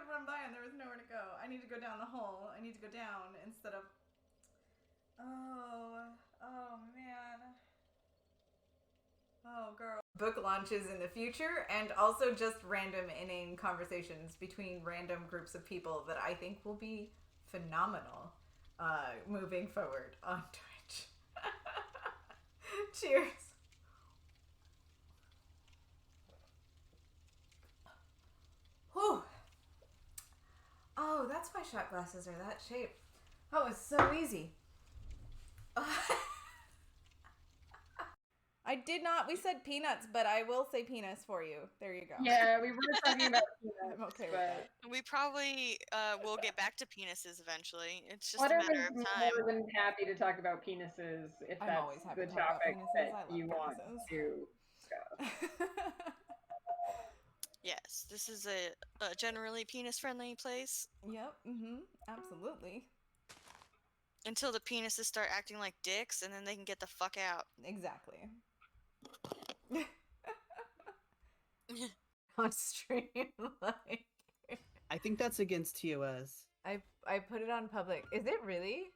to run by and there was nowhere to go. I need to go down the hole. I need to go down instead of... Oh, man. Oh, girl. Book launches in the future, and also just random inane conversations between random groups of people that I think will be phenomenal moving forward on Twitch. Cheers. Whew. Oh, that's why shot glasses are that shape. That was so easy. I did not. We said peanuts, but I will say penis for you. There you go. Yeah, we were talking about peanuts. I'm okay with that. We probably will get back to penises eventually. It's just What a are matter of time. more than happy to talk about penises if I'm that's always happy the to talk about topic penises. that I love you want penises. to discuss. Yes, this is a generally penis-friendly place. Yep. Absolutely. Until the penises start acting like dicks, and then they can get the fuck out. Exactly. On stream, like. I think that's against TOS. I put it on public. Is it really?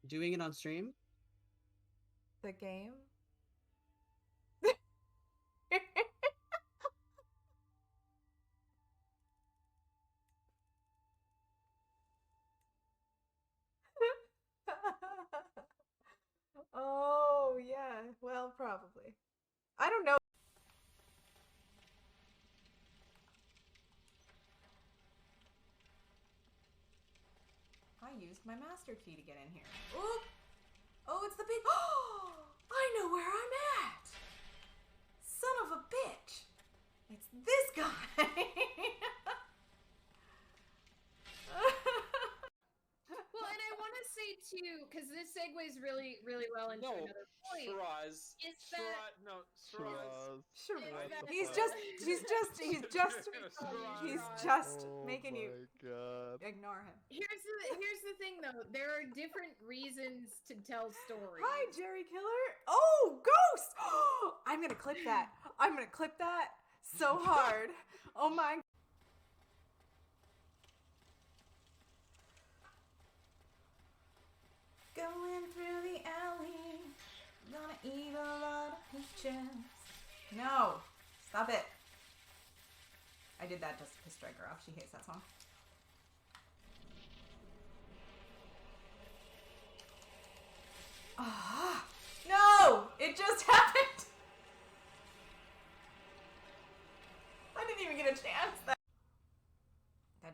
Doing it on stream? The game? Oh, yeah. Well, probably. I don't know. I used my master key to get in here. Oop! Oh, it's the big... Oh! I know where I'm at! Son of a bitch! It's this guy! Well, and I want to say too, because this segues really, really well into another point. Shiraz. Is that Shiraz. He's just making you ignore him. Here's the thing though. There are different reasons to tell stories. Hi, Jerry Killer. Oh, ghost! I'm gonna clip that. I'm gonna clip that so hard. Oh my. Going through the alley, gonna eat a lot of peaches. No, stop it. I did that just to piss Striker off. She hates that song. Ah, no! It just happened! I didn't even get a chance. That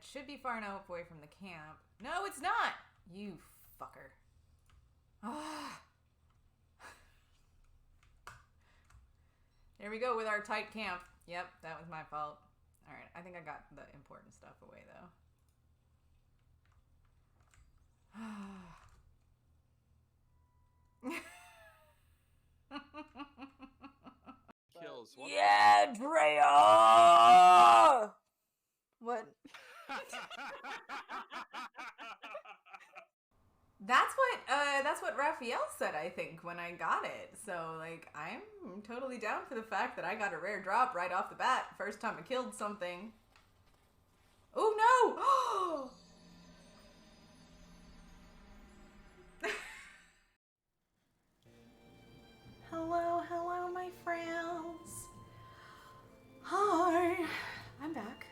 should be far enough away from the camp. No, it's not! You fucker. Ah. There we go with our tight camp. Yep, that was my fault. Alright, I think I got the important stuff away, though. Kills. What? Yeah, Drea! What? That's what Raphael said, I think, when I got it. So, like, I'm totally down for the fact that I got a rare drop right off the bat. First time I killed something. Oh, no! Hello, my friends. Hi. I'm back.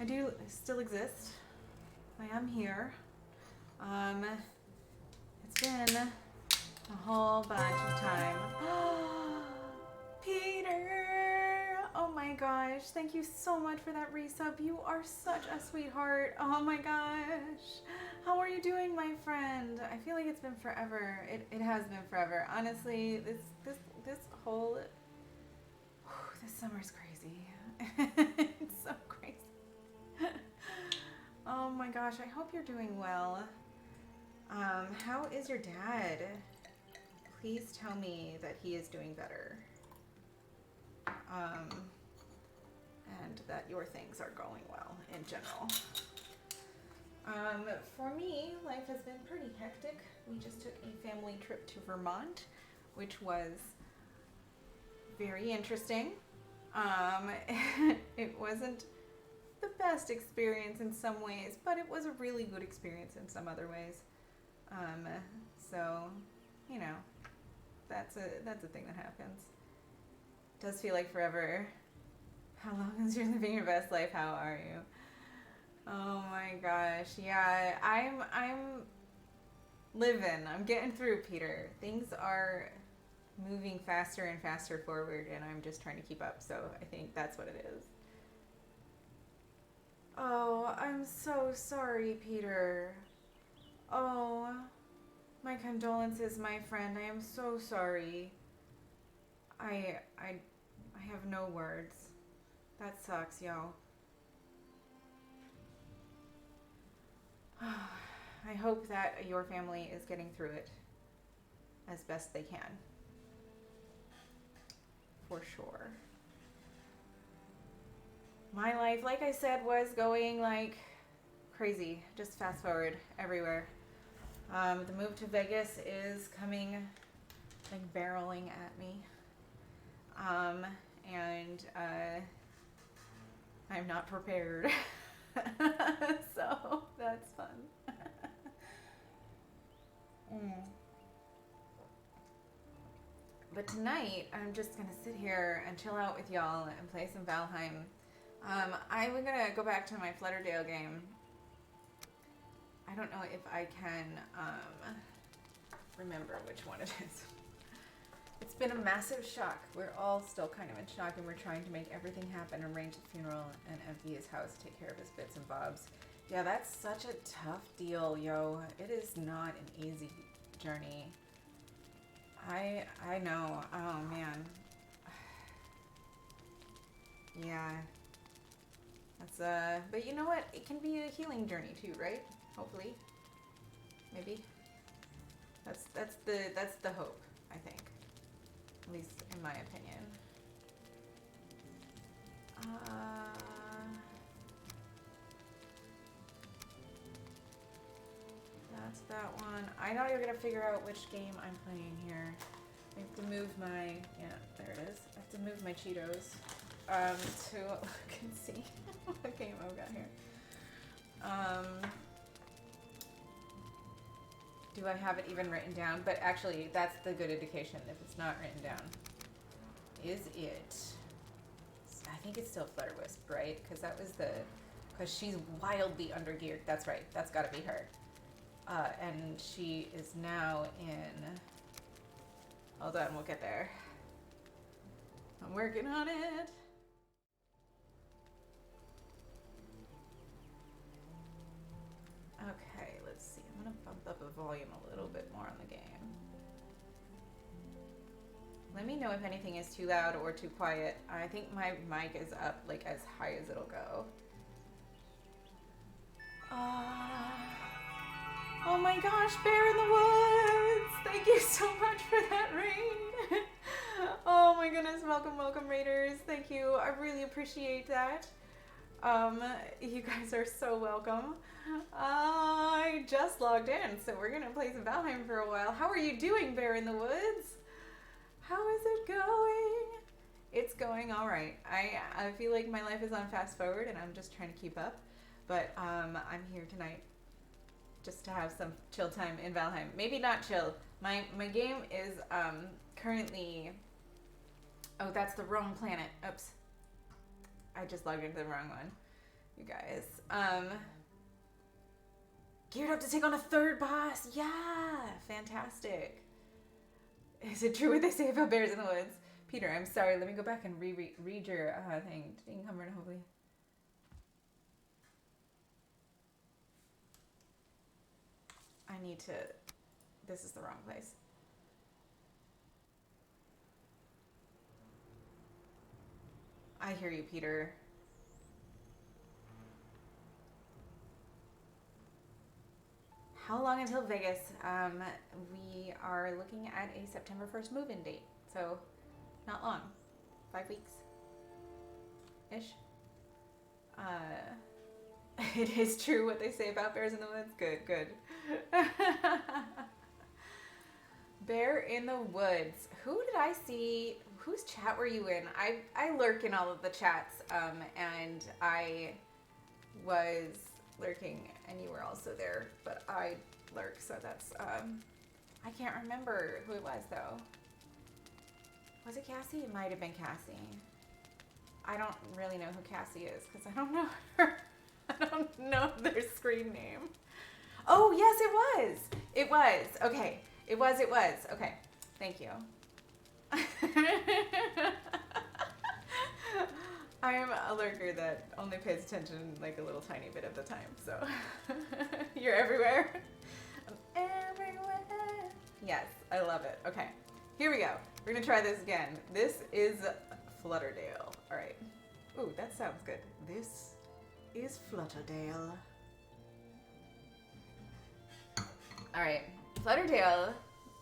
I do still exist. I am here. It's been a whole bunch of time. Peter! Oh my gosh, thank you so much for that resub. You are such a sweetheart. Oh my gosh. How are you doing, my friend? I feel like it's been forever. It has been forever. Honestly, this whole... this summer's crazy. It's so crazy. Oh my gosh, I hope you're doing well. How is your dad? Please tell me that he is doing better. And that your things are going well in general. For me, life has been pretty hectic. We just took a family trip to Vermont, which was very interesting. It wasn't the best experience in some ways, but it was a really good experience in some other ways. So, you know, that's a thing that happens. It does feel like forever. How long is you're living your best life? How are you? Oh my gosh, yeah, I'm living. I'm getting through, Peter. Things are moving faster and faster forward, and I'm just trying to keep up. So I think that's what it is. Oh, I'm so sorry, Peter. Oh, my condolences, my friend. I am so sorry. I have no words. That sucks, yo. I hope that your family is getting through it as best they can. For sure. My life, like I said, was going like crazy. Just fast forward everywhere. The move to Vegas is coming like barreling at me. And I'm not prepared. So that's fun. But tonight, I'm just gonna sit here and chill out with y'all and play some Valheim. I'm gonna go back to my Flutterdale game. I don't know if I can remember which one it is. It's been a massive shock. We're all still kind of in shock, and we're trying to make everything happen, arrange a funeral, and empty his house, take care of his bits and bobs. Yeah, that's such a tough deal, yo. It is not an easy journey. I know. Oh, man. Yeah. That's, but you know what? It can be a healing journey too, right? Hopefully. Maybe. That's the hope, I think. At least in my opinion. That's that one. I know you're gonna figure out which game I'm playing here. I have to move my, yeah, there it is. I have to move my Cheetos to look and see what game I've got here. Do I have it even written down? But actually, that's the good indication if it's not written down. Is it? I think it's still Flutterwisp, right? Because that was because she's wildly undergeared. That's right. That's got to be her. And she is now in. Hold on, we'll get there. I'm working on it. Okay, let's see. I'm gonna bump up the volume a little bit more on the game. Let me know if anything is too loud or too quiet. I think my mic is up like as high as it'll go. Oh my gosh, Bear in the Woods! Thank you so much for that raid. Oh my goodness, welcome raiders. Thank you. I really appreciate that. You guys are so welcome. I just logged in, so we're gonna play some Valheim for a while. How are you doing, Bear in the Woods? How is it going? It's going all right. I feel like my life is on fast forward, and I'm just trying to keep up. But I'm here tonight just to have some chill time in Valheim. Maybe not chill. My game is currently. Oh, that's the wrong planet. Oops. I just logged into the wrong one. You guys. Geared up to take on a third boss. Yeah, fantastic. Is it true what they say about bears in the woods? Peter, I'm sorry. Let me go back and read your thing. Didn't come right, hopefully. I need to. This is the wrong place. I hear you, Peter. How long until Vegas? We are looking at a September 1st move-in date, so not long. 5 weeks ish. It is true what they say about bears in the woods. Good. Bear in the Woods. Who did I see? Whose chat were you in? I lurk in all of the chats, and I was lurking and you were also there, but I lurk, so that's, I can't remember who it was though. Was it Cassie? It might have been Cassie. I don't really know who Cassie is because I don't know her. I don't know their screen name. Oh, yes, it was. It was. Okay. It was. Okay. Thank you. I'm a lurker that only pays attention like a little tiny bit of the time, so you're everywhere. I'm everywhere. Yes, I love it. Okay, here we go. We're gonna try this again. This is Flutterdale. All right. Ooh, that sounds good. This is Flutterdale. All right, Flutterdale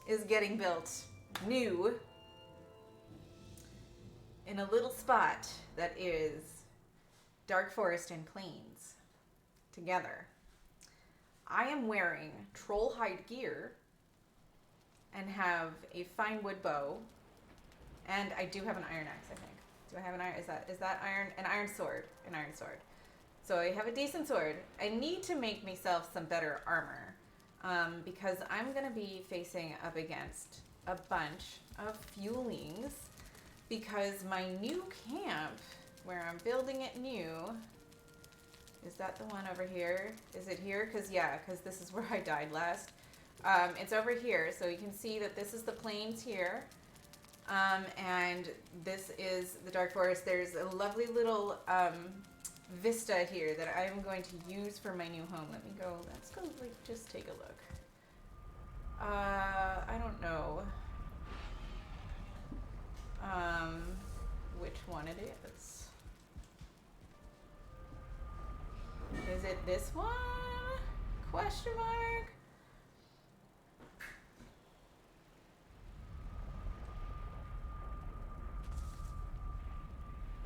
is getting built new in a little spot that is Dark Forest and Plains together. I am wearing troll hide gear and have a fine wood bow, and I do have an iron axe, I think. Do I have an iron? Is that iron? An iron sword. An iron sword. So I have a decent sword. I need to make myself some better armor because I'm gonna be facing up against a bunch of fuelings. Because my new camp, where I'm building it new, is that the one over here? Is it here? Because this is where I died last. It's over here, so you can see that this is the plains here. And this is the Dark Forest. There's a lovely little vista here that I'm going to use for my new home. Let's go just take a look. I don't know. Which one it is. Is it this one? Question mark?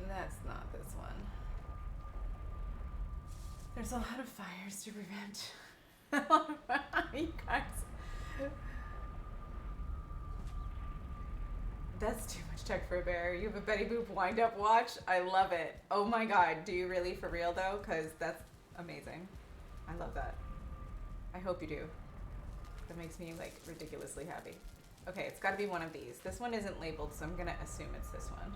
That's not this one. There's a lot of fires to prevent. You guys. That's too much tech for a bear. You have a Betty Boop wind-up watch? I love it. Oh my god, do you really for real though? Because that's amazing. I love that. I hope you do. That makes me like ridiculously happy. Okay, it's got to be one of these. This one isn't labeled, so I'm going to assume it's this one.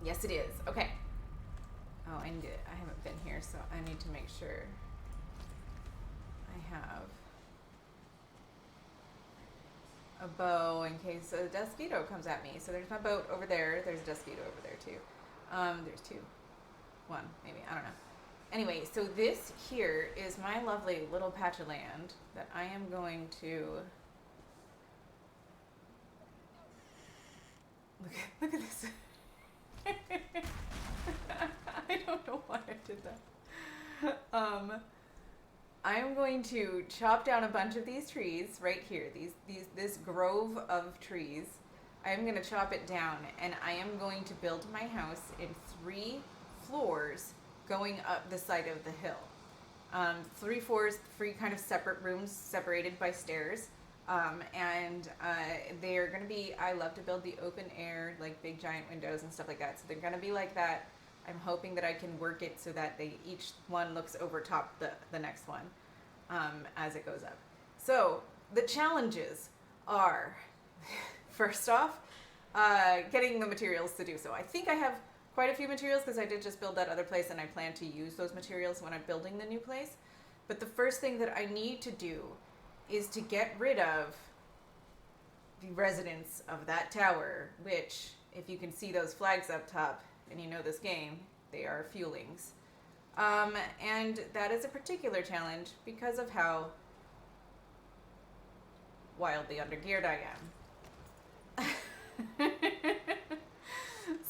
Yes, it is. Okay. Oh, I haven't been here, so I need to make sure I have a bow in case a Despito comes at me. So there's my boat over there. There's a Despito over there too. There's two. One, maybe. I don't know. Anyway, so this here is my lovely little patch of land that I am going to... Look at this. I don't know why I did that. I am going to chop down a bunch of these trees right here. This grove of trees. I am going to chop it down, and I am going to build my house in 3 floors going up the side of the hill. 3 floors, 3 kind of separate rooms separated by stairs. And they're going to be, I love to build the open air, like big giant windows and stuff like that. So they're going to be like that. I'm hoping that I can work it so that each one looks over top the next one as it goes up. So the challenges are, first off, getting the materials to do so. I think I have quite a few materials because I did just build that other place and I plan to use those materials when I'm building the new place. But the first thing that I need to do is to get rid of the residents of that tower, which, if you can see those flags up top, and you know this game, they are fuelings. And that is a particular challenge because of how wildly undergeared I am.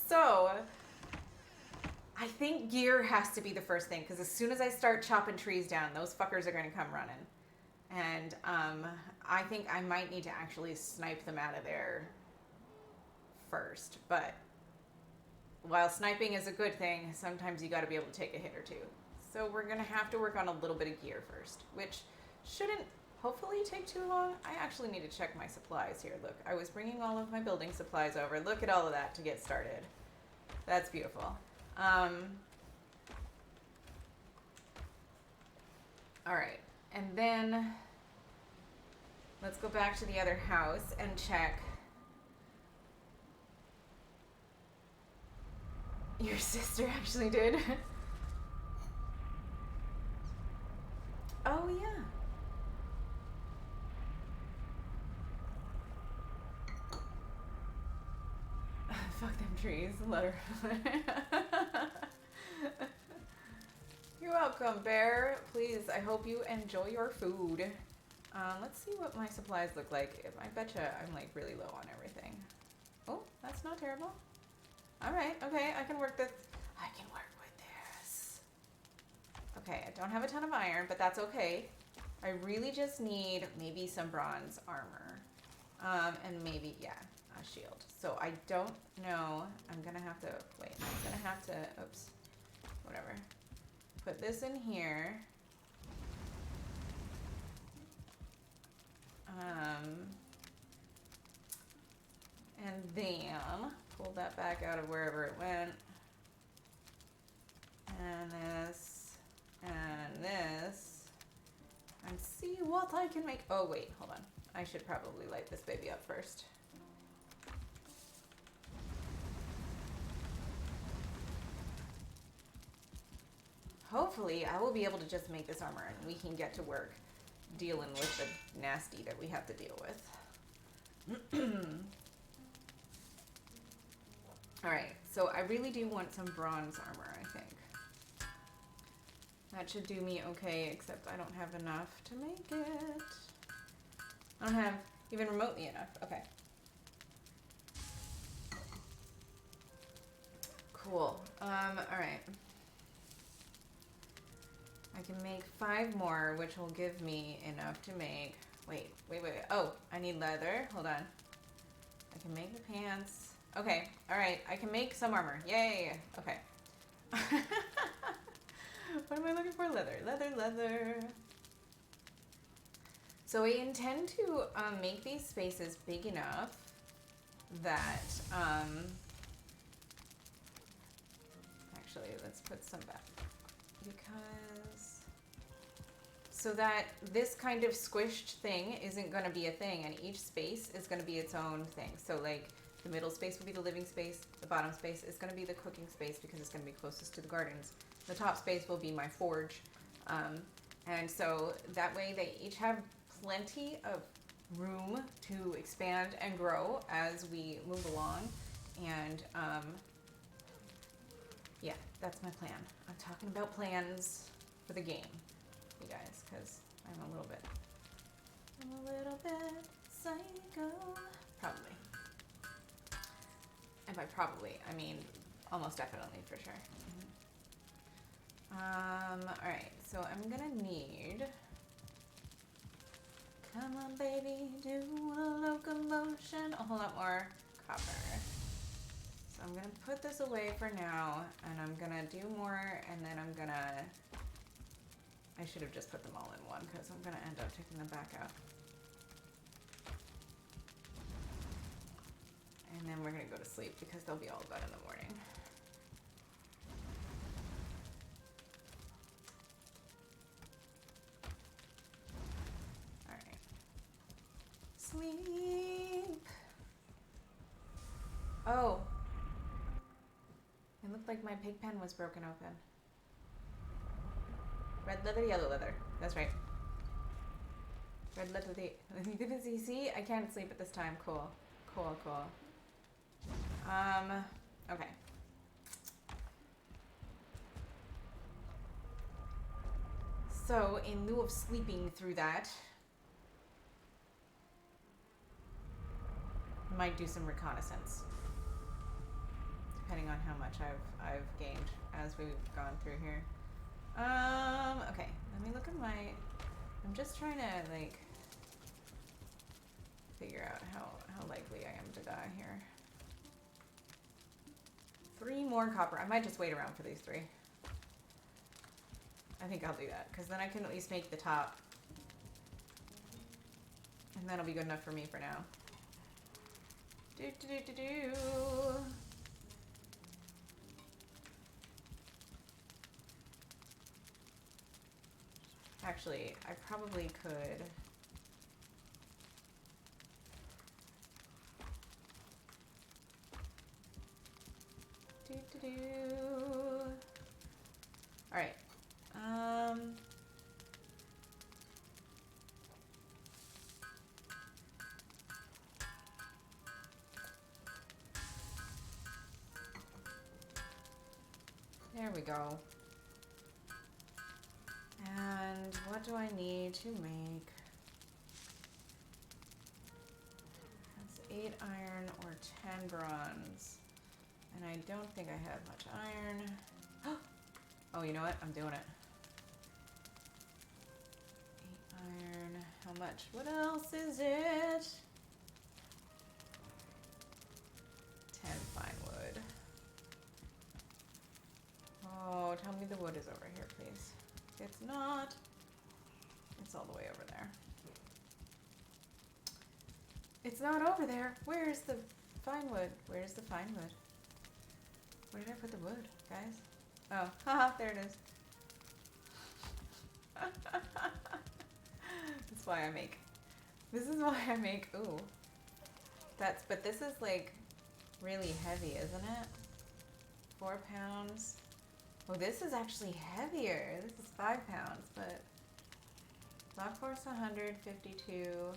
So, I think gear has to be the first thing, because as soon as I start chopping trees down, those fuckers are going to come running. And I think I might need to actually snipe them out of there first. But while sniping is a good thing, sometimes you got to be able to take a hit or two. So we're going to have to work on a little bit of gear first, which shouldn't hopefully take too long. I actually need to check my supplies here. Look, I was bringing all of my building supplies over. Look at all of that to get started. That's beautiful. All right, and then let's go back to the other house and check. Your sister actually did. Oh, yeah. Fuck them trees. Let her. You're welcome, Bear. Please, I hope you enjoy your food. Let's see what my supplies look like. I betcha I'm like really low on everything. Oh, that's not terrible. All right, okay, I can work this. I can work with this. Okay, I don't have a ton of iron, but that's okay. I really just need maybe some bronze armor. And maybe, yeah, a shield. So I don't know. I'm gonna have to, wait, I'm gonna have to, oops, whatever. Put this in here. And then pull that back out of wherever it went. And this. And see what I can make. Oh, wait, hold on. I should probably light this baby up first. Hopefully, I will be able to just make this armor and we can get to work dealing with the nasty that we have to deal with. Alright, so I really do want some bronze armor, I think. That should do me okay, except I don't have enough to make it. I don't have even remotely enough. Okay. Cool. Alright. I can make 5 more, which will give me enough to make... Wait. Oh, I need leather. Hold on. I can make the pants. Okay. Alright. I can make some armor. Yay! Okay. What am I looking for? Leather. Leather. So I intend to make these spaces big enough that... Actually, let's put some back. Because... So that this kind of squished thing isn't going to be a thing, and each space is going to be its own thing. So, like, the middle space will be the living space, the bottom space is going to be the cooking space because it's going to be closest to the gardens. The top space will be my forge. And so that way they each have plenty of room to expand and grow as we move along. And, yeah, that's my plan. I'm talking about plans for the game, you guys, because I'm a little bit psycho. Probably. And by probably, I mean almost definitely for sure. Alright, so I'm gonna need... Come on, baby, do a locomotion. A whole lot more copper. So I'm gonna put this away for now, and I'm gonna do more, and then I'm gonna... I should have just put them all in one, because I'm gonna end up taking them back out. And then we're gonna go to sleep, because they'll be all done in the morning. Alright. Sleep! Oh. It looked like my pig pen was broken open. Red leather, yellow leather. That's right. Red leather, see? I can't sleep at this time. Cool. Cool. Okay. So, in lieu of sleeping through that, I might do some reconnaissance. Depending on how much I've gained as we've gone through here. Okay, let me look at my... I'm just trying to, like, figure out how likely I am to die here. 3 more copper. I might just wait around for these 3. I think I'll do that, because then I can at least make the top And that'll be good enough for me for now. Do do do do do. Actually, I probably could. Do do do. All right. There we go. And what do I need to make? That's 8 iron or 10 bronze. And I don't think I have much iron. Oh, you know what? I'm doing it. 8 iron. How much? What else is it? 10 fine wood. Oh, tell me the wood is over here, please. It's not. It's all the way over there. It's not over there. Where's the fine wood? Where's the fine wood? Where did I put the wood, guys? Oh, haha, there it is. That's why I make. This is why I make. Ooh. But this is like really heavy, isn't it? 4 pounds. Oh, this is actually heavier. This is 5 pounds, but block force 152.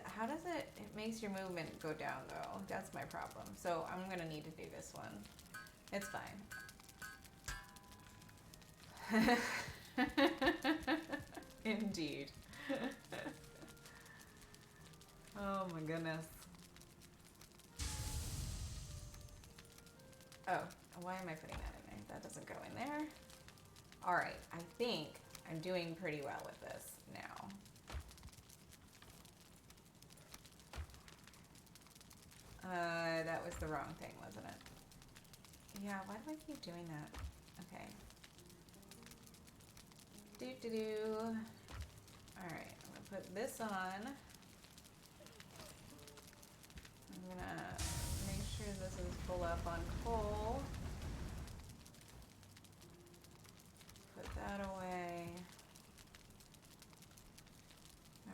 How does it makes your movement go down though? That's my problem. So I'm gonna need to do this one. It's fine. Indeed. Oh my goodness. Oh, why am I putting that in there? That doesn't go in there. All right, I think I'm doing pretty well with this now. That was the wrong thing, wasn't it? Yeah, why do I keep doing that? Okay. Do. All right, I'm gonna put this on. I'm gonna make sure this is full up on coal. Put that away.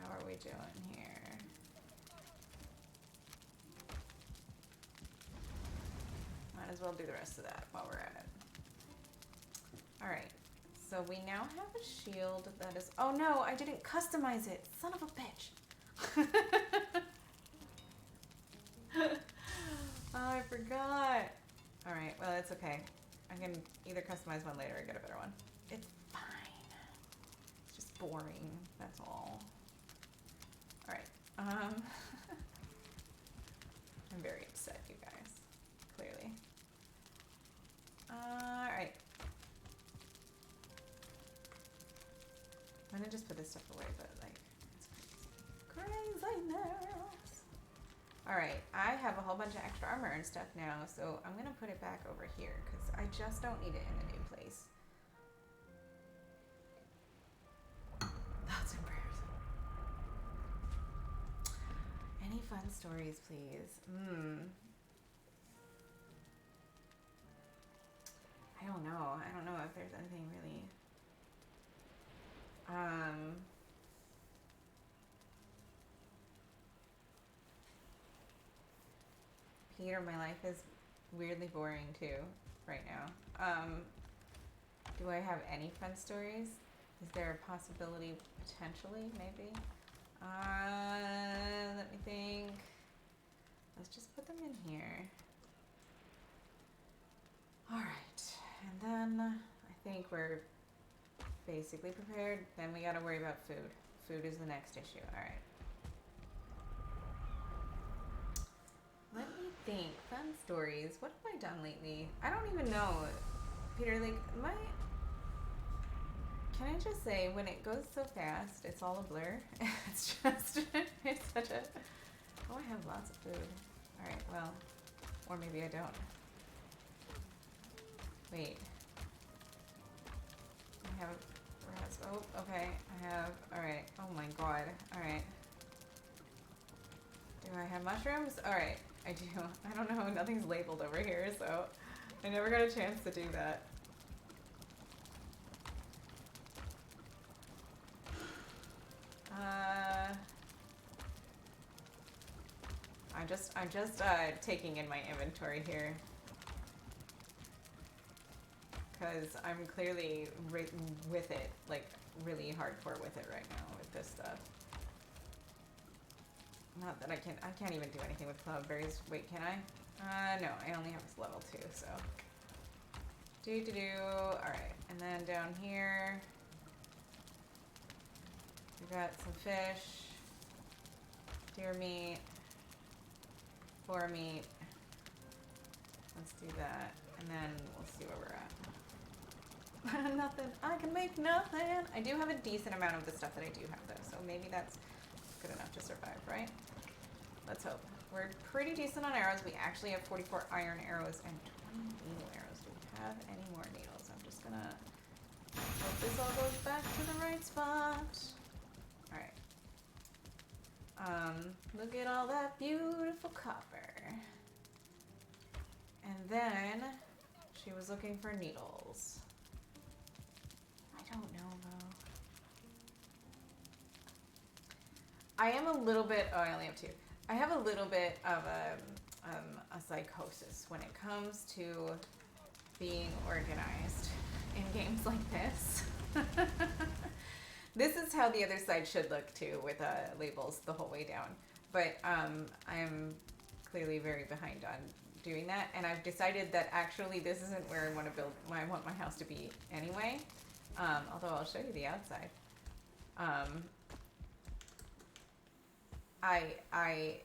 How are we doing here? Might as well do the rest of that while we're at it. All right, so we now have a shield that is, oh no, I didn't customize it. Son of a bitch. Oh, I forgot. All right, well, it's okay. I can either customize one later or get a better one. It's fine. It's just boring, that's all. All right. I'm very upset, you guys, clearly. All right. I'm gonna just put this stuff away, but like, it's craziness. All right, I have a whole bunch of extra armor and stuff now, so I'm gonna put it back over here because I just don't need it in a new place. Thoughts and prayers. Any fun stories, please? I don't know. I don't know if there's anything really. Peter, my life is weirdly boring too right now. Do I have any fun stories? Is there a possibility, potentially, maybe? Let me think. Let's just put them in here. All right, and then I think we're basically prepared. Then we gotta worry about food. Food is the next issue. All right. Let me think. Fun stories. What have I done lately? I don't even know. Peter, like, can I just say, when it goes so fast, it's all a blur. It's just, it's such a, oh, I have lots of food. All right, well, or maybe I don't. Wait. I have soap. Okay, I have. Alright. Oh my god. Alright. Do I have mushrooms? Alright, I do. I don't know. Nothing's labeled over here, so I never got a chance to do that. I'm just taking in my inventory here. Because I'm clearly with it, like really hardcore with it right now with this stuff. Not that I can't even do anything with cloudberries. Wait, can I? No, I only have this level 2, so. Alright, and then down here, we got some fish, deer meat, boar meat. Let's do that, and then we'll see where we're at. Nothing. I can make nothing. I do have a decent amount of the stuff that I do have, though, so maybe that's good enough to survive, right? Let's hope. We're pretty decent on arrows. We actually have 44 iron arrows and 20 needle arrows. Do we have any more needles? I'm just gonna hope this all goes back to the right spot. Alright. Look at all that beautiful copper. And then she was looking for needles. I don't know, though. I am a little bit, oh, I only have 2. I have a little bit of a psychosis when it comes to being organized in games like this. This is how the other side should look too, with labels the whole way down. But I'm clearly very behind on doing that, and I've decided that actually this isn't where I want to build. I want my house to be anyway. Although I'll show you the outside.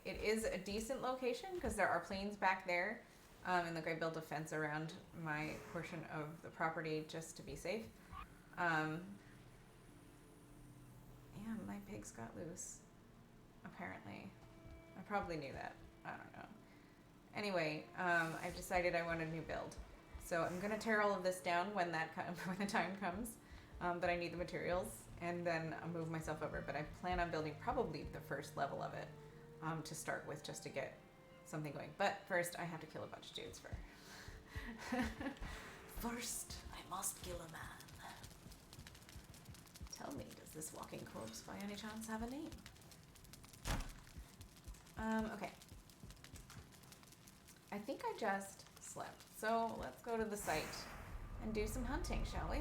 It is a decent location because there are plains back there, and like I built a fence around my portion of the property just to be safe. Yeah, my pigs got loose. Apparently, I probably knew that. I don't know. Anyway, I've decided I want a new build, so I'm gonna tear all of this down when the time comes. But I need the materials, and then I'll move myself over. But I plan on building probably the first level of it to start with, just to get something going. But first, I have to kill a bunch of dudes first. First, I must kill a man. Tell me, does this walking corpse by any chance have a name? Okay. I think I just slept. So let's go to the site and do some hunting, shall we?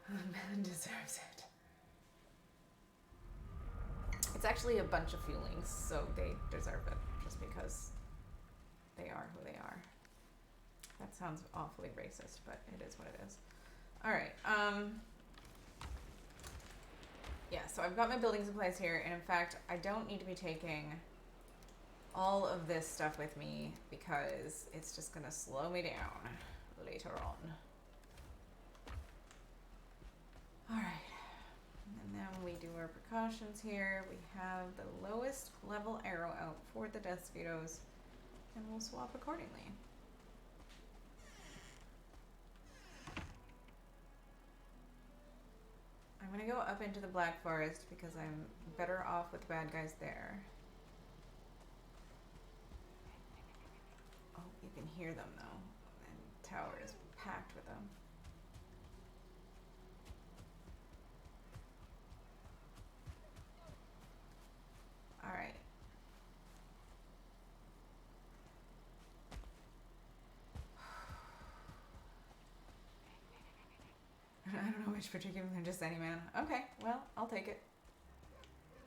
A man deserves it. It's actually a bunch of feelings, so they deserve it just because they are who they are. That sounds awfully racist, but it is what it is. Alright, yeah, so I've got my building supplies here, and in fact, I don't need to be taking all of this stuff with me because it's just gonna slow me down later on. Alright, and then we do our precautions here. We have the lowest level arrow out for the Desquitos, and we'll swap accordingly. I'm gonna go up into the Black Forest because I'm better off with bad guys there. Oh, you can hear them though, and the tower is packed with them. Alright. I don't know which particular, just any man. Okay, well, I'll take it.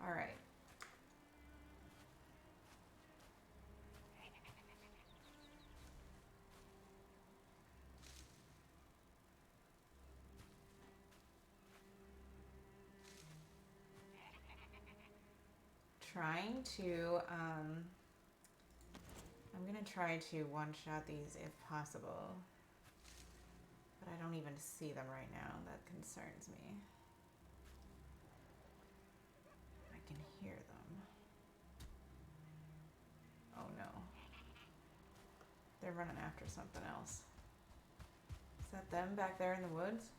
Alright. Trying to, I'm gonna try to one-shot these if possible. But I don't even see them right now. That concerns me. I can hear them. Oh no. They're running after something else. that them back there in the woods?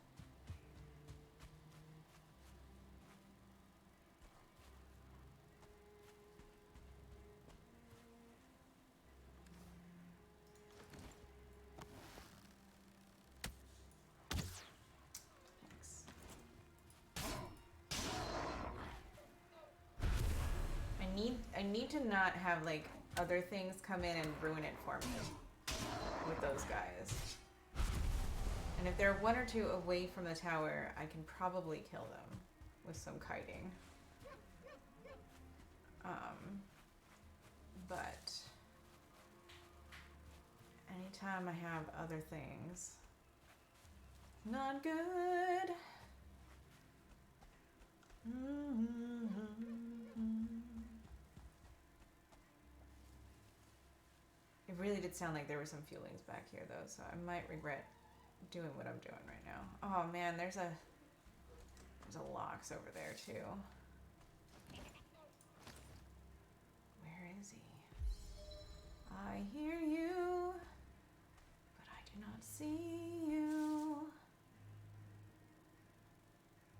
I need to not have like other things come in and ruin it for me with those guys. And if they're one or two away from the tower, I can probably kill them with some kiting. But anytime I have other things, not good. It really did sound like there were some feelings back here, though, so I might regret doing what I'm doing right now. Oh man, there's a Lox over there too. Where is he? I hear you, but I do not see you.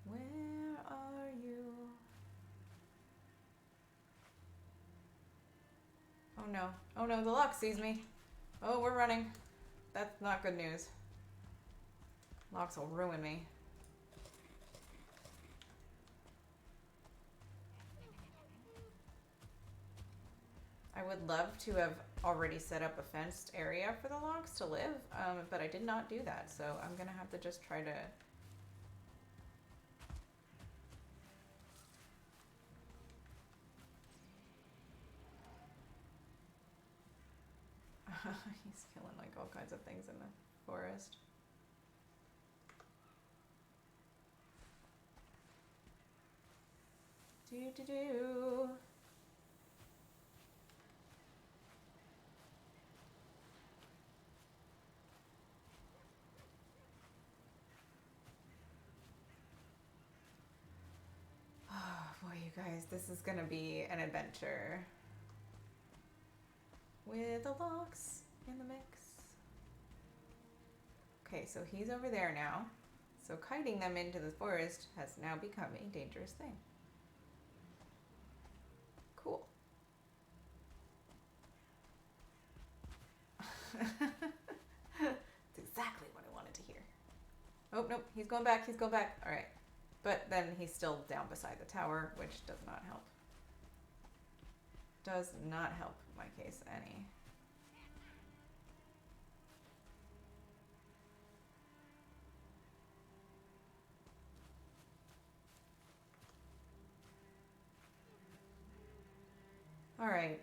Where are you? Oh no. Oh no, the Lox sees me. Oh, we're running. That's not good news. Lox will ruin me. I would love to have already set up a fenced area for the Lox to live, but I did not do that, so I'm gonna have to just try to... He's killing like all kinds of things in the forest. Do. Oh boy, you guys, this is gonna be an adventure. With a Lox in the mix. Okay, so he's over there now. So kiting them into the forest has now become a dangerous thing. Cool. That's exactly what I wanted to hear. Oh, nope, he's going back, he's going back. All right. But then he's still down beside the tower, which does not help. Does not help my case any. All right.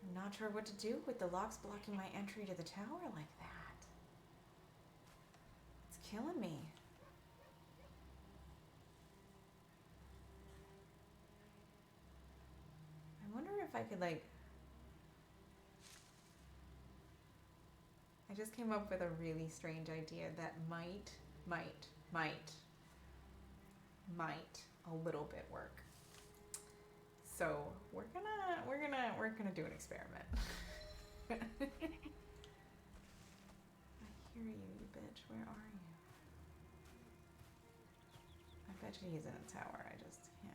I'm not sure what to do with the Lox blocking my entry to the tower like that. It's killing me. I wonder if I could like... I just came up with a really strange idea that might a little bit work. So we're gonna do an experiment. I hear you, you bitch. Where are you? I bet you he's in a tower. I just can't.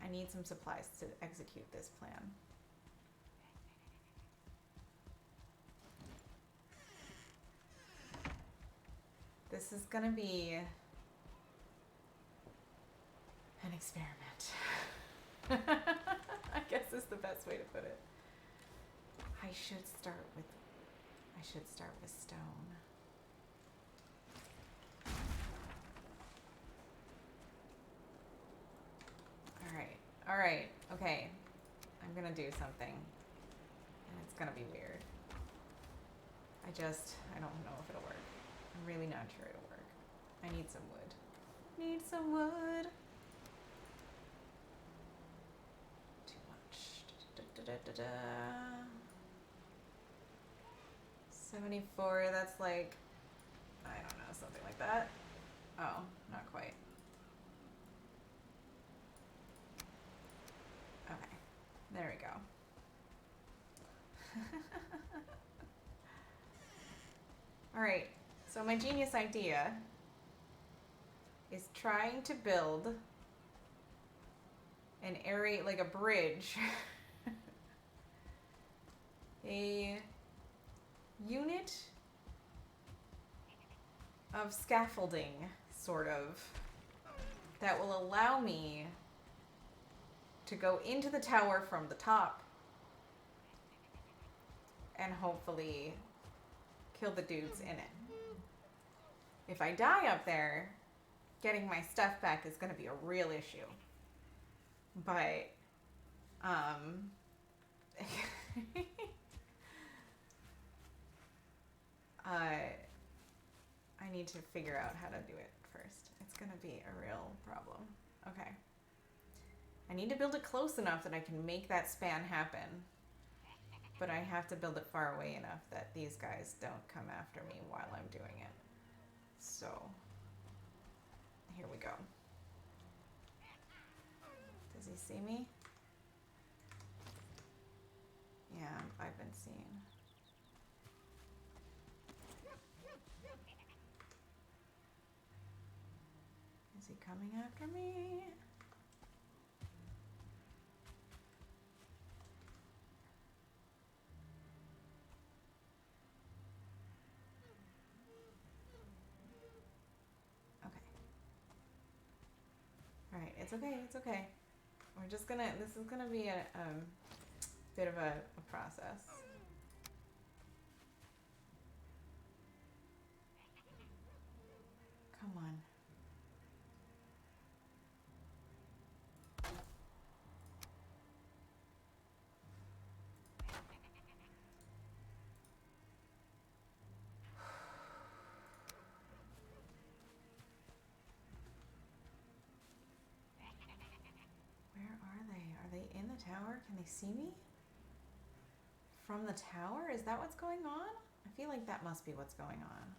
I need some supplies to execute this plan. This is gonna be an experiment. I guess is the best way to put it. I should start with stone. All right, okay. I'm gonna do something, and it's gonna be weird. I don't know if it'll work. I'm really not sure it'll work. I need some wood. Need some wood. Too much. 74, that's like, I don't know, something like that. Oh, not quite. Okay, there we go. Alright, so my genius idea is trying to build an area, like a bridge, a unit of scaffolding, sort of, that will allow me to go into the tower from the top and hopefully kill the dudes in it. If I die up there, getting my stuff back is going to be a real issue. But, I need to figure out how to do it first. It's going to be a real problem. Okay. I need to build it close enough that I can make that span happen. But I have to build it far away enough that these guys don't come after me while I'm doing it. So, here we go. Does he see me? Yeah, I've been seen. Is he coming after me? Okay. Alright, it's okay, it's okay. We're just gonna, this is gonna be a bit of a process. Come on. Where are they? Are they in the tower? Can they see me? From the tower? Is that what's going on? I feel like that must be what's going on.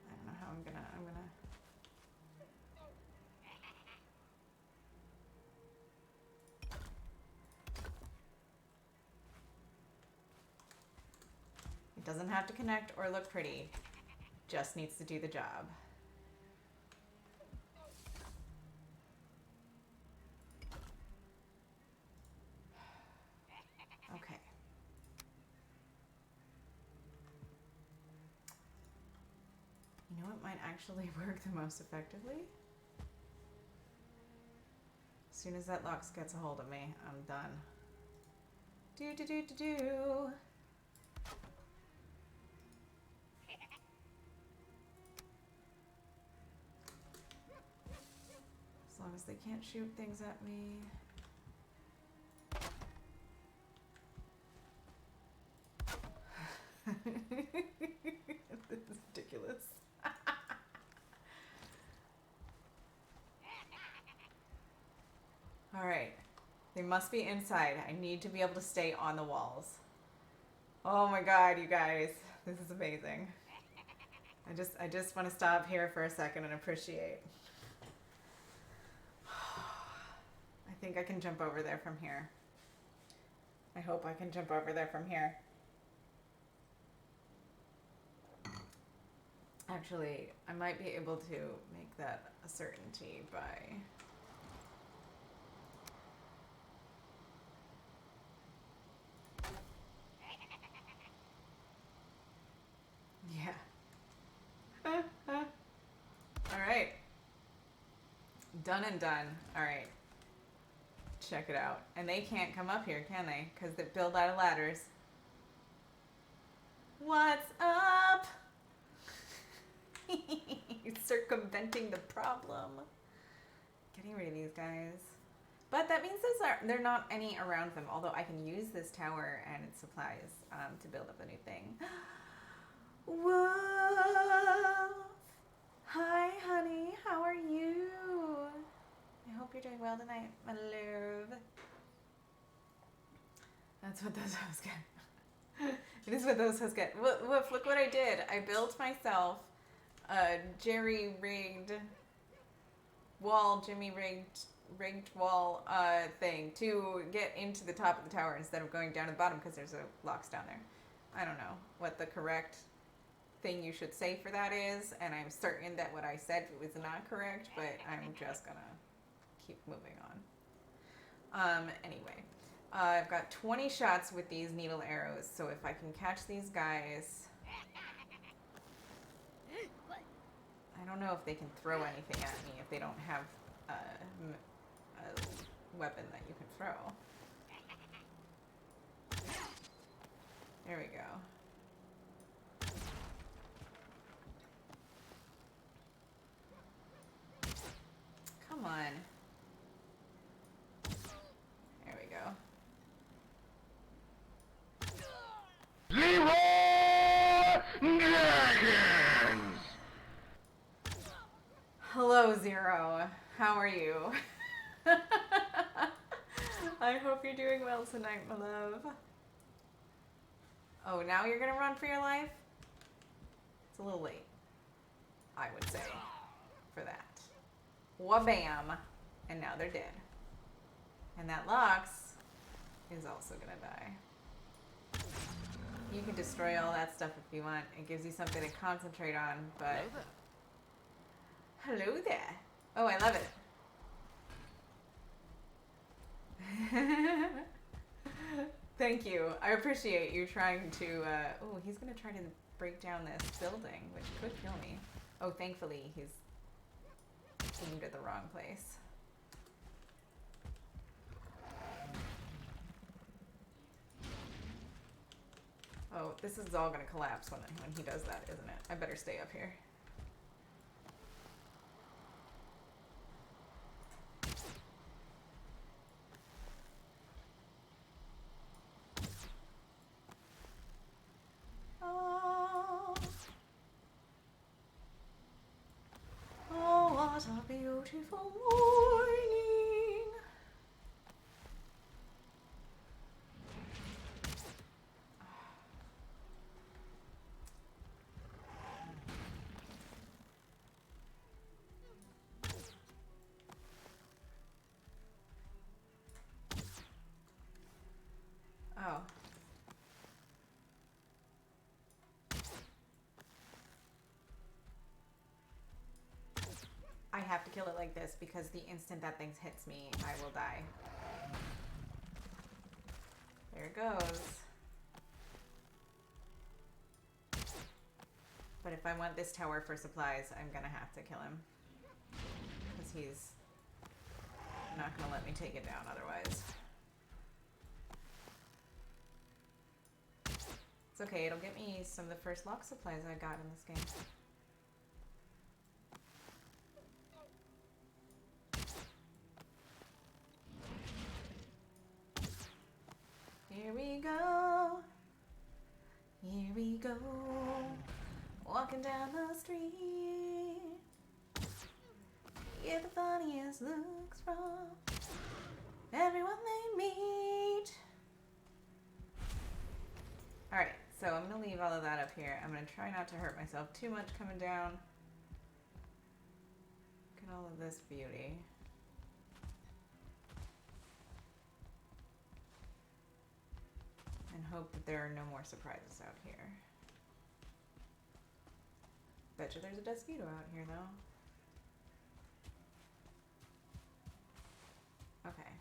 I don't know how I'm gonna It doesn't have to connect or look pretty. Just needs to do the job. Okay. You know what might actually work the most effectively? As soon as that Lux gets a hold of me, I'm done. Do do do do do. As long as they can't shoot things at me. This is ridiculous. Alright. They must be inside. I need to be able to stay on the walls. Oh my god, you guys. This is amazing. I just want to stop here for a second and appreciate. I think I can jump over there from here. I hope I can jump over there from here. Actually, I might be able to make that a certainty by... Yeah. Alright. Done and done. Alright. Check it out. And they can't come up here, can they? Because they build out of ladders. What's up? Circumventing the problem. Getting rid of these guys. But that means there are not any around them, although I can use this tower and its supplies to build up a new thing. Woof! Hi, honey. How are you? I hope you're doing well tonight, my love. That's what those hoes get. It is what those hoes get. Woof, look what I did. I built myself a jerry-rigged wall, rigged wall thing to get into the top of the tower instead of going down to the bottom because there's a locks down there. I don't know what the correct thing you should say for that is, and I'm certain that what I said was not correct, but I'm just gonna keep moving on. Anyway, I've got 20 shots with these needle arrows, so if I can catch these guys, I don't know if they can throw anything at me if they don't have a weapon that you can throw. There we go. Come on. There we go. Zero Dragons! Hello, Zero. How are you? I hope you're doing well tonight, my love. Oh, now you're gonna run for your life? It's a little late, I would say, for that. Wabam! And now they're dead. And that Lux is also gonna die. You can destroy all that stuff if you want. It gives you something to concentrate on, but... Hello there. Oh, I love it. Thank you. I appreciate you trying to... oh, he's gonna try to break down this building, which could kill me. Oh, thankfully, he's aimed at the wrong place. Oh, this is all gonna collapse when he does that, isn't it? I better stay up here. Oh, oh, what a beautiful morning. Oh. I have to kill it like this because the instant that thing hits me, I will die. There it goes. But if I want this tower for supplies, I'm gonna have to kill him. Because he's not gonna let me take it down otherwise. It's okay, it'll get me some of the first lock supplies I got in this game. Here we go. Here we go. Walking down the street. Get the funniest looks from everyone they meet. Alright, so I'm going to leave all of that up here. I'm going to try not to hurt myself too much coming down. Look at all of this beauty. And hope that there are no more surprises out here. Betcha there's a Desquito out here, though. Okay.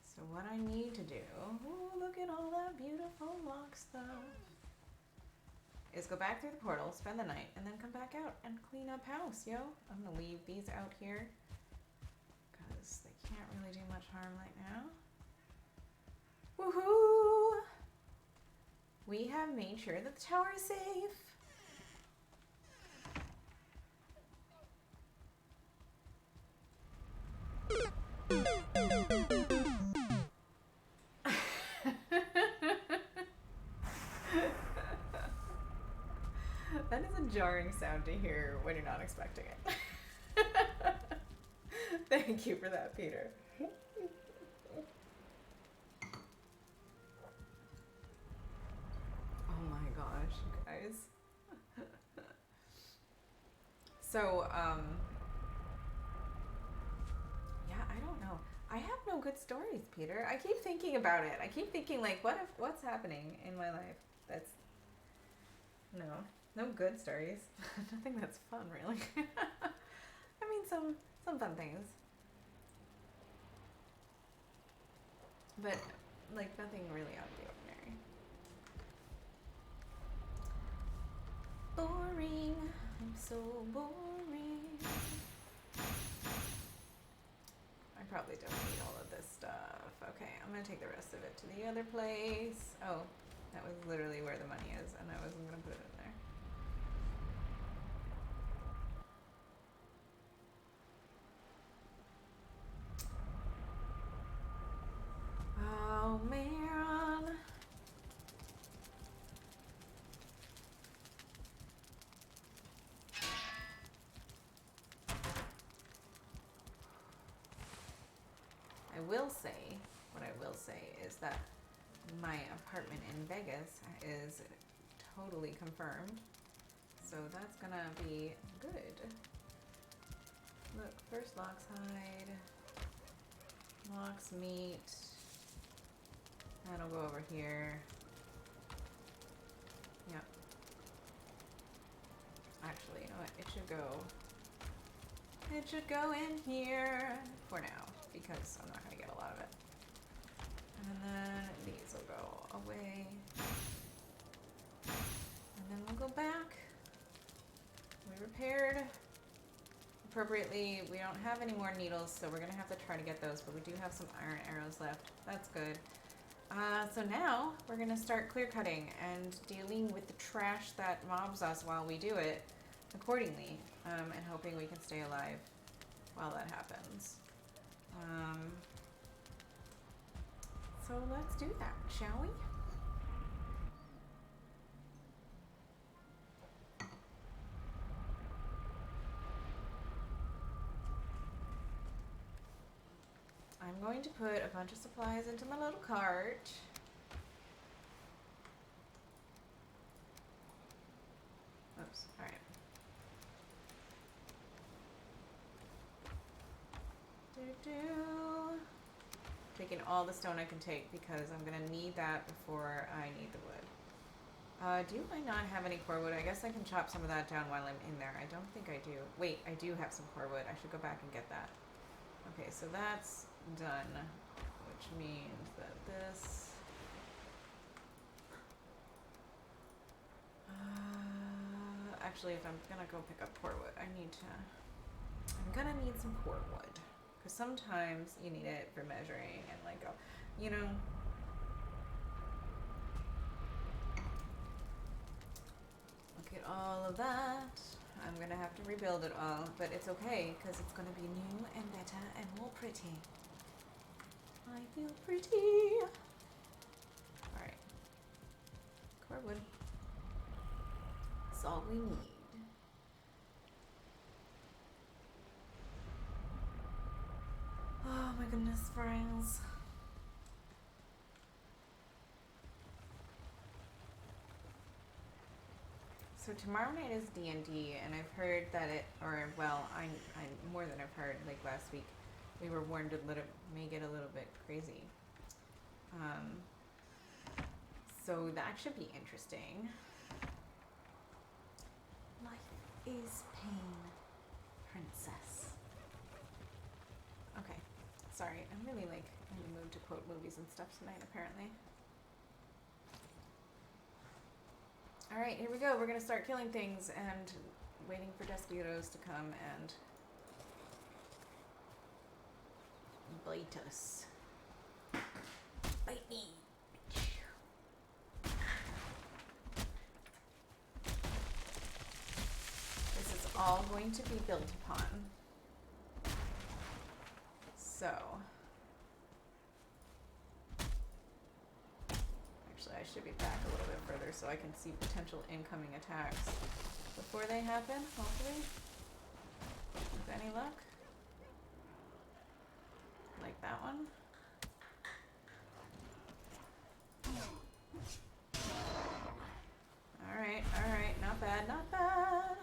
So what I need to do... Ooh, look at all that beautiful lock stuff. Is go back through the portal, spend the night, and then come back out and clean up house, yo. I'm gonna leave these out here. Because they can't really do much harm right now. Woohoo! We have made sure that the tower is safe. That is a jarring sound to hear when you're not expecting it. Thank you for that, Peter. Oh my gosh, you guys. So, yeah, I don't know. I have no good stories, Peter. I keep thinking about it. I keep thinking, like, what's happening in my life that's, no good stories. Nothing that's fun, really. I mean, some fun things. But, like, nothing really out of the ordinary. Boring. I'm so boring. I probably don't need all of this stuff. Okay, I'm gonna take the rest of it to the other place. Oh, that was literally where the money is, and I wasn't gonna put it in there. Oh man. What I will say is that my apartment in Vegas is totally confirmed. So that's gonna be good. Look, first Locks hide. Locks meat. That'll go over here. Yep. Actually, you know what? It should go in here for now, because I'm not gonna get a lot of it. And then these will go away. And then we'll go back. We repaired appropriately. We don't have any more needles, so we're gonna have to try to get those, but we do have some iron arrows left. That's good. So now we're gonna start clear cutting and dealing with the trash that mobs us while we do it accordingly, and hoping we can stay alive while that happens. So let's do that, shall we? I'm going to put a bunch of supplies into my little cart. Oops, alright. Taking all the stone I can take because I'm gonna need that before I need the wood. Do I not have any core wood? I guess I can chop some of that down while I'm in there. I don't think I do. Wait, I do have some core wood. I should go back and get that. Okay, so that's done, which means that this... actually, if I'm gonna go pick up core wood, I'm gonna need some core wood. Because sometimes you need it for measuring and like, you know. Look at all of that. I'm gonna have to rebuild it all, but it's okay because it's gonna be new and better and more pretty. I feel pretty. Alright. Core wood. That's all we need. Oh my goodness, friends. So tomorrow night is D&D, and I've heard that I more than I've heard, like last week, we were warned it may get a little bit crazy. So that should be interesting. Life is pain, princess. Okay, sorry, I'm really like in the mood to quote movies and stuff tonight, apparently. Alright, here we go. We're gonna start killing things and waiting for Descuidos to come and bite us. Bite me. all going to be built upon. So, actually I should be back a little bit further so I can see potential incoming attacks before they happen, hopefully. With any luck. Like that one. Alright, not bad, not bad.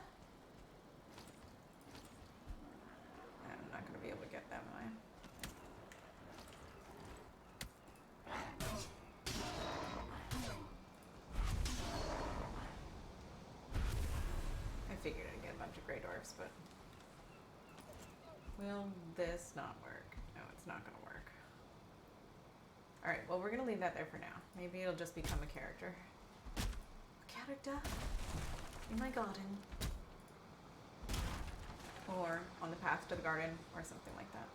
I'm not gonna be able to get them, am I? I figured I'd get a bunch of Grey Dwarfs, but will this not work? No, it's not gonna work. Alright, well we're gonna leave that there for now. Maybe it'll just become a character. A character in my garden. Or on the path to the garden, or something like that.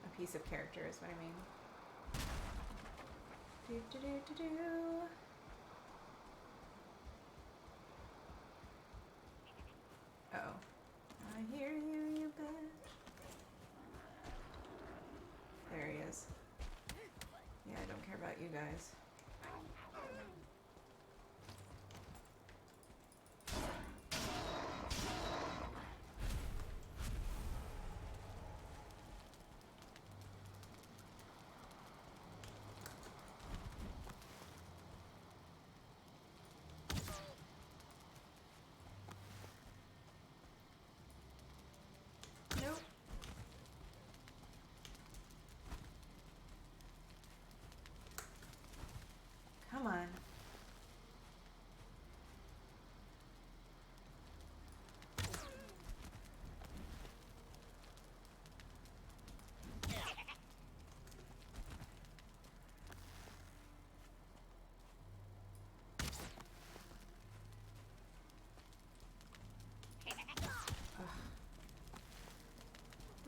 A piece of character is what I mean. Uh-oh. I hear you, you bitch. There he is. Yeah, I don't care about you guys. Nope. Come on.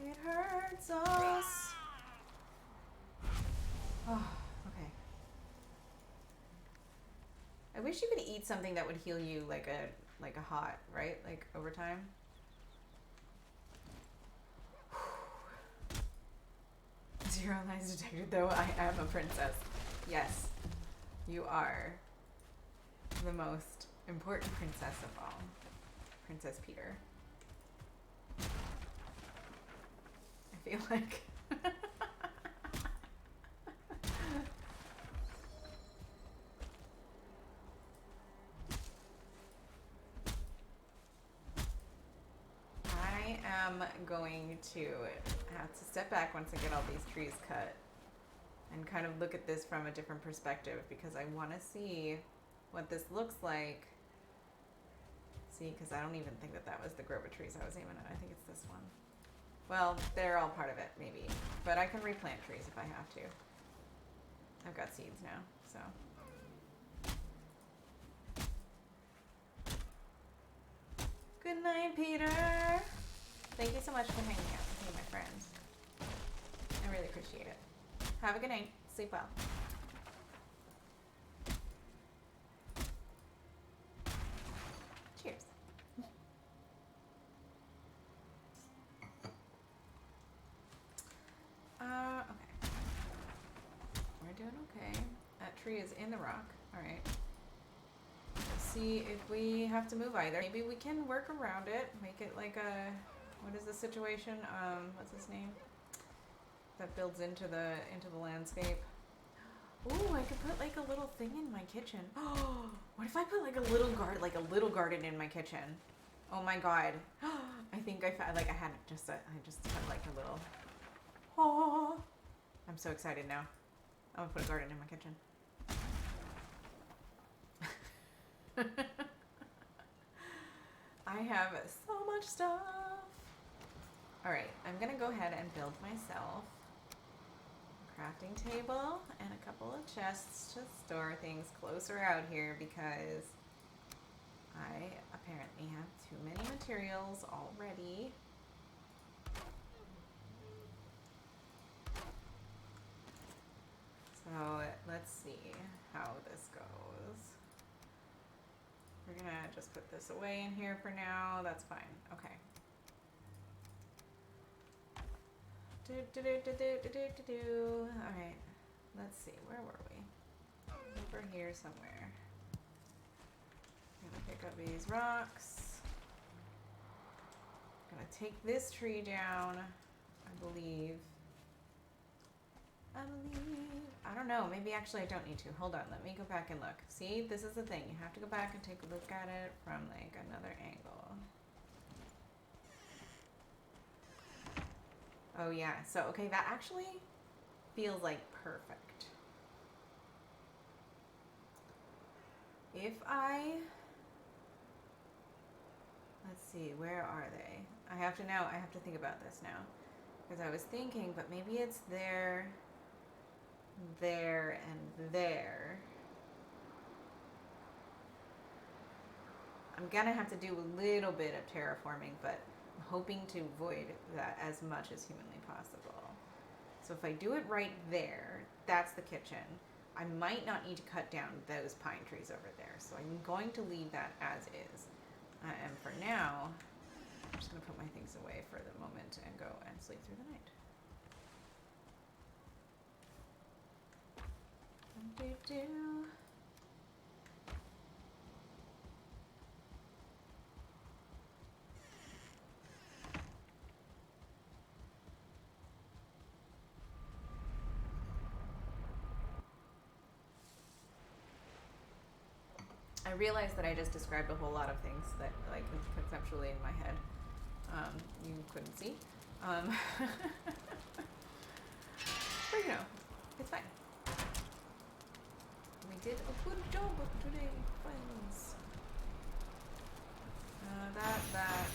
It hurts us. Oh, okay. I wish you could eat something that would heal you like a hot, right? Like over time. Zero lies detected though. I am a princess. Yes. You are the most important princess of all. Princess Peter. I feel like I am going to have to step back once I get all these trees cut and kind of look at this from a different perspective because I want to see what this looks like. See, because I don't even think that that was the grove of trees I was aiming at. I think it's this one. Well, they're all part of it, maybe. But I can replant trees if I have to. I've got seeds now, so. Good night, Peter. Thank you so much for hanging out with me, my friends. I really appreciate it. Have a good night. Sleep well. Cheers. Okay. We're doing okay. That tree is in the rock. Alright. Let's see if we have to move either. Maybe we can work around it. Make it like a... What is the situation? What's his name? That builds into the landscape. Ooh, I could put like a little thing in my kitchen. Oh, what if I put like a little garden in my kitchen? Oh my god. I think I found, like I just had like a little... Oh, I'm so excited now. I'm gonna put a garden in my kitchen. I have so much stuff. Alright, I'm gonna go ahead and build myself a crafting table and a couple of chests to store things closer out here because I apparently have too many materials already. So let's see how this goes. We're gonna just put this away in here for now. That's fine. Okay. Alright. Let's see. Where were we? Over here somewhere. I'm gonna pick up these rocks. Gonna take this tree down, I believe. I don't know. Maybe actually I don't need to. Hold on. Let me go back and look. See, this is the thing. You have to go back and take a look at it from like another angle. Oh yeah. So, okay, that actually feels like perfect. If I... Let's see. Where are they? I have to think about this now. Because I was thinking, but maybe it's there, there, and there. I'm gonna have to do a little bit of terraforming, but I'm hoping to avoid that as much as humanly possible. So if I do it right there, that's the kitchen. I might not need to cut down those pine trees over there, so I'm going to leave that as is. And for now, I'm just going to put my things away for the moment and go and sleep through the night. I realized that I just described a whole lot of things that, like, conceptually in my head, you couldn't see. But you know, it's fine. We did a good job today, friends. That.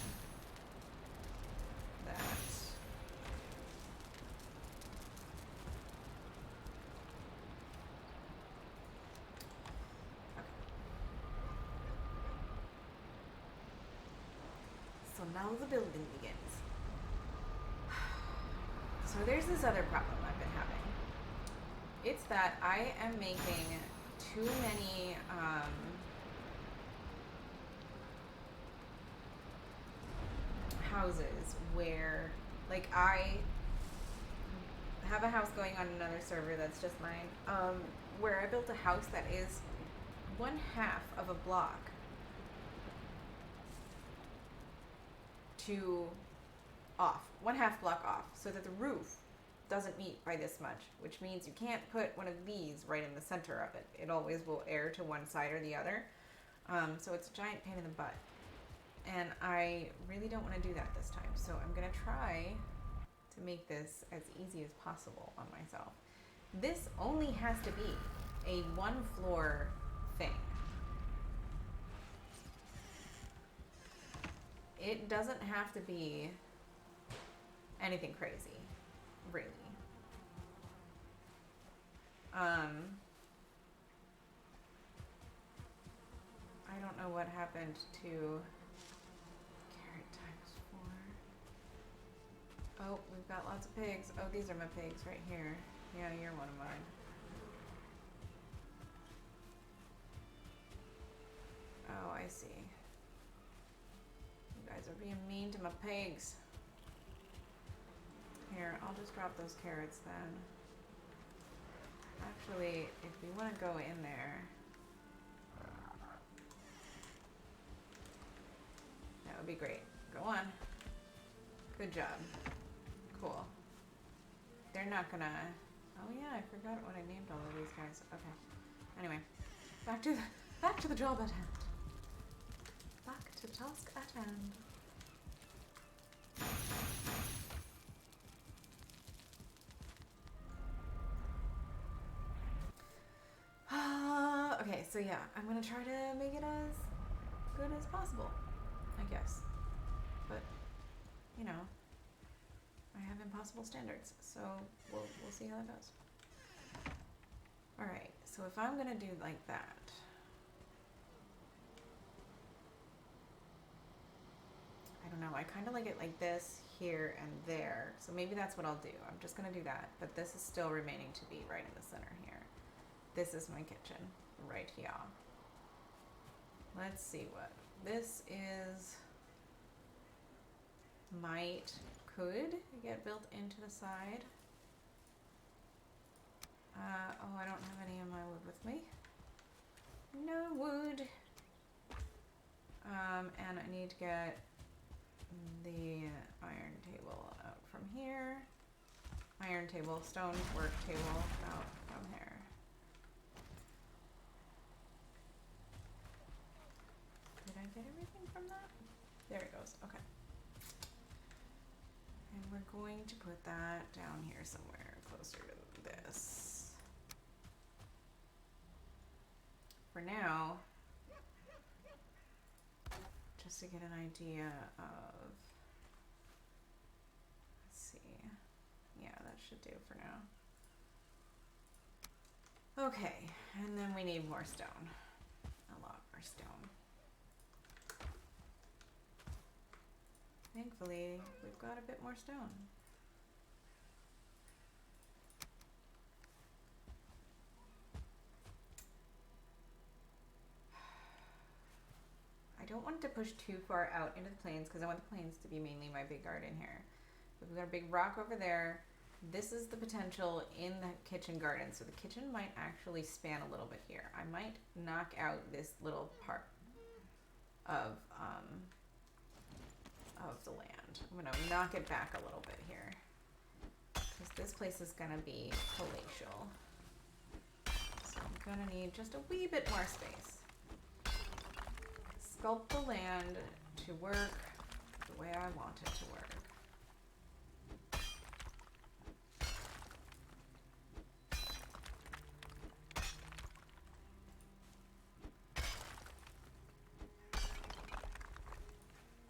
So now the building begins. So there's this other problem I've been having. It's that I am making too many houses where, like, I have a house going on another server that's just mine, where I built a house that is 1/2 of a block to off, 1/2 block off, so that the roof doesn't meet by this much, which means you can't put one of these right in the center of it. It always will err to one side or the other. So it's a giant pain in the butt. And I really don't want to do that this time. So I'm going to try to make this as easy as possible on myself. This only has to be a 1-floor thing. It doesn't have to be anything crazy, really. I don't know what happened to carrot ×4. Oh, we've got lots of pigs. Oh, these are my pigs right here. Yeah, you're one of mine. Oh, I see. You guys are being mean to my pigs. Here, I'll just drop those carrots then. Actually, if we want to go in there, that would be great. Go on. Good job. Cool. They're not gonna... Oh yeah, I forgot what I named all of these guys. Okay. Anyway, back to the job at hand. Back to task at hand. Okay, so yeah, I'm gonna try to make it as good as possible, I guess. But, you know, I have impossible standards, so we'll see how that goes. Alright, so if I'm gonna do like that, I don't know, I kind of like it like this, here, and there, so maybe that's what I'll do. I'm just gonna do that, but this is still remaining to be right in the center here. This is my kitchen, right here. Let's see what this is. Could get built into the side. Oh, I don't have any of my wood with me. No wood. And I need to get the iron table out from here. Iron table, stone work table out from here. Did I get everything from that? There it goes. Okay. And we're going to put that down here somewhere closer to this. For now, just to get an idea of, let's see. Yeah, that should do for now. Okay, and then we need more stone. A lot more stone. Thankfully, we've got a bit more stone. I don't want to push too far out into the plains because I want the plains to be mainly my big garden here. But we've got a big rock over there. This is the potential in the kitchen garden. So the kitchen might actually span a little bit here. I might knock out this little part of the land. I'm gonna knock it back a little bit here. Because this place is gonna be palatial. So I'm gonna need just a wee bit more space. Sculpt the land to work the way I want it to work.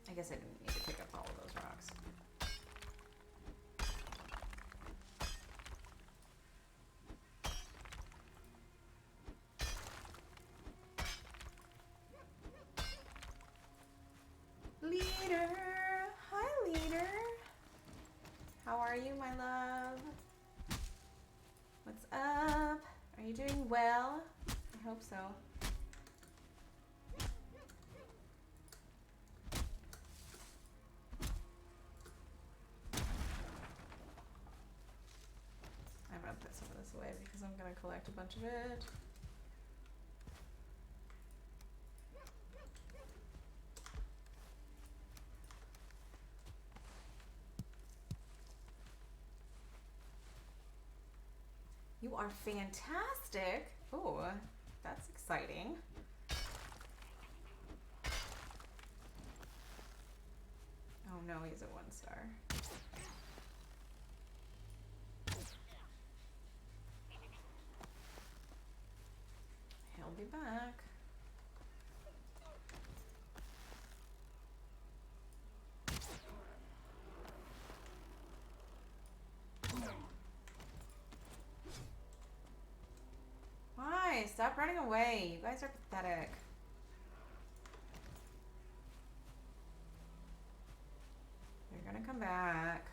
I guess I didn't need to pick up all of those rocks. Leader! Hi, leader! How are you, my love? What's up? Are you doing well? I hope so. I'm gonna put some of this away because I'm gonna collect a bunch of it. You are fantastic. Oh, that's exciting. Oh no, he's a 1-star. He'll be back. Why? Stop running away. You guys are pathetic. They're gonna come back.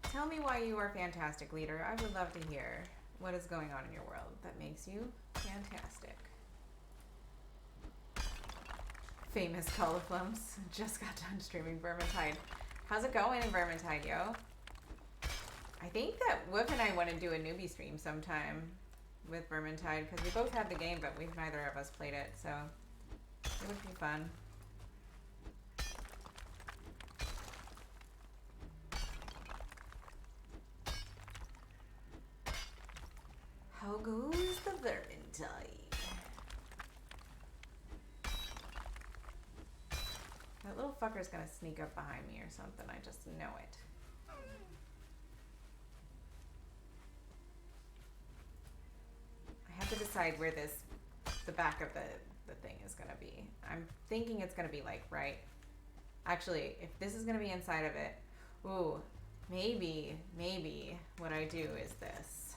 Tell me why you are fantastic, leader. I would love to hear what is going on in your world that makes you fantastic. Famous Cauliflums. Just got done streaming Vermintide. How's it going in Vermintide, yo? I think that Woof and I want to do a newbie stream sometime with Vermintide because we both have the game, but we've neither of us played it, so it would be fun. How goes the Vermintide? That little fucker's gonna sneak up behind me or something. I just know it. I have to decide where the back of the thing is gonna be. I'm thinking it's gonna be like right. Actually, if this is gonna be inside of it, ooh, maybe what I do is this.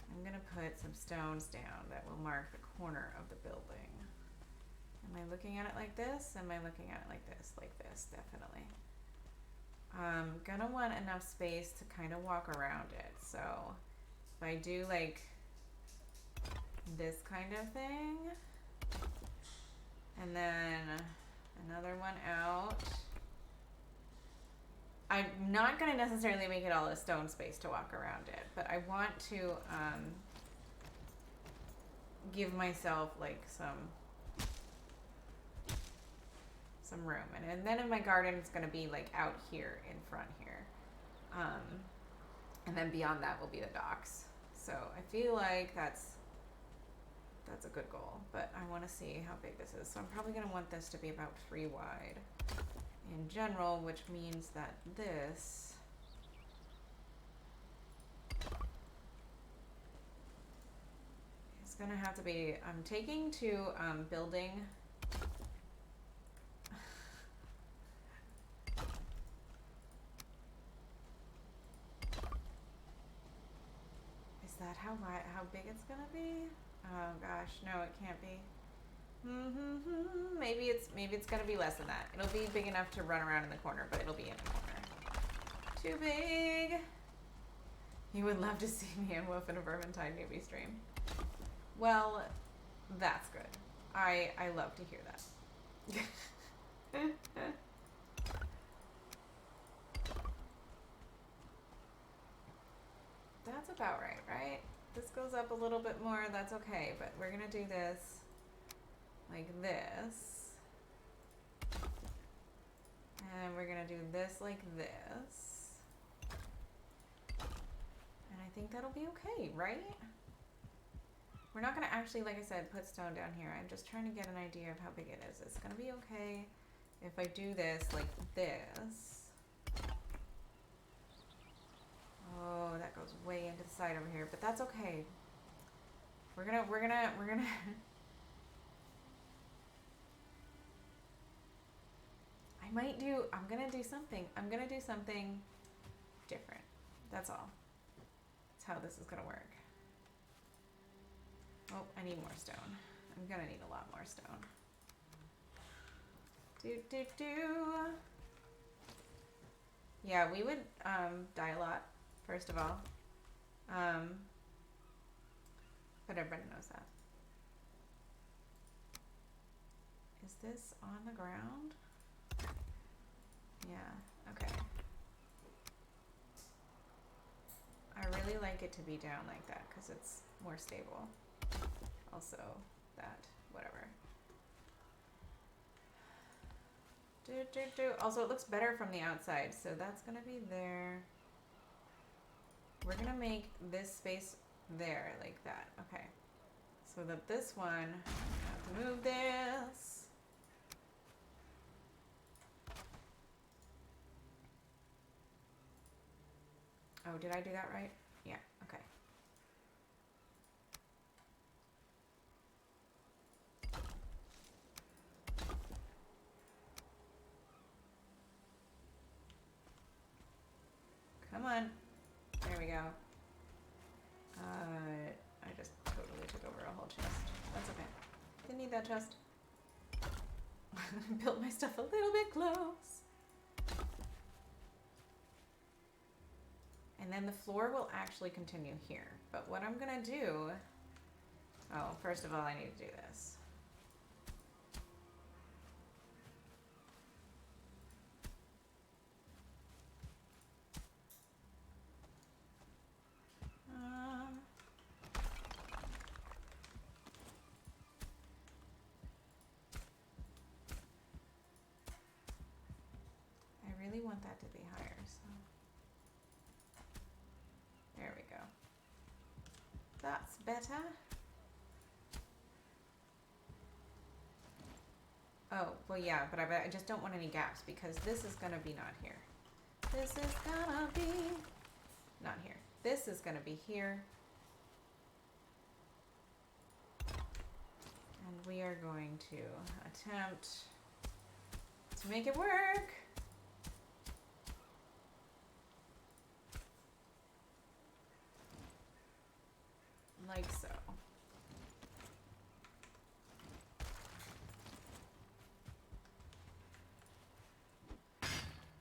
I'm gonna put some stones down that will mark the corner of the building. Am I looking at it like this? Am I looking at it like this? Like this, definitely. I'm gonna want enough space to kind of walk around it. So if I do like this kind of thing. And then another one out. I'm not going to necessarily make it all a stone space to walk around it, but I want to give myself like some room. And then in my garden, it's going to be like out here in front here. And then beyond that will be the docks. So I feel like that's a good goal, but I want to see how big this is. So I'm probably going to want this to be about 3 wide in general, which means that this is going to have to be, I'm taking to building Is that how big it's going to be? Oh gosh, no, it can't be. Maybe it's gonna be less than that. It'll be big enough to run around in the corner, but it'll be in the corner. Too big. You would love to see me and Wolf in a Vermintide newbie stream. Well, that's good. I love to hear that. That's about right? This goes up a little bit more, that's okay, but we're gonna do this like this. And we're gonna do this like this. And I think that'll be okay, right? We're not gonna actually, like I said, put stone down here. I'm just trying to get an idea of how big it is. It's gonna be okay if I do this like this. Oh, that goes way into the side over here, but that's okay. We're gonna I'm gonna do something different. That's all. That's how this is gonna work. Oh, I need more stone. I'm gonna need a lot more stone. Yeah, we would die a lot, first of all. But everybody knows that. Is this on the ground? Yeah, okay. I really like it to be down like that because it's more stable. Also, that, whatever. Also, it looks better from the outside, so that's gonna be there. We're gonna make this space there, like that. Okay. So that this one, I have to move this. Oh, did I do that right? Yeah, okay. Come on. There we go. I just totally took over a whole chest. That's okay. Didn't need that chest. Built my stuff a little bit close. And then the floor will actually continue here. But what I'm gonna do, oh, first of all, I need to do this. I really want that to be higher, so there we go. That's better. Oh, well, yeah, but I just don't want any gaps because this is gonna be not here. This is gonna be not here. This is gonna be here. And we are going to attempt to make it work. Like so.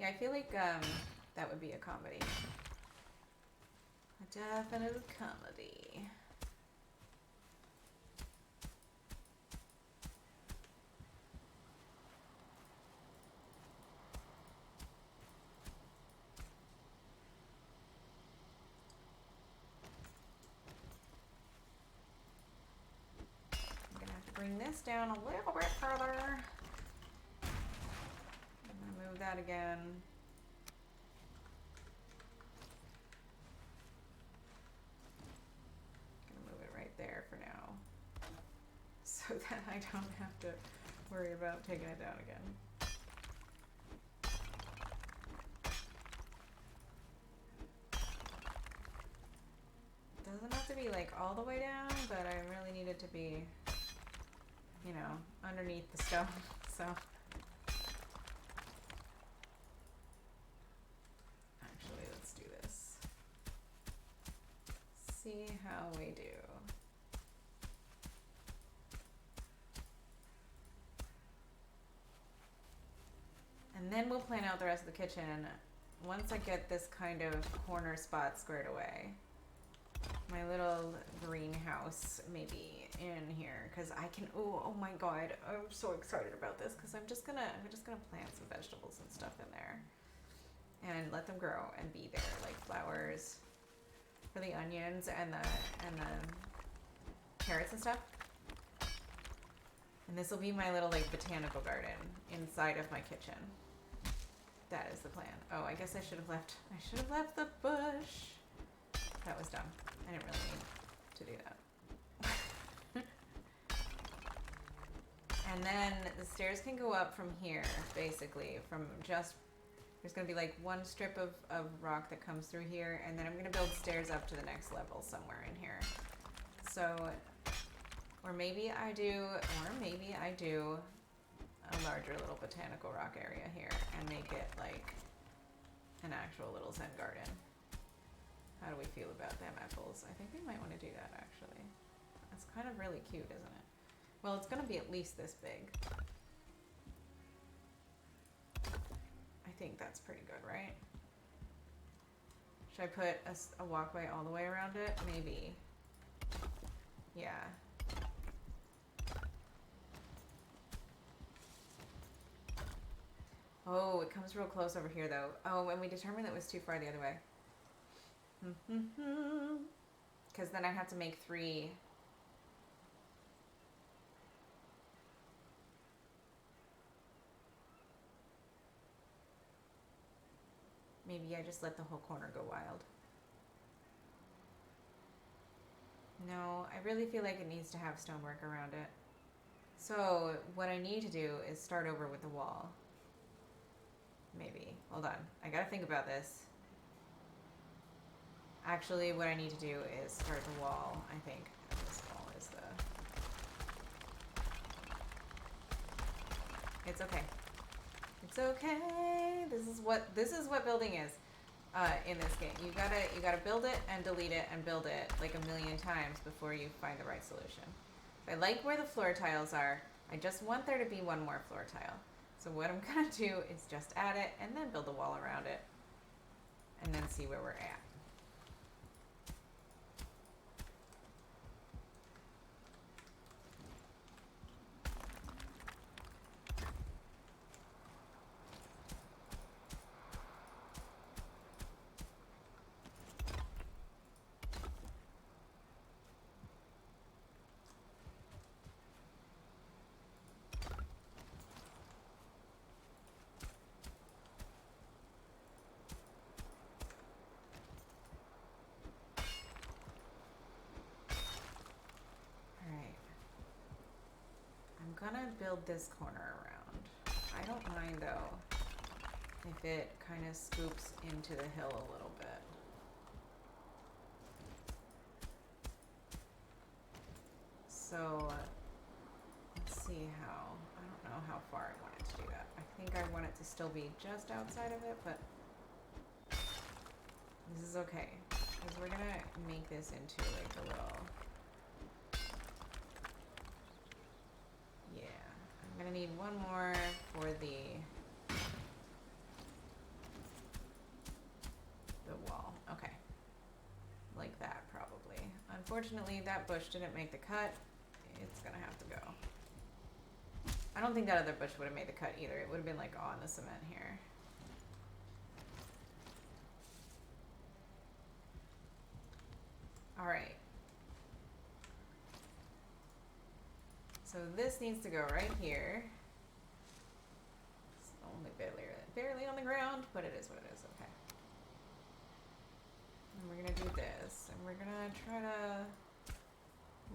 Yeah, I feel like that would be a comedy. A definite comedy. bring this down a little bit further. I'm gonna move that again. Gonna move it right there for now, so that I don't have to worry about taking it down again. Doesn't have to be like all the way down, but I really need it to be, you know, underneath the stone, so. Actually, let's do this. See how we do. And then we'll plan out the rest of the kitchen once I get this kind of corner spot squared away. My little greenhouse maybe in here, because I can, oh my god, I'm so excited about this, because I'm just gonna plant some vegetables and stuff in there and let them grow and be there, like flowers for the onions and the carrots and stuff. And this will be my little like botanical garden inside of my kitchen. That is the plan. Oh, I guess I should have left the bush. That was dumb. I didn't really need to do that. And then the stairs can go up from here, basically, from just, there's gonna be like one strip of rock that comes through here, and then I'm gonna build stairs up to the next level somewhere in here. So, or maybe I do a larger little botanical rock area here and make it like an actual little Zen garden. How do we feel about them apples? I think we might want to do that, actually. It's kind of really cute, isn't it? Well, it's going to be at least this big. I think that's pretty good, right? Should I put a walkway all the way around it? Maybe. Yeah. Oh, it comes real close over here, though. Oh, and we determined that it was too far the other way. Because then I'd have to make 3. Maybe I just let the whole corner go wild. No, I really feel like it needs to have stonework around it. So what I need to do is start over with the wall. Maybe. Hold on. I gotta think about this. Actually, what I need to do is start the wall, I think. This wall is the... It's okay. It's okay. This is what building is in this game. You gotta build it and delete it and build it like a million times before you find the right solution. I like where the floor tiles are. I just want there to be one more floor tile. So what I'm gonna do is just add it and then build a wall around it and then see where we're at. I'm gonna build this corner around. I don't mind though if it kind of scoops into the hill a little bit. So let's see how, I don't know how far I want it to do that. I think I want it to still be just outside of it, but this is okay because we're gonna make this into like a little, I'm gonna need one more for the wall. Okay. Like that, probably. Unfortunately, that bush didn't make the cut. It's gonna have to go. I don't think that other bush would have made the cut either. It would have been like on the cement here. All right. So this needs to go right here. It's only barely on the ground, but it is what it is. Okay. And we're gonna do this, and we're gonna try to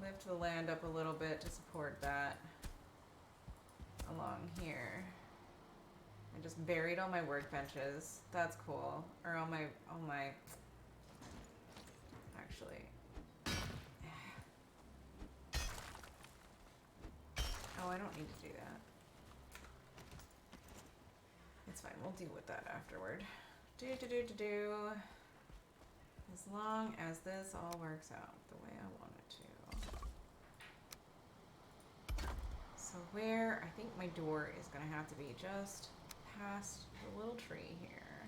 lift the land up a little bit to support that along here. I just buried all my workbenches. That's cool. Or all my actually. Oh, I don't need to do that. It's fine. We'll deal with that afterward. As long as this all works out the way I want it to. So where I think my door is gonna have to be just past the little tree here.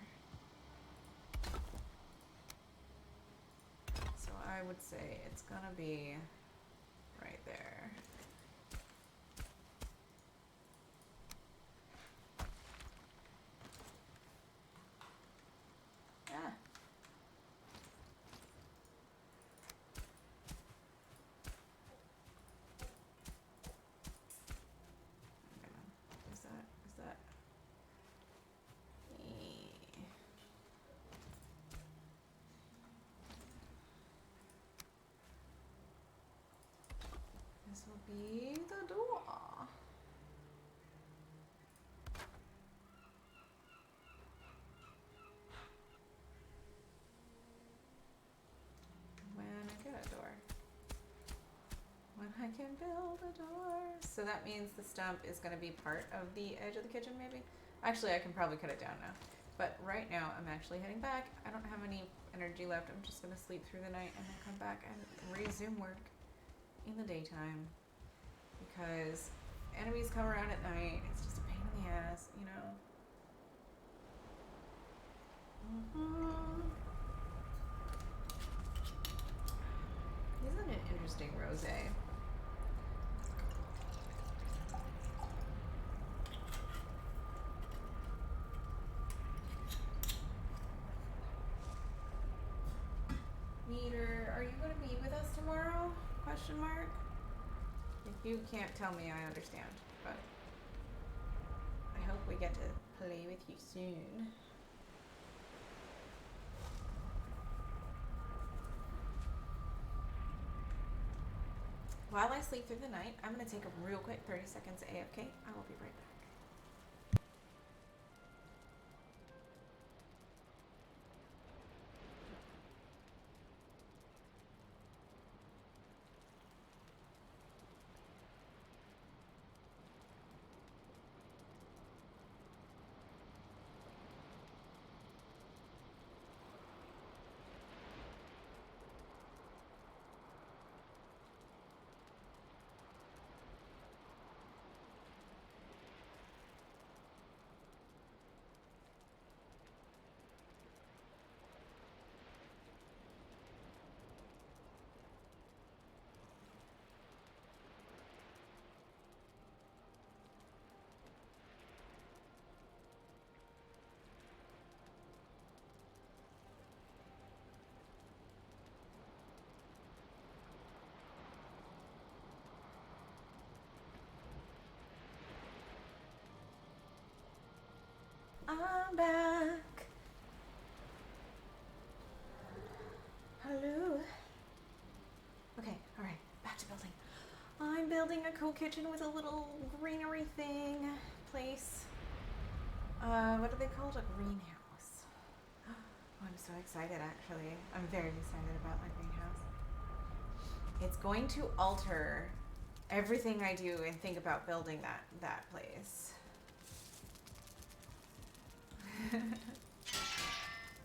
So I would say it's gonna be right there. Ah. Is that? This will be the door. When I get a door. When I can build a door. So that means the stump is going to be part of the edge of the kitchen, maybe? Actually, I can probably cut it down now. But right now, I'm actually heading back. I don't have any energy left. I'm just going to sleep through the night and then come back and resume work in the daytime. Because enemies come around at night. It's just a pain in the ass, you know? Isn't it interesting, rosé? Meter, are you going to be with us tomorrow? Question mark. If you can't tell me, I understand. But I hope we get to play with you soon. While I sleep through the night, I'm going to take a real quick 30 seconds AFK. I will be right back. I'm back. Hello. Okay, alright, back to building. I'm building a cool kitchen with a little greenery thing, place. What do they call it? A greenhouse. Oh, I'm so excited actually. I'm very excited about my greenhouse. It's going to alter everything I do and think about building that place.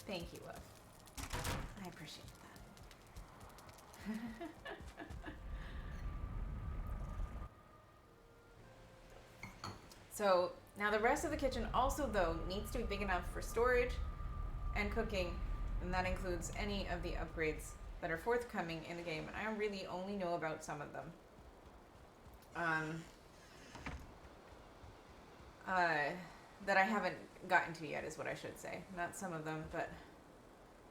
Thank you, love. I appreciate that. So now the rest of the kitchen also, though, needs to be big enough for storage and cooking, and that includes any of the upgrades that are forthcoming in the game, and I really only know about some of them. That I haven't gotten to yet is what I should say. Not some of them, but...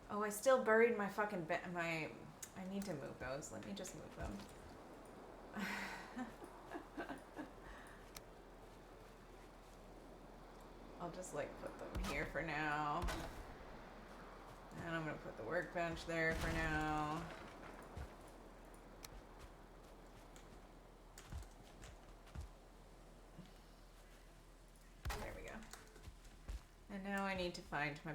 Oh, I still buried my fucking I need to move those. Let me just move them. I'll just like put them here for now. And I'm gonna put the workbench there for now. There we go. And now I need to find my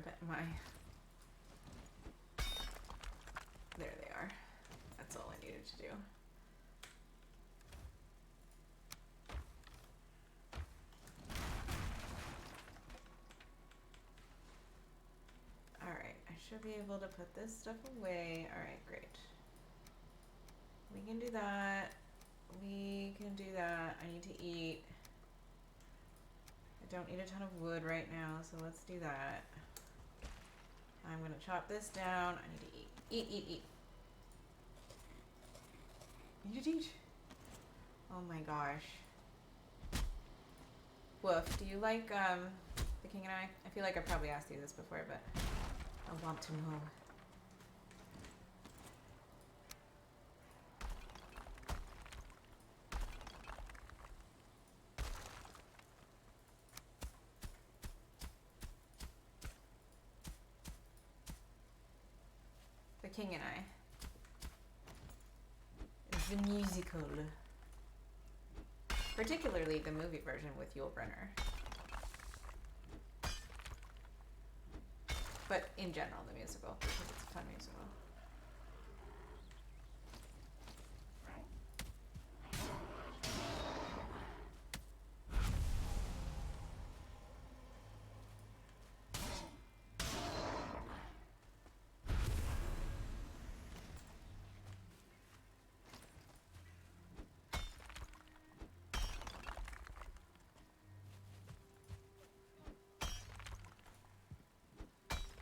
there they are. That's all I needed to do. Alright, I should be able to put this stuff away. Alright, great. We can do that. We can do that. I need to eat. I don't need a ton of wood right now, so let's do that. I'm gonna chop this down. I need to eat. Eat, eat, eat. Eat, eat. Oh my gosh. Woof, do you like The King and I? I feel like I probably asked you this before, but I want to know. The King and I. The musical. Particularly the movie version with Yul Brynner. But in general, the musical, because it's a fun musical.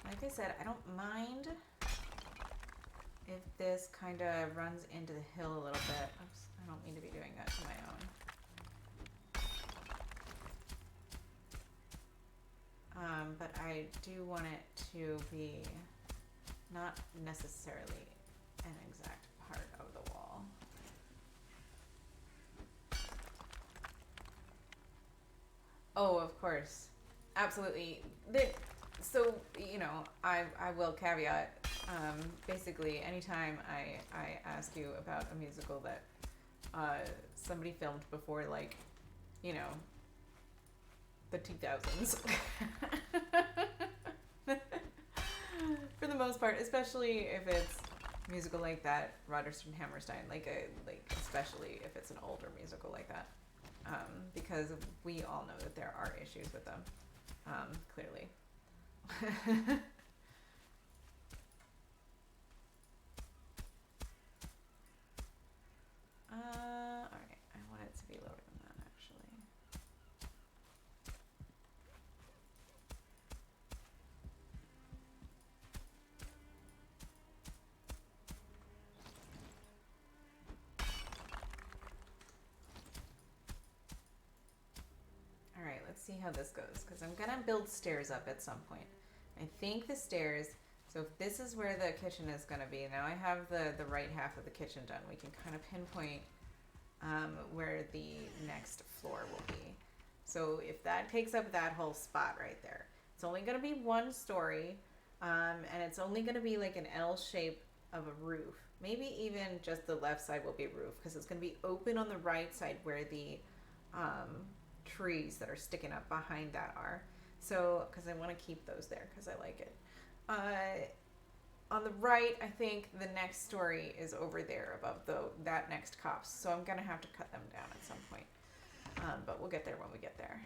Like I said, I don't mind if this kind of runs into the hill a little bit. Oops, I don't mean to be doing that to my own. But I do want it to be not necessarily an exact part of the wall. Oh, of course. Absolutely. So, you know, I will caveat, basically, anytime I ask you about a musical that somebody filmed before, like, you know, the 2000s. For the most part, especially if it's a musical like that, Rogerson Hammerstein, especially if it's an older musical like that. Because we all know that there are issues with them, clearly. Alright, I want it to be lower than that, actually. Alright, let's see how this goes, because I'm gonna build stairs up at some point. I think the stairs, so if this is where the kitchen is going to be, now I have the right half of the kitchen done. We can kind of pinpoint where the next floor will be. So if that takes up that whole spot right there, it's only going to be one story, and it's only going to be like an L shape of a roof. Maybe even just the left side will be roof, because it's going to be open on the right side where the trees that are sticking up behind that are. So, because I want to keep those there because I like it. On the right, I think the next story is over there above that next copse. So I'm going to have to cut them down at some point. But we'll get there when we get there.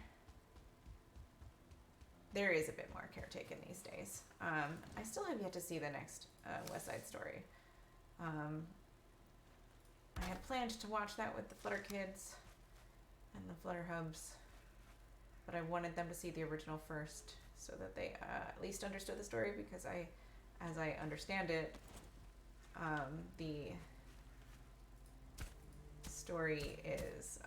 There is a bit more caretaken these days. I still have yet to see the next West Side Story. I had planned to watch that with the Flutter Kids and the Flutter Hubs. But I wanted them to see the original first so that they at least understood the story, because as I understand it, the story is,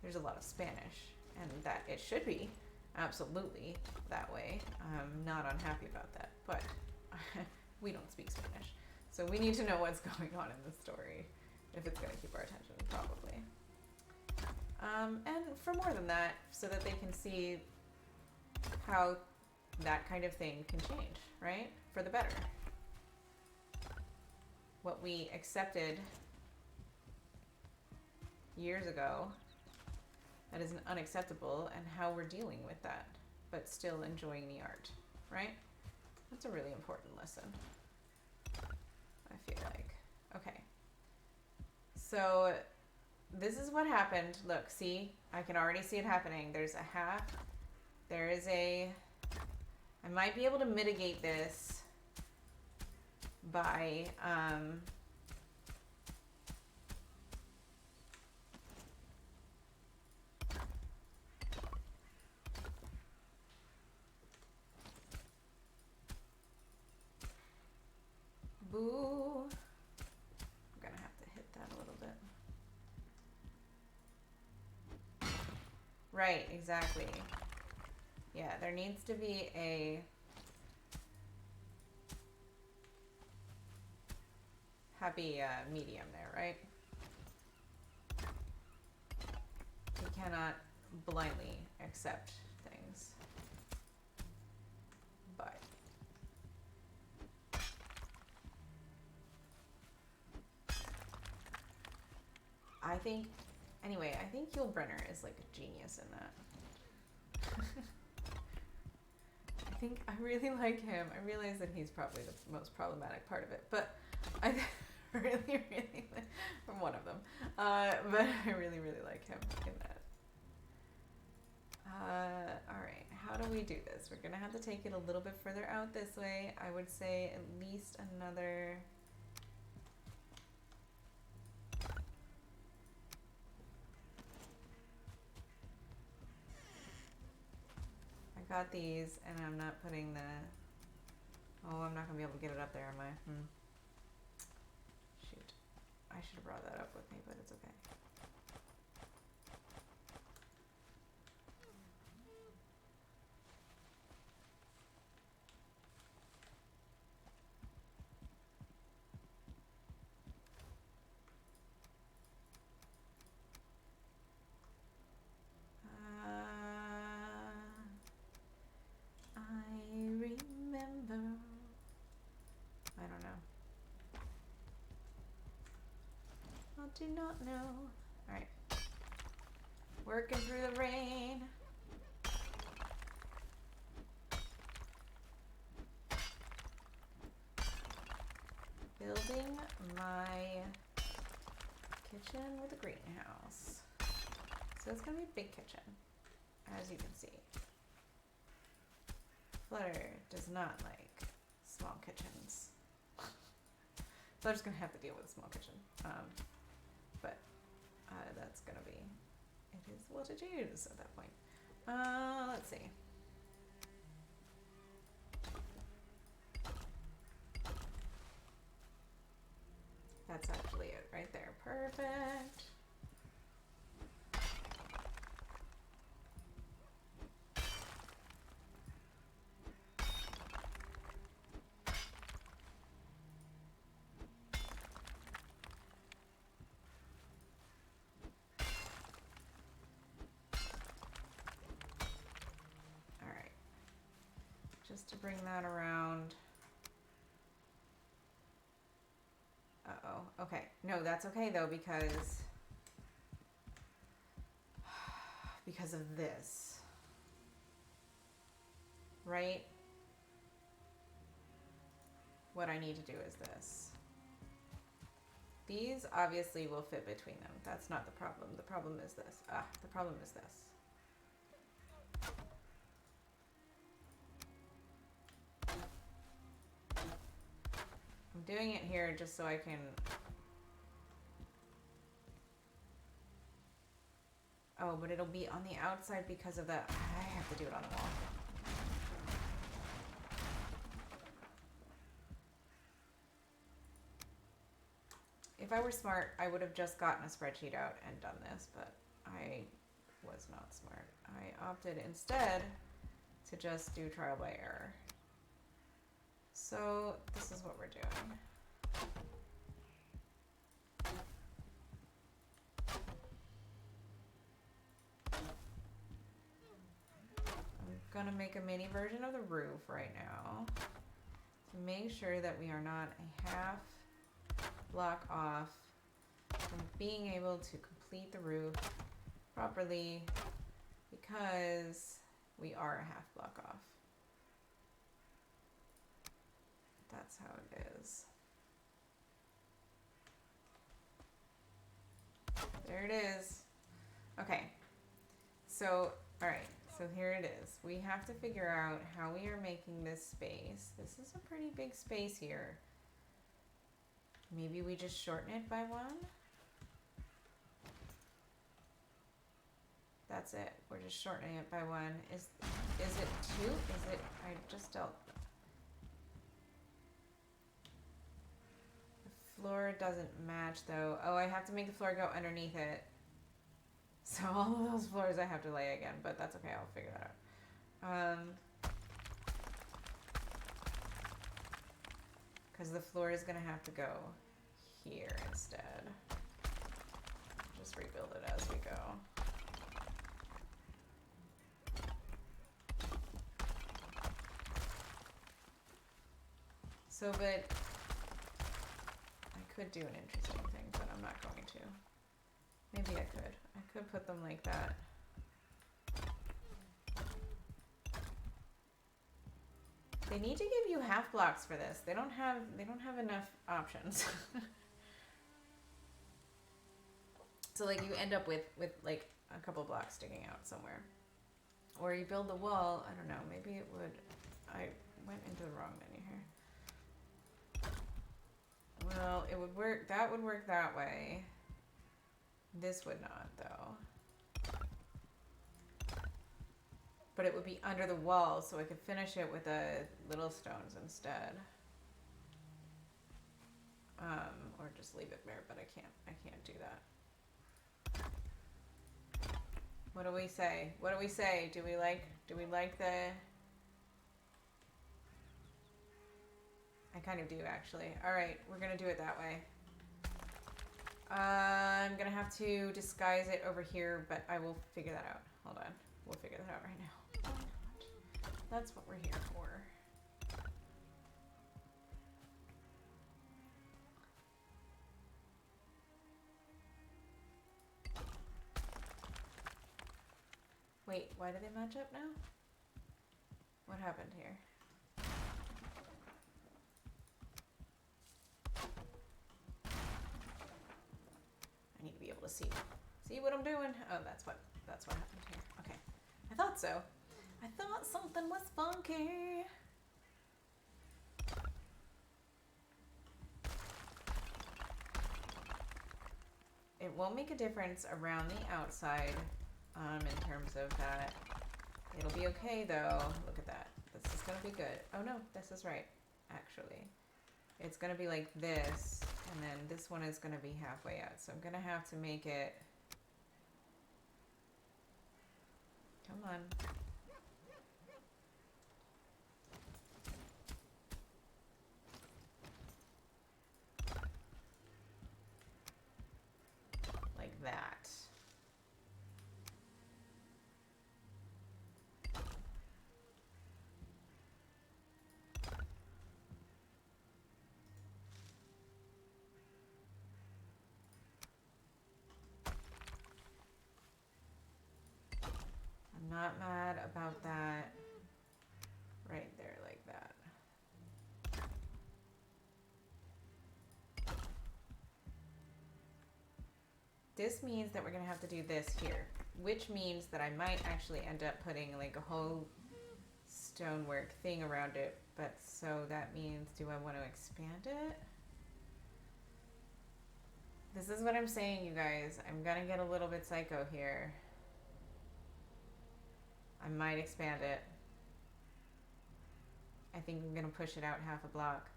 there's a lot of Spanish, and that it should be absolutely that way. I'm not unhappy about that, but we don't speak Spanish. So we need to know what's going on in the story. if it's gonna keep our attention, probably. And for more than that, so that they can see how that kind of thing can change, right? For the better. What we accepted years ago that is unacceptable, and how we're dealing with that, but still enjoying the art, right? That's a really important lesson, I feel like. Okay. So this is what happened. Look, see? I can already see it happening. There's a half. There is a... I might be able to mitigate this by... Boo. I'm gonna have to hit that a little bit. Right, exactly. Yeah, there needs to be a happy medium there, right? We cannot blindly accept things. But I think, anyway, I think Yul Brynner is like a genius in that. I think I really like him. I realize that he's probably the most problematic part of it, but I really, from one of them. But I really, really like him in that. All right, how do we do this? We're gonna have to take it a little bit further out this way. I would say at least another... I got these, and I'm not putting the... Oh, I'm not gonna be able to get it up there, am I? Shoot. I should have brought that up with me, but it's okay. I remember. I don't know. I do not know. Alright. Working through the rain. Building my kitchen with a greenhouse. So it's gonna be a big kitchen, as you can see. Flutter does not like small kitchens. So I'm just gonna have to deal with a small kitchen. But that's gonna be, it is what it is at that point. Let's see. That's actually it right there. Perfect. Just to bring that around. Uh-oh. Okay. No, that's okay though, because of this. Right? What I need to do is this. These obviously will fit between them. That's not the problem. The problem is this. The problem is this. I'm doing it here just so I can... Oh, but it'll be on the outside because of that. I have to do it on the wall. If I were smart, I would have just gotten a spreadsheet out and done this, but I was not smart. I opted instead to just do trial by error. So this is what we're doing. gonna make a mini version of the roof right now to make sure that we are not a half block off from being able to complete the roof properly, because we are a half block off. That's how it is. There it is. Okay. So, all right. So here it is. We have to figure out how we are making this space. This is a pretty big space here. Maybe we just shorten it by 1. That's it. We're just shortening it by 1. Is it 2? Is it? I just dealt. The floor doesn't match though. Oh, I have to make the floor go underneath it. So all of those floors I have to lay again, but that's okay. I'll figure that out. Because the floor is gonna have to go here instead. Just rebuild it as we go. So, but I could do an interesting thing, but I'm not going to. Maybe I could. I could put them like that. They need to give you half blocks for this. They don't have enough options. So like you end up with like a couple blocks sticking out somewhere. Or you build the wall, I don't know, maybe it would. I went into the wrong menu here. Well, it would work, that would work that way. This would not, though. But it would be under the wall, so I could finish it with little stones instead. Or just leave it there, but I can't do that. What do we say? What do we say? Do we like the... I kind of do, actually. Alright, we're gonna do it that way. I'm gonna have to disguise it over here, but I will figure that out. Hold on. We'll figure that out right now. Why not? That's what we're here for. Wait, why do they match up now? What happened here? I need to be able to see what I'm doing. Oh, that's what happened here. Okay. I thought so. I thought something was funky. It won't make a difference around the outside in terms of that. It'll be okay though. Look at that. This is gonna be good. Oh no, this is right, actually. It's gonna be like this, and then this one is gonna be halfway out. So I'm gonna have to make it... Come on. Like that. I'm not mad about that. Right there, like that. This means that we're gonna have to do this here, which means that I might actually end up putting like a whole stonework thing around it. But so that means, do I want to expand it? This is what I'm saying, you guys. I'm gonna get a little bit psycho here. I might expand it. I think I'm gonna push it out half a block.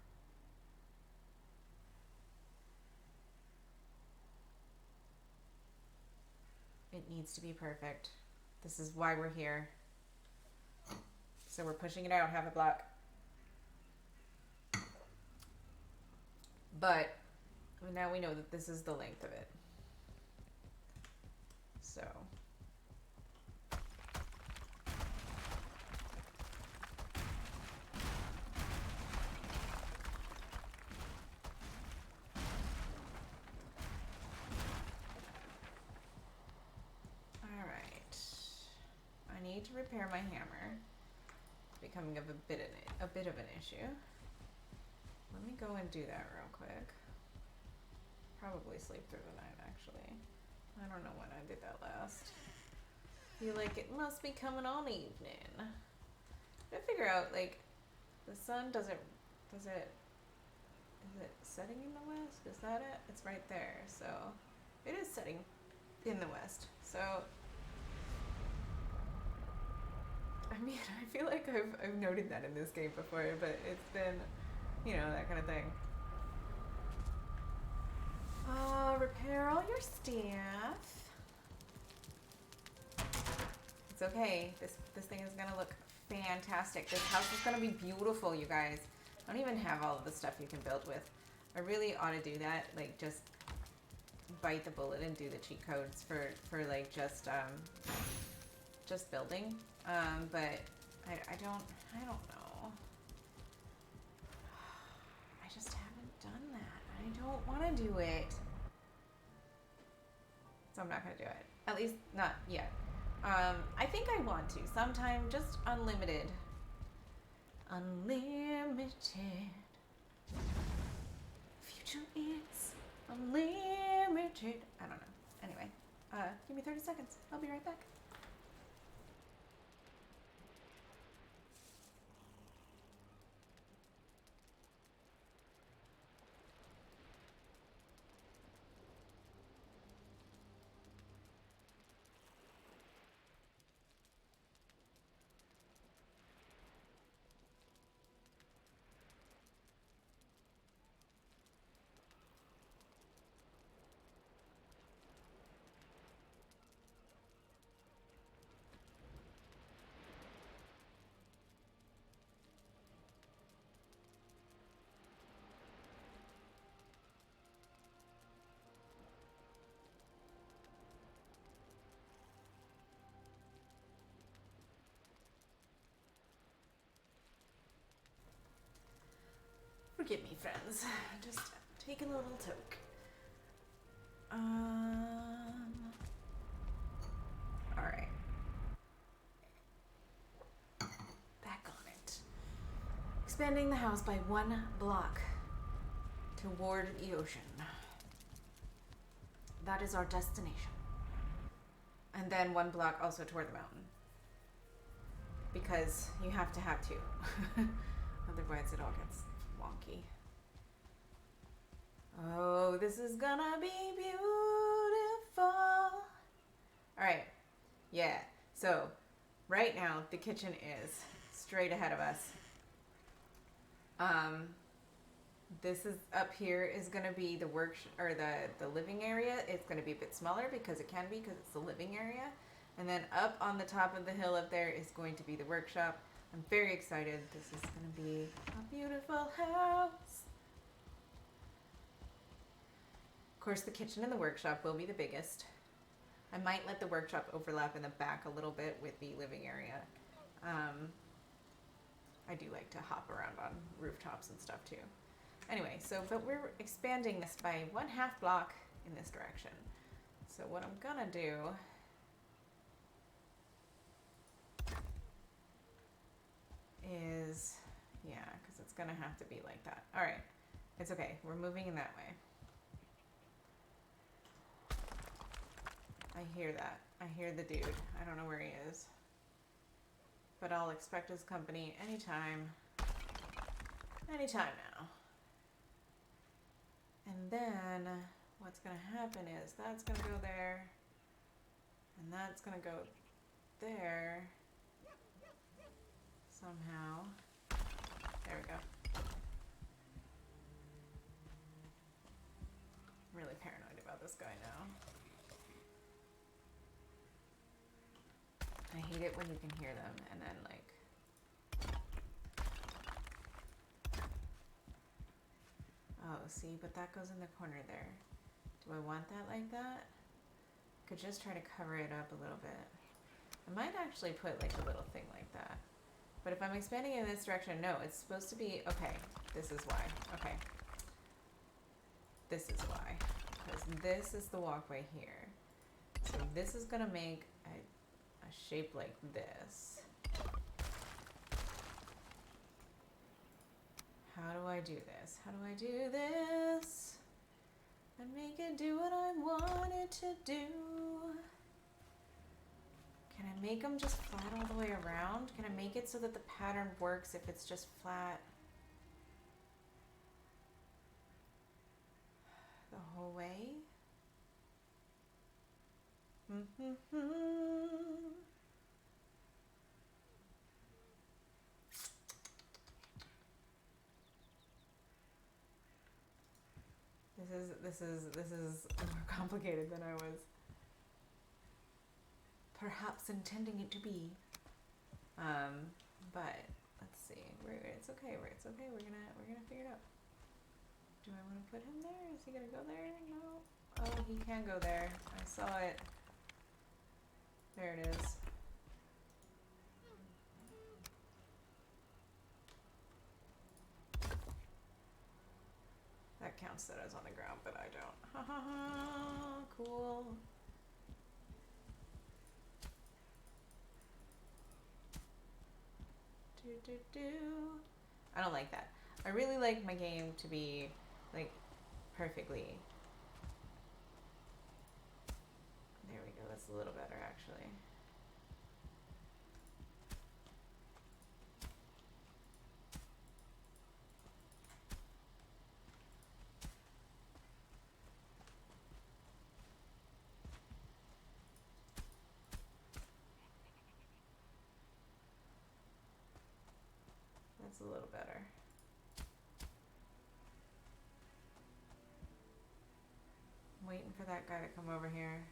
It needs to be perfect. This is why we're here. So we're pushing it out half a block. But now we know that this is the length of it. So need to repair my hammer. It's becoming a bit of an issue. Let me go and do that real quick. Probably sleep through the night, actually. I don't know when I did that last. Feel like it must be coming on evening. I figure out, like, the sun is it setting in the west? Is that it? It's right there, so it is setting in the west. So, I mean, I feel like I've noted that in this game before, but it's been, you know, that kind of thing. Repair all your stuff. It's okay. This thing is gonna look fantastic. This house is gonna be beautiful, you guys. I don't even have all of the stuff you can build with. I really ought to do that. Like, just bite the bullet and do the cheat codes for like just building. But I don't know. I just haven't done that. I don't want to do it. So I'm not gonna do it. At least not yet. I think I want to sometime. Just unlimited. Unlimited. Future is unlimited. I don't know. Anyway, give me 30 seconds. I'll be right back. Forgive me, friends. Just taking a little toke. Alright. Back on it. Expanding the house by 1 block toward the ocean. That is our destination. And then 1 block also toward the mountain. Because you have to have 2. Otherwise it all gets wonky. Oh, this is gonna be beautiful. Alright. Yeah. So, right now, the kitchen is straight ahead of us. This is up here is gonna be the or the living area. It's gonna be a bit smaller because it can be, because it's the living area. And then up on the top of the hill up there is going to be the workshop. I'm very excited. This is going to be a beautiful house. Of course, the kitchen and the workshop will be the biggest. I might let the workshop overlap in the back a little bit with the living area. I do like to hop around on rooftops and stuff too. Anyway, but we're expanding this by 1/2 block in this direction. So what I'm gonna do is, yeah, because it's gonna have to be like that. All right, it's okay. We're moving in that way. I hear that. I hear the dude. I don't know where he is, but I'll expect his company anytime. Anytime now. And then what's gonna happen is that's gonna go there, and that's gonna go there. Somehow. There we go. I'm really paranoid about this guy now. I hate it when you can hear them and then like... Oh, see, but that goes in the corner there. Do I want that like that? Could just try to cover it up a little bit. I might actually put like a little thing like that. But if I'm expanding in this direction, no, it's supposed to be, okay, this is why, okay. This is why, because this is the walkway here. So this is gonna make a a shape like this. How do I do this? How do I do this? And make it do what I want it to do. Can I make them just flat all the way around? Can I make it so that the pattern works if it's just flat the whole way? This is more complicated than I was perhaps intending it to be. But let's see. It's okay. It's okay. We're gonna figure it out. Do I want to put him there? Is he gonna go there? No. Oh, he can go there. I saw it. There it is. That counts that I was on the ground, but I don't. Ha ha ha. Cool. I don't like that. I really like my game to be like perfectly. There we go. That's a little better actually. That's a little better. I'm waiting for that guy to come over here.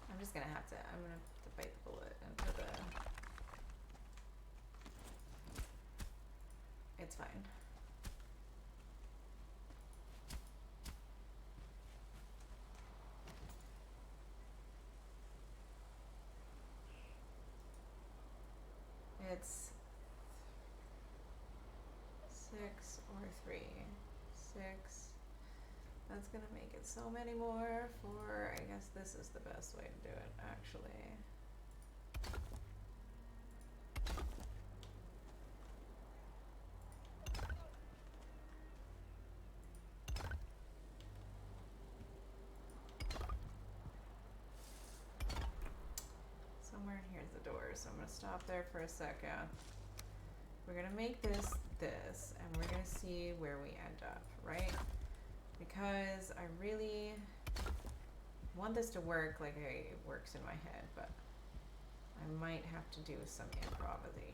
I'm just gonna have to, I'm gonna have to bite the bullet into the, it's fine. It's 6 or 3. 6. That's gonna make it so many more for, I guess this is the best way to do it, actually. Somewhere in here's the door, so I'm gonna stop there for a second. We're gonna make this, and we're gonna see where we end up, right? Because I really want this to work like it works in my head, but I might have to do some improvisation.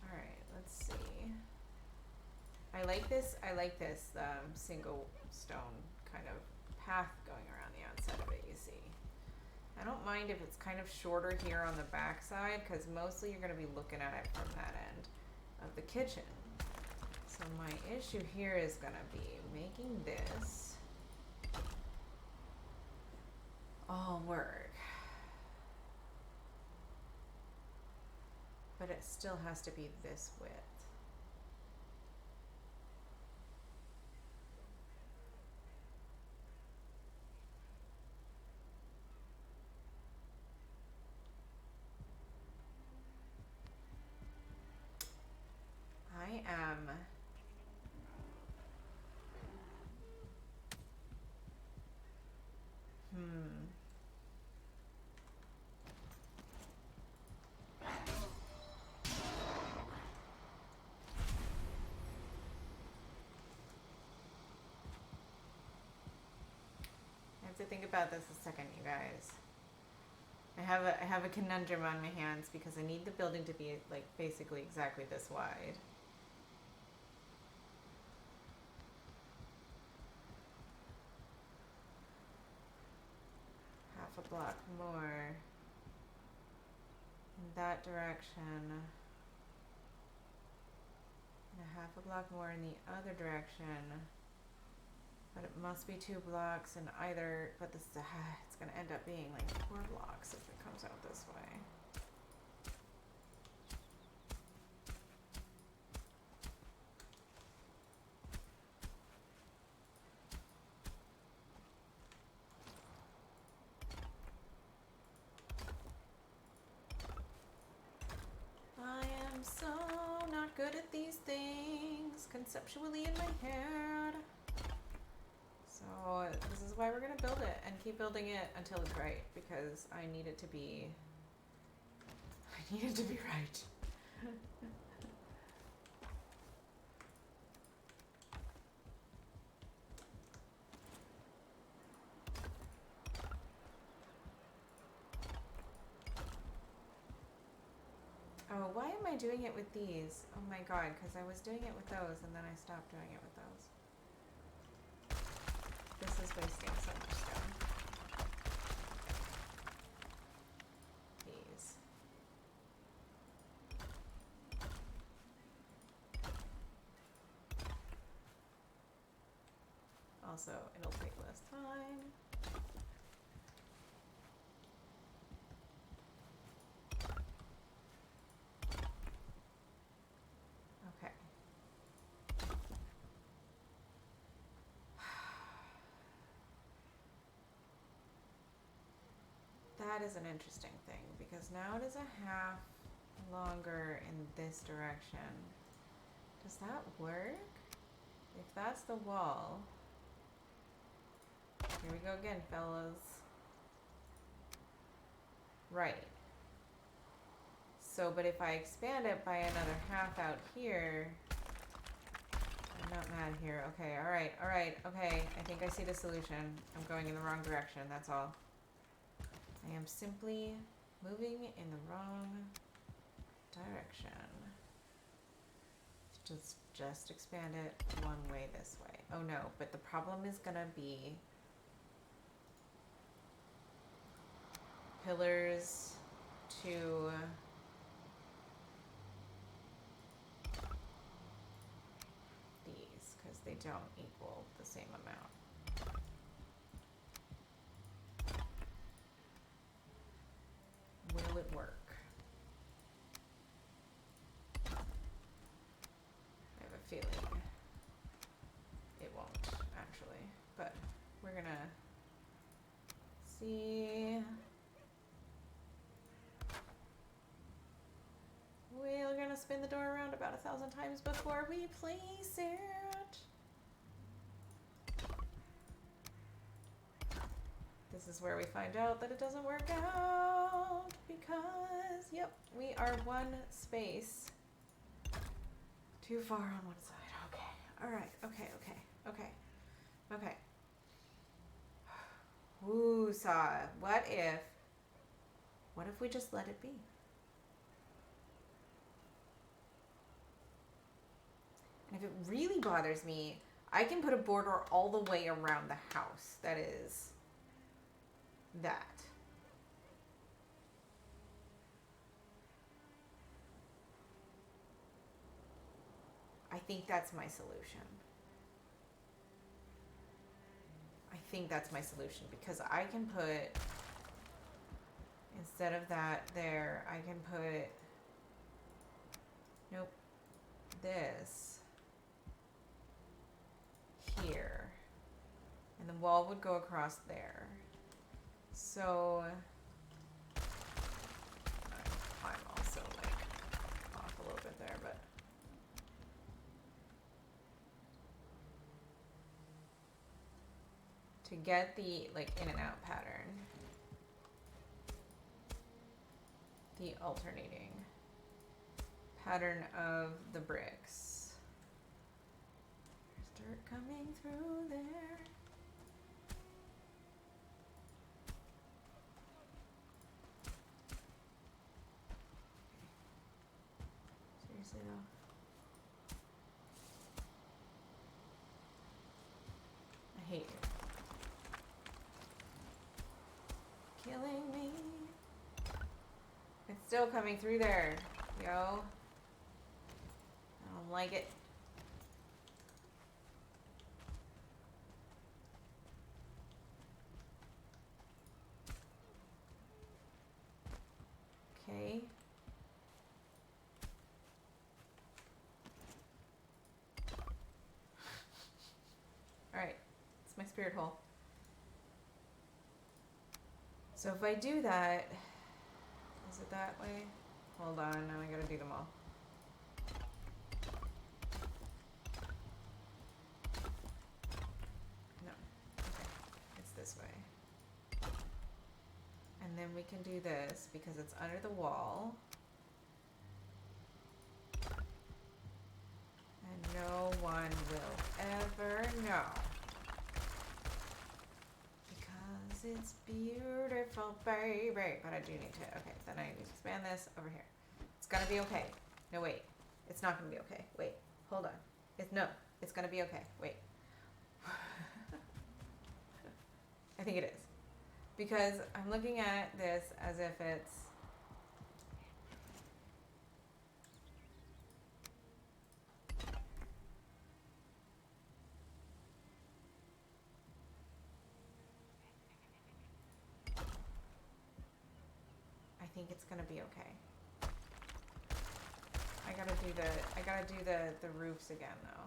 Alright, let's see. I like this single stone kind of path going around the outside of it, you see. I don't mind if it's kind of shorter here on the back side, because mostly you're going to be looking at it from that end of the kitchen. So my issue here is going to be making this all work. But it still has to be this width. I am I have to think about this a second, you guys. I have a conundrum on my hands because I need the building to be like basically exactly this wide. Half a block more in that direction. And a half a block more in the other direction. But it must be 2 blocks in either, but this it's gonna end up being like 4 blocks if it comes out this way. I am so not good at these things conceptually in my head. So this is why we're gonna build it and keep building it until it's right, because I need it to be right. Oh, why am I doing it with these? Oh my god, because I was doing it with those and then I stopped doing it with those. This is wasting so much stone. These. Also, it'll take less time. Okay. That is an interesting thing, because now it is a half longer in this direction. Does that work? If that's the wall, here we go again, fellas. Right. So, but if I expand it by another half out here, I'm not mad here. Okay, alright, okay. I think I see the solution. I'm going in the wrong direction, that's all. I am simply moving in the wrong direction. Just expand it one way this way. Oh no, but the problem is gonna be pillars to these, because they don't equal the same amount. Will it work? I have a feeling it won't, actually, but we're gonna see. We're gonna spin the door around about 1,000 times before we place it. This is where we find out that it doesn't work out, because, yep, we are one space too far on one side. Okay, alright, okay. Woosah, what if we just let it be? And if it really bothers me, I can put a border all the way around the house. That is that. I think that's my solution. Because I can put, instead of that there, I can put, nope, this here, and the wall would go across there. So I'm also like off a little bit there, but to get the like in and out pattern, the alternating pattern of the bricks. There's dirt coming through there. Seriously though. I hate you. Killing me. It's still coming through there, yo. I don't like it. spirit hole. So if I do that, is it that way? Hold on, now I gotta do them all. No. Okay. It's this way. And then we can do this because it's under the wall. And no one will ever know. Because it's beautiful, baby. But I do need to, okay, then I need to expand this over here. It's gonna be okay. No, wait. It's not gonna be okay. Wait, hold on. It's gonna be okay. Wait. I think it is. Because I'm looking at this as if it's I think it's gonna be okay. I gotta do the roofs again though.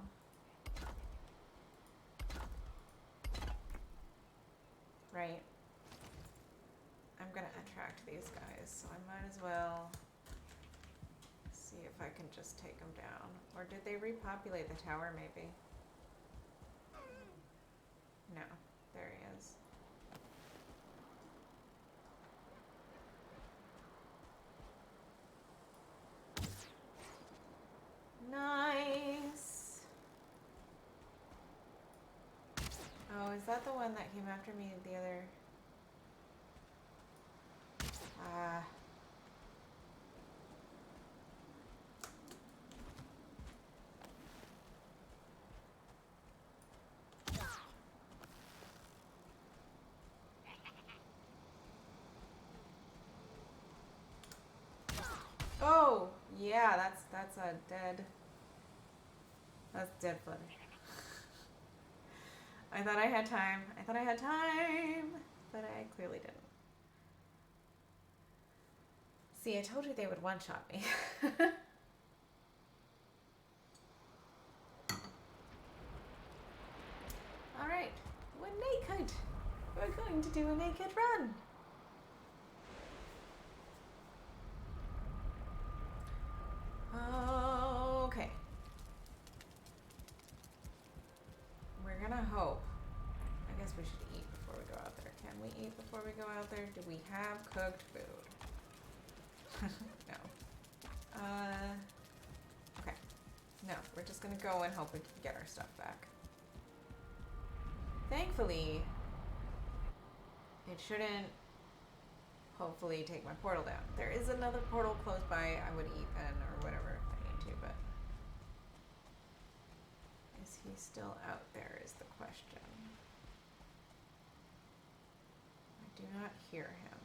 Right? I'm gonna attract these guys, so I might as well see if I can just take them down. Or did they repopulate the tower maybe? No, there he is. Nice. Oh, is that the one that came after me the other? Oh, yeah, that's a dead. That's dead flutter. I thought I had time. But I clearly didn't. See, I told you they would one-shot me. Alright, we're naked. We're going to do a naked run. Okay. We're gonna hope. I guess we should eat before we go out there. Can we eat before we go out there? Do we have cooked food? No. Okay. No, we're just gonna go and hope we can get our stuff back. Thankfully, it shouldn't hopefully take my portal down. There is another portal close by. I would eat then or whatever if I need to, but is he still out there is the question. I do not hear him.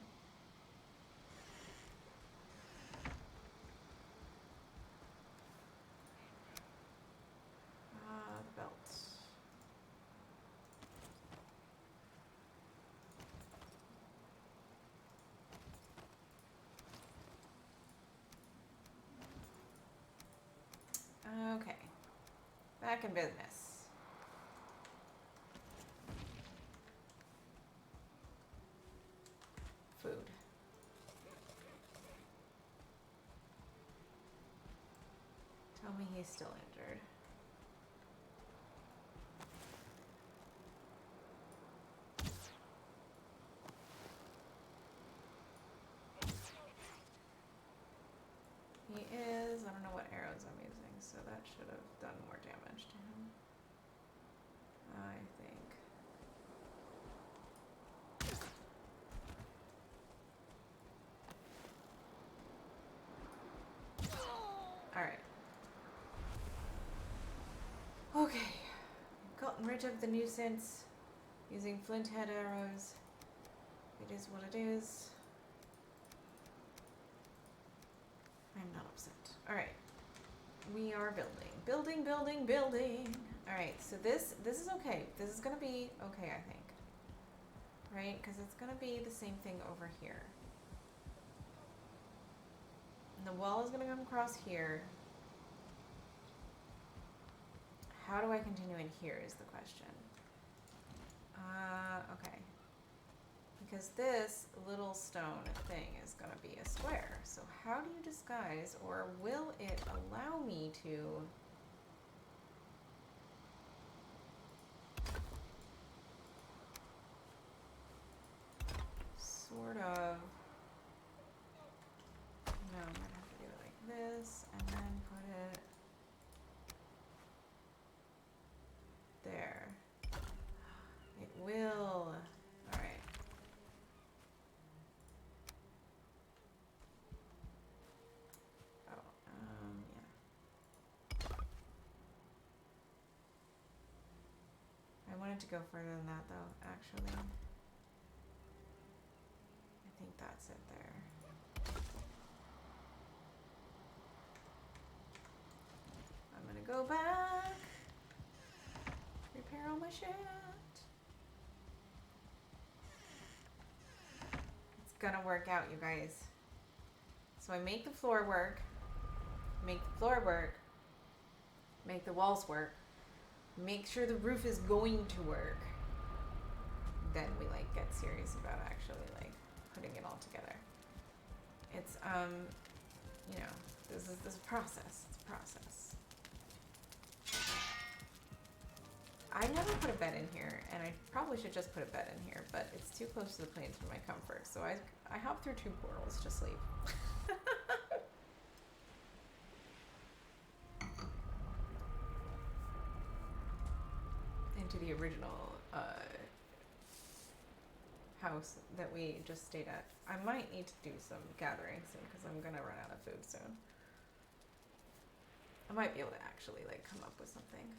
The belt. Okay. Back in business. Food. Tell me he's still injured. He is. I don't know what arrows I'm using, so that should have done more damage to him. I think. Alright. Okay. Gotten rid of the nuisance using flint head arrows. It is what it is. I'm not upset. Alright. We are building. Building, building, building. Alright, so this is okay. This is gonna be okay, I think. Right? Because it's gonna be the same thing over here. And the wall is gonna come across here. How do I continue in here is the question. Okay. Because this little stone thing is gonna be a square. So how do you disguise, or will it allow me to? Sort of. No, I might have to do it like this, and then put it there. It will. Alright. Oh, yeah. I wanted to go further than that, though, actually. I think that's it there. I'm gonna go back. Repair all my shit. It's gonna work out, you guys. So I make the floor work. Make the floor work. Make the walls work. Make sure the roof is going to work. Then we like get serious about actually like putting it all together. It's you know, this is a process. It's a process. I never put a bed in here, and I probably should just put a bed in here, but it's too close to the planes for my comfort, so I hop through 2 portals to sleep. Into the original house that we just stayed at. I might need to do some gathering soon because I'm gonna run out of food soon. I might be able to actually like come up with something.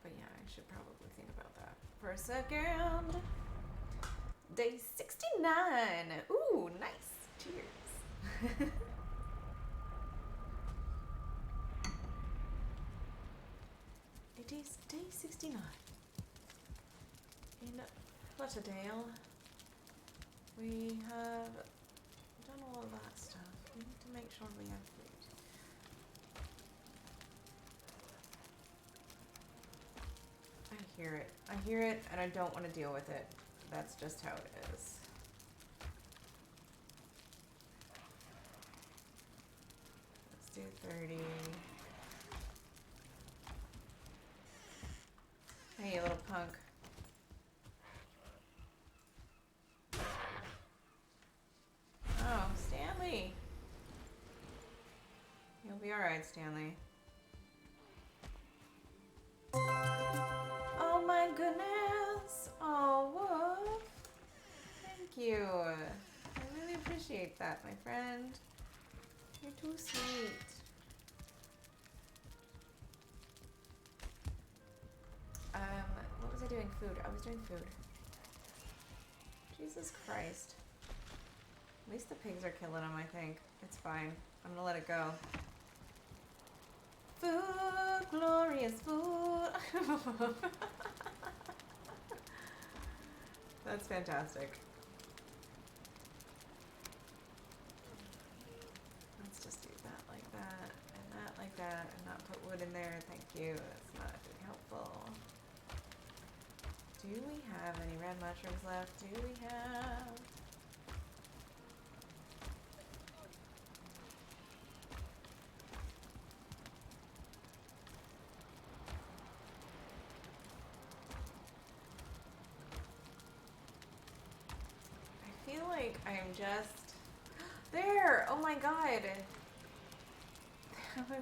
But yeah, I should probably think about that for a second. Day 69. Ooh, nice. Cheers. It is day 69. In Flutterdale, we have done all of that stuff. We need to make sure we have food. I hear it. I hear it, and I don't want to deal with it. That's just how it is. Let's do 30. Hey, you little punk. Oh, Stanley. You'll be alright, Stanley. Oh my goodness. Oh, woof. Thank you. I really appreciate that, my friend. You're too sweet. What was I doing? Food. I was doing food. Jesus Christ. At least the pigs are killing them, I think. It's fine. I'm gonna let it go. Food, glorious food. That's fantastic. Let's just do that like that, and that like that, and not put wood in there. Thank you. That's not really helpful. Do we have any red mushrooms left? Do we have? I feel like I'm just there. Oh my god.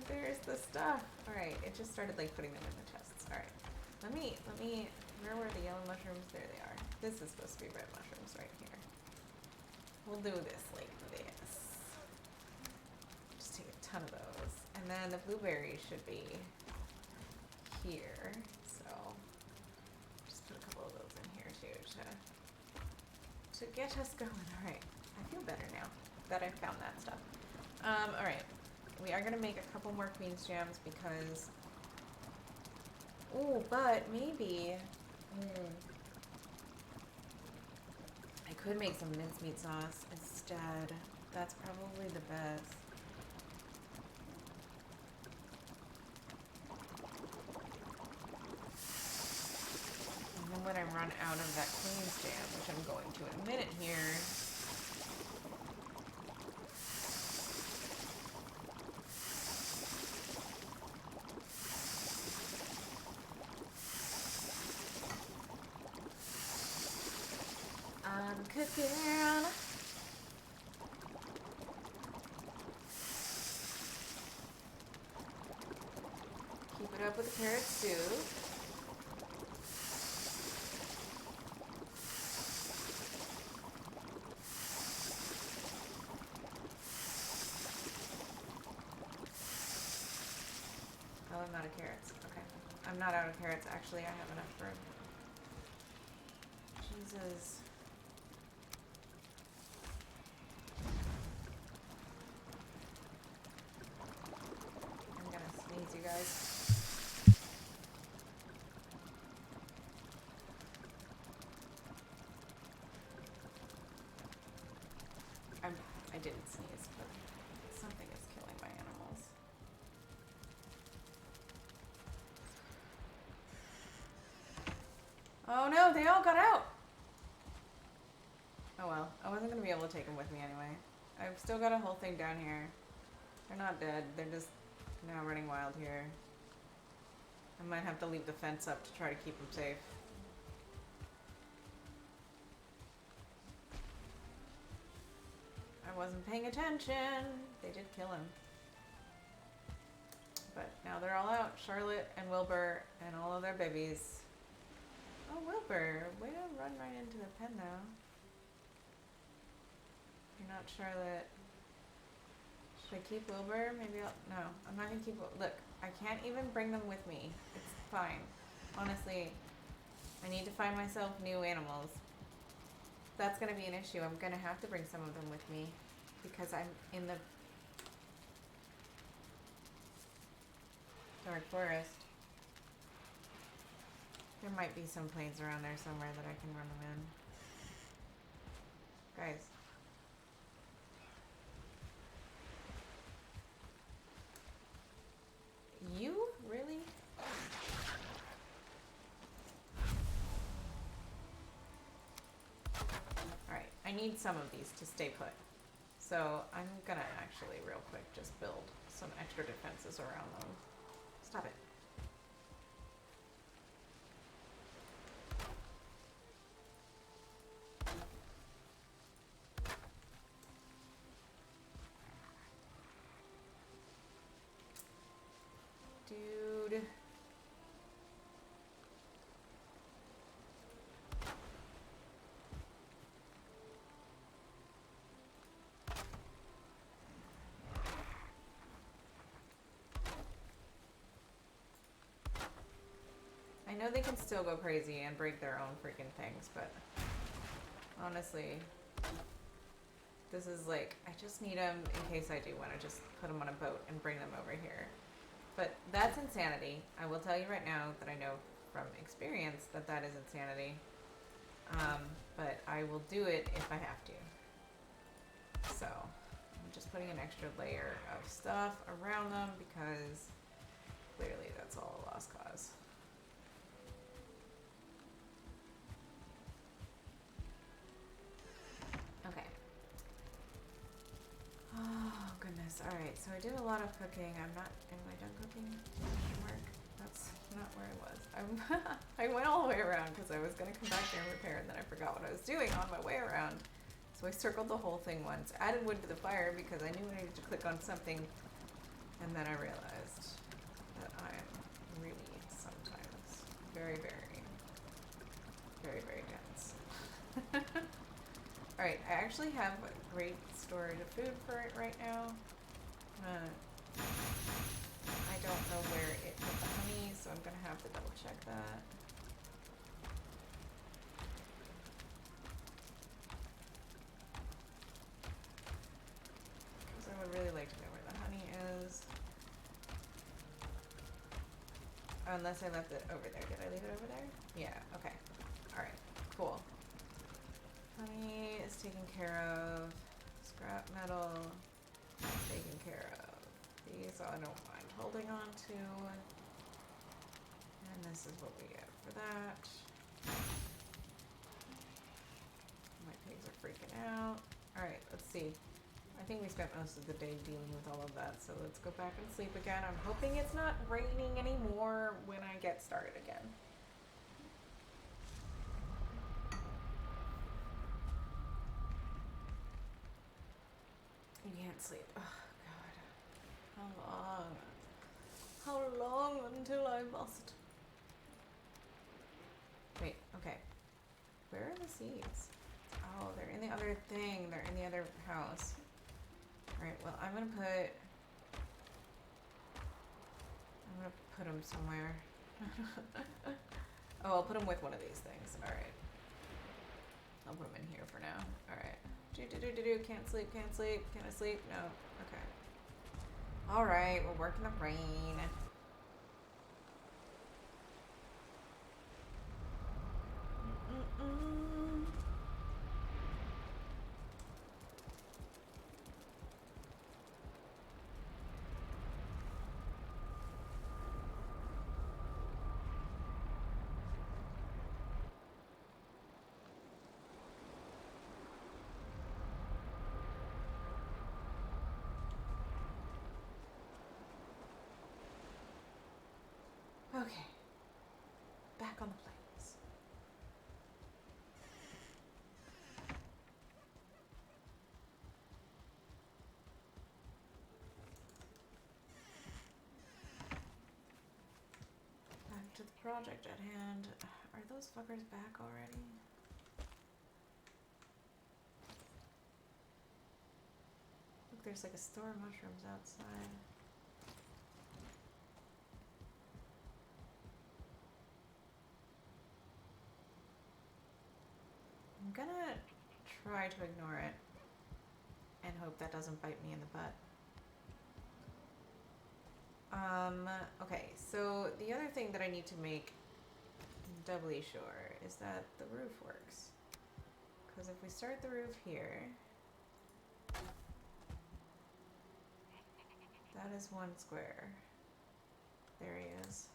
There's the stuff. All right, it just started like putting them in the chests. All right, let me. Where were the yellow mushrooms? There they are. This is supposed to be red mushrooms right here. We'll do this like this. Just take a ton of those, and then the blueberries should be here. So just put a couple of those in here too to get us going. All right, I feel better now that I found that stuff. All right. We are gonna make a couple more Queen's Jams because, oh, but maybe, I could make some mincemeat sauce instead. That's probably the best. run out of that Queen's Jam, which I'm going to in a minute here. I'm cooking. Keep it up with the carrot soup. Oh, I'm out of carrots. Okay. I'm not out of carrots. Actually, I have enough for... Jesus. I'm gonna sneeze, you guys. I didn't sneeze, but something is killing my animals. Oh no, they all got out! Oh well, I wasn't gonna be able to take them with me anyway. I've still got a whole thing down here. They're not dead, they're just now running wild here. I might have to leave the fence up to try to keep them safe. I wasn't paying attention. They did kill him. But now they're all out. Charlotte and Wilbur and all of their babies. Oh, Wilbur, way to run right into the pen though. You're not Charlotte. Should I keep Wilbur? Maybe I'll... No, I'm not gonna keep... Look, I can't even bring them with me. It's fine. Honestly, I need to find myself new animals. That's gonna be an issue. I'm gonna have to bring some of them with me because I'm in the dark forest. There might be some plains around there somewhere that I can run them in. Guys. You? Really? Alright, I need some of these to stay put. So I'm gonna actually real quick just build some extra defenses around them. Stop it. Dude. I know they can still go crazy and break their own freaking things, but honestly, this is like, I just need them in case I do want to just put them on a boat and bring them over here. But that's insanity. I will tell you right now that I know from experience that that is insanity. But I will do it if I have to. So I'm just putting an extra layer of stuff around them because clearly that's all a lost cause. Okay. Oh goodness. All right. So I did a lot of cooking. Am I done cooking? Work. That's not where I was. I went all the way around because I was gonna come back there and repair, and then I forgot what I was doing on my way around. So I circled the whole thing once, added wood to the fire because I knew I needed to click on something, and then I realized that I am really sometimes very, very, very, very dense. All right. I actually have a great storage of food for it right now. I don't know where it put the honey, so I'm gonna have to double check that. Because I would really like to know where the honey is. Unless I left it over there. Did I leave it over there? Yeah, okay. Alright, cool. Honey is taken care of. Scrap metal, taken care of. These I don't mind holding on to. And this is what we get for that. see. I think we spent most of the day dealing with all of that, so let's go back and sleep again. I'm hoping it's not raining anymore when I get started again. You can't sleep. Oh, God. How long? How long until I must? Wait, okay. Where are the seeds? Oh, they're in the other thing. They're in the other house. Alright, well, I'm gonna put them somewhere. Oh, I'll put them with one of these things. Alright. I'll put them in here for now. Alright. Can't sleep, can't sleep. Can I sleep? No. Okay. Alright, we'll work in the rain. Okay. Back on the plains. Back to the project at hand. Are those fuckers back already? Look, there's like a store of mushrooms outside. I'm gonna try to ignore it and hope that doesn't bite me in the butt. Okay, so the other thing that I need to make doubly sure is that the roof works. Because if we start the roof here, that is one square. There he is.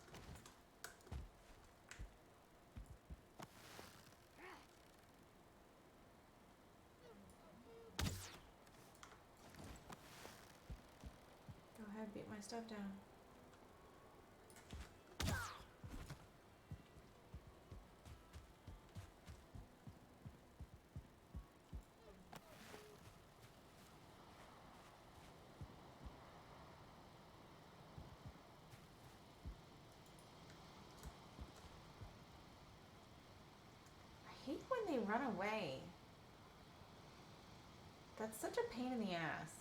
Go ahead, beat my stuff down. I hate when they run away. That's such a pain in the ass.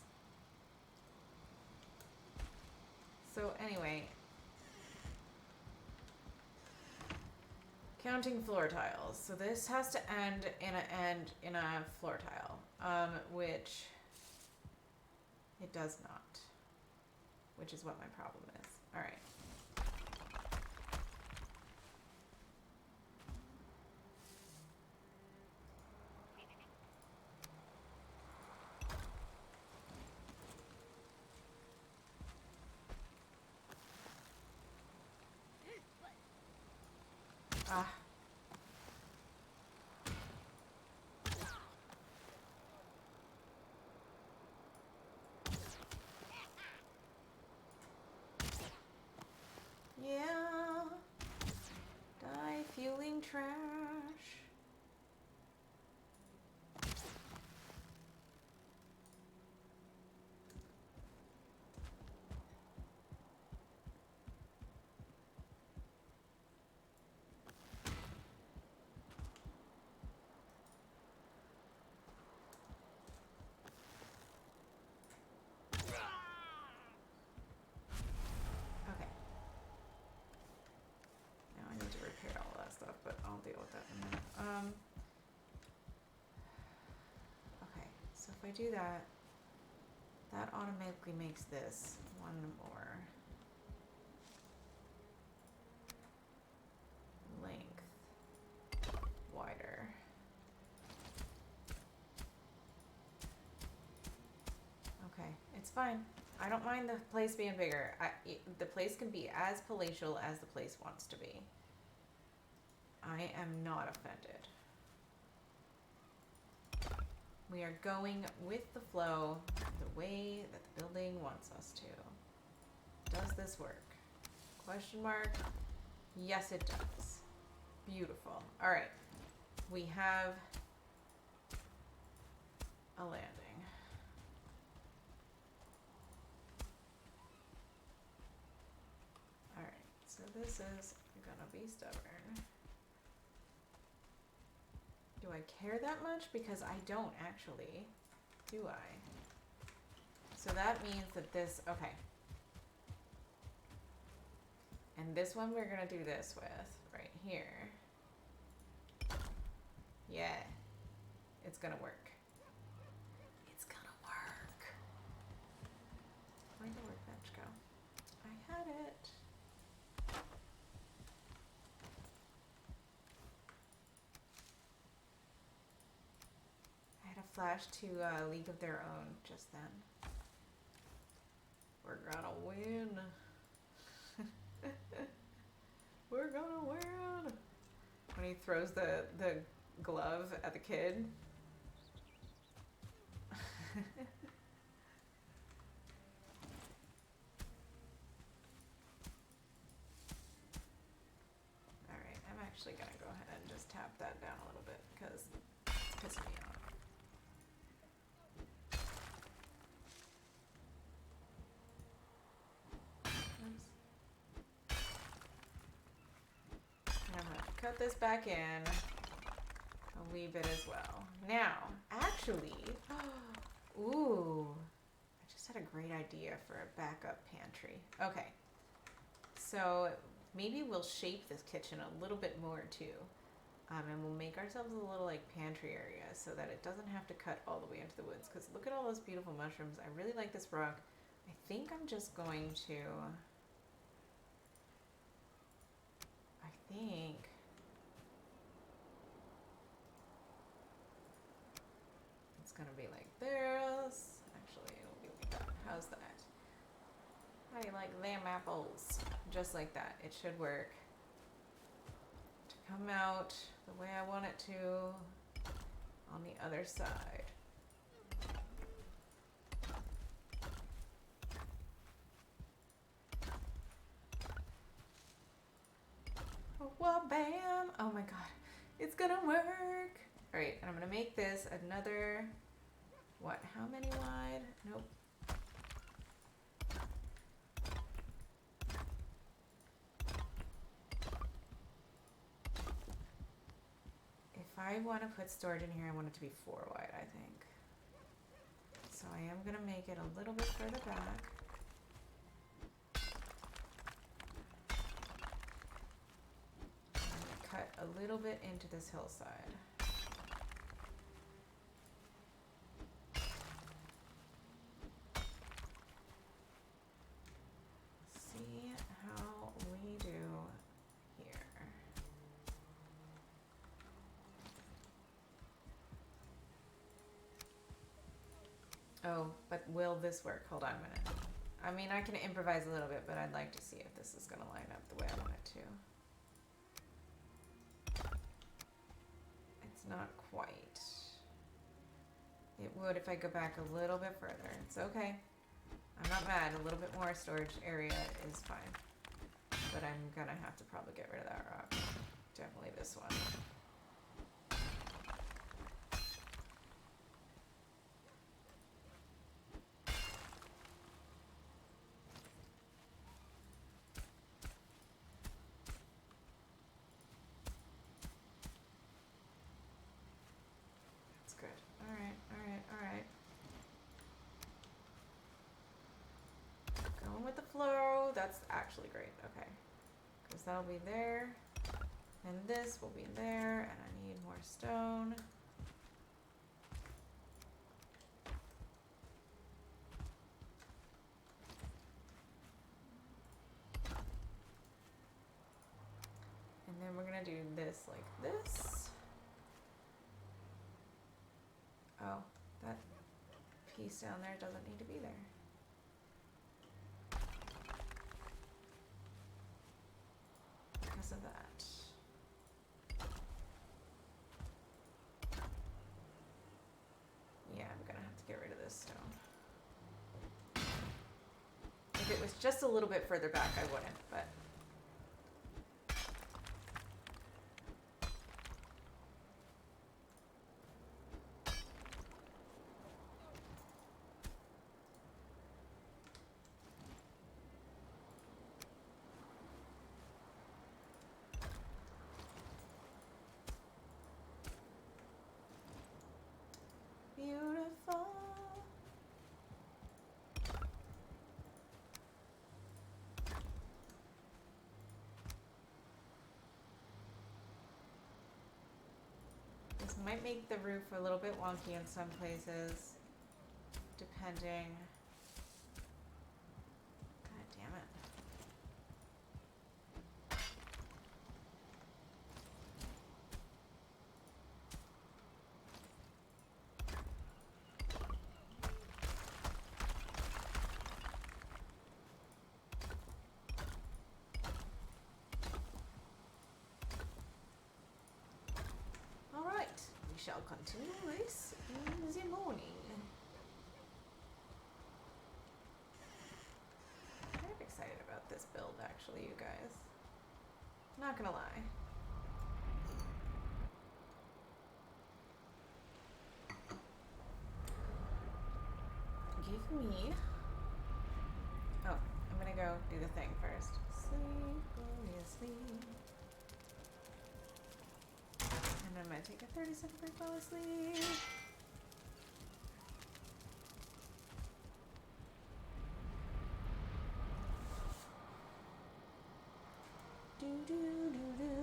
So anyway, counting floor tiles. So this has to end in a floor tile, which it does not, which is what my problem is. All right. Ah. Yeah. Die fueling trash. Okay. Now I need to repair all that stuff, but I'll deal with that in a minute. Okay, so if I do that, that automatically makes this one more length wider. Okay, it's fine. I don't mind the place being bigger. The place can be as palatial as the place wants to be. I am not offended. We are going with the flow, the way that the building wants us to. Does this work? Question mark. Yes, it does. Beautiful. All right. We have a landing. All right. So this is gonna be stubborn. Do I care that much? Because I don't actually. Do I? So that means that this, okay. And this one we're gonna do this with, right here. Yeah. It's gonna work. It's gonna work. Where'd the workbench go? I had it. I had a flash to League of Their Own just then. We're gonna win. We're gonna win. When he throws the glove at the kid. Alright, I'm actually gonna go ahead and just tap that down a little bit because it's pissing me off. I'm gonna cut this back in. I'll leave it as well. Now, actually, ooh, I just had a great idea for a backup pantry. Okay, so maybe we'll shape this kitchen a little bit more too. And we'll make ourselves a little like pantry area so that it doesn't have to cut all the way into the woods. Because look at all those beautiful mushrooms. I really like this rock. I think I'm just going to, I think, it's gonna be like this. Actually, it'll be like that. How's that? How do you like them apples? Just like that. It should work. To come out the way I want it to on the other side. Wah bam! Oh my god, it's gonna work! Alright, and I'm gonna make this another, what, how many wide? Nope. If I want to put storage in here, I want it to be 4 wide, I think. So I am gonna make it a little bit further back. Cut a little bit into this hillside. See how we do here. Oh, but will this work? Hold on a minute. I mean, I can improvise a little bit, but I'd like to see if this is going to line up the way I want it to. Not quite. It would if I go back a little bit further. It's okay. I'm not mad. A little bit more storage area is fine. But I'm gonna have to probably get rid of that rock. Definitely this one. Flow, that's actually great. Okay, because that'll be there, and this will be there, and I need more stone. And then we're gonna do this like this. Oh, that piece down there doesn't need to be there. Of that. was just a little bit further back, I wouldn't, but... Beautiful. This might make the roof a little bit wonky in some places, depending. God damn it. Alright, we shall continue this in the morning. I'm kind of excited about this build, actually, you guys. Not gonna lie. Give me... Oh, I'm gonna go do the thing first. Sleep, gloriously. And I'm gonna take a 30-second break while I sleep. Do do do do.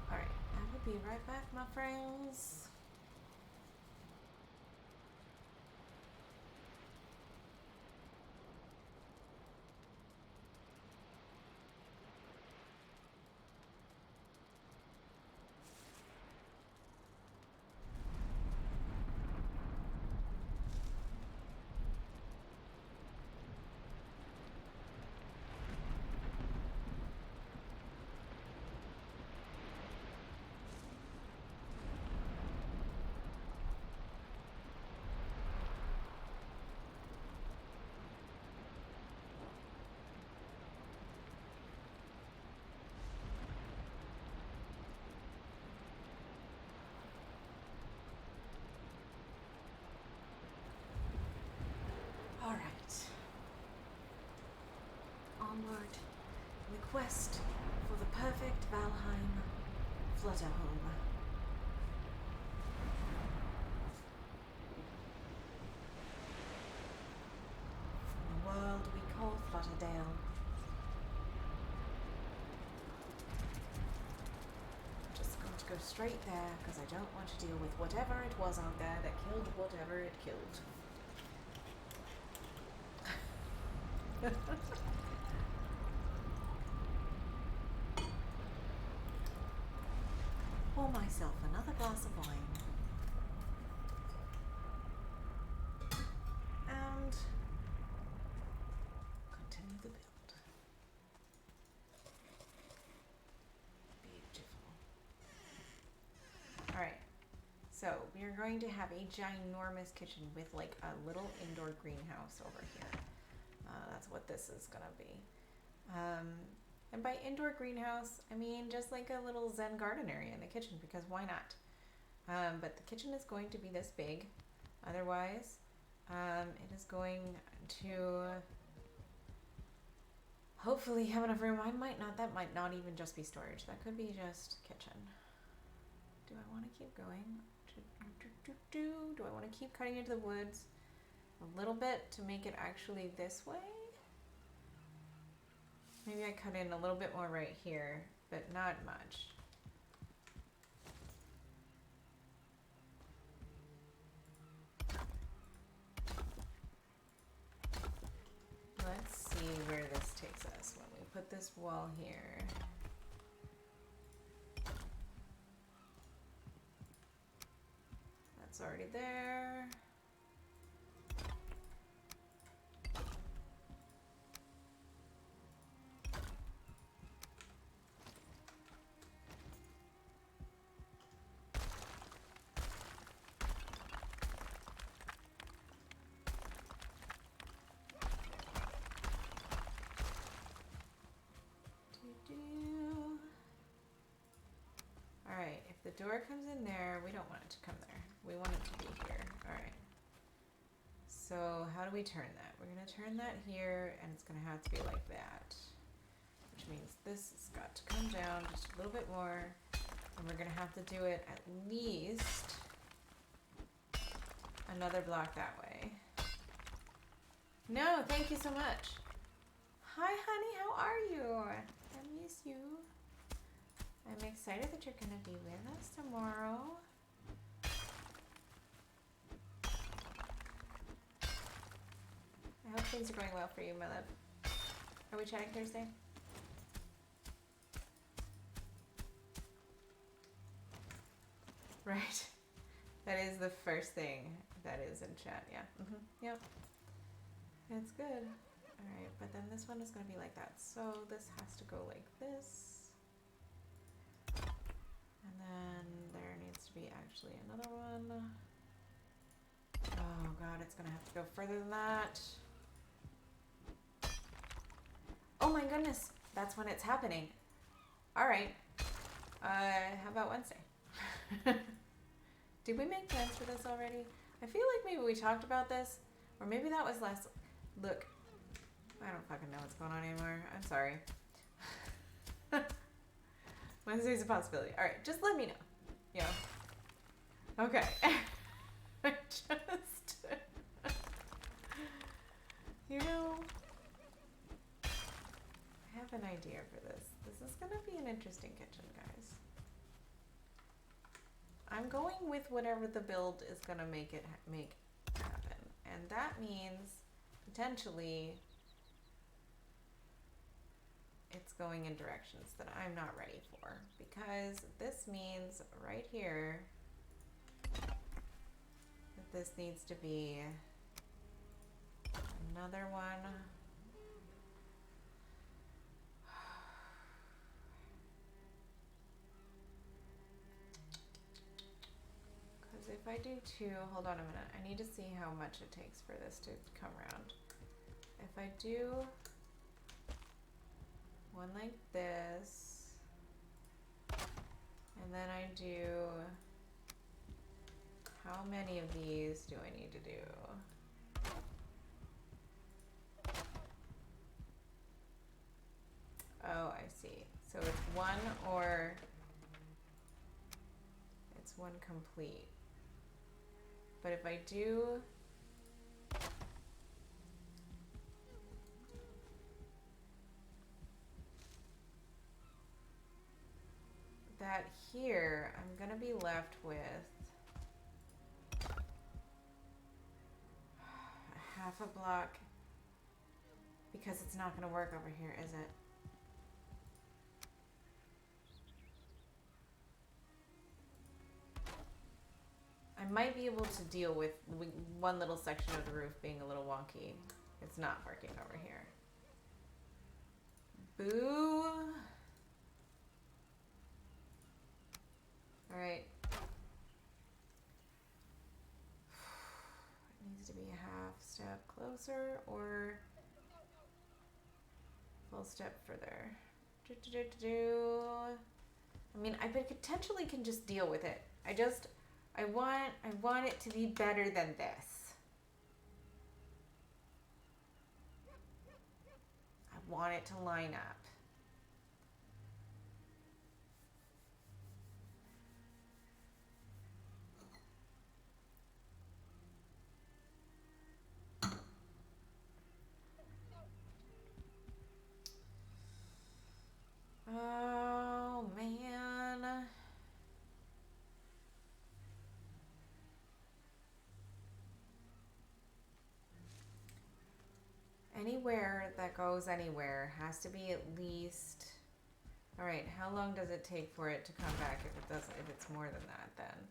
Alright, I will be right back, my friends. Alright. Onward in the quest for the perfect Valheim flutter home. In the world we call Flutterdale. Just going to go straight there because I don't want to deal with whatever it was out there that killed whatever it killed. Pour myself another glass of wine. And continue the build. Beautiful. Alright, so we are going to have a ginormous kitchen with like a little indoor greenhouse over here. That's what this is gonna be. And by indoor greenhouse, I mean just like a little Zen garden area in the kitchen, because why not? But the kitchen is going to be this big. Otherwise, it is going to hopefully have enough room. That might not even just be storage. That could be just kitchen. Do I want to keep going? Do I want to keep cutting into the woods a little bit to make it actually this way? Maybe I cut in a little bit more right here, but not much. Let's see where this takes us when we put this wall here. That's already there. if the door comes in there, we don't want it to come there. We want it to be here. All right. So how do we turn that? We're gonna turn that here, and it's gonna have to be like that. Which means this has got to come down just a little bit more. And we're gonna have to do it at least another block that way. No, thank you so much. Hi, honey, how are you? I miss you. I'm excited that you're gonna be with us tomorrow. I hope things are going well for you, my love. Are we chatting Thursday? Right. That is the first thing that is in chat, yeah. Yep. It's good. Alright, but then this one is going to be like that. So this has to go like this. And then there needs to be actually another one. Oh god, it's going to have to go further than that. Oh my goodness, that's when it's happening. Alright. How about Wednesday? Did we make plans for this already? I feel like maybe we talked about this. Or maybe that was last... Look. I don't fucking know what's going on anymore. I'm sorry. Wednesday's a possibility. Alright, just let me know. Yeah. Okay. I just... you know... I have an idea for this. This is gonna be an interesting kitchen, guys. I'm going with whatever the build is gonna make happen. And that means potentially it's going in directions that I'm not ready for, because this means right here that this needs to be another one. Because if I do two, hold on a minute, I need to see how much it takes for this to come around. If I do one like this, and then I do, how many of these do I need to do? Oh, I see. So it's one or it's one complete. But if I do that here, I'm gonna be left with a half a block, because it's not gonna work over here, is it? I might be able to deal with one little section of the roof being a little wonky. It's not working over here. Boo! Alright. It needs to be a half step closer or full step further. I mean, I potentially can just deal with it. I want it to be better than this. I want it to line up. Oh, man. Anywhere that goes anywhere has to be at least... All right, how long does it take for it to come back if it's more than that then?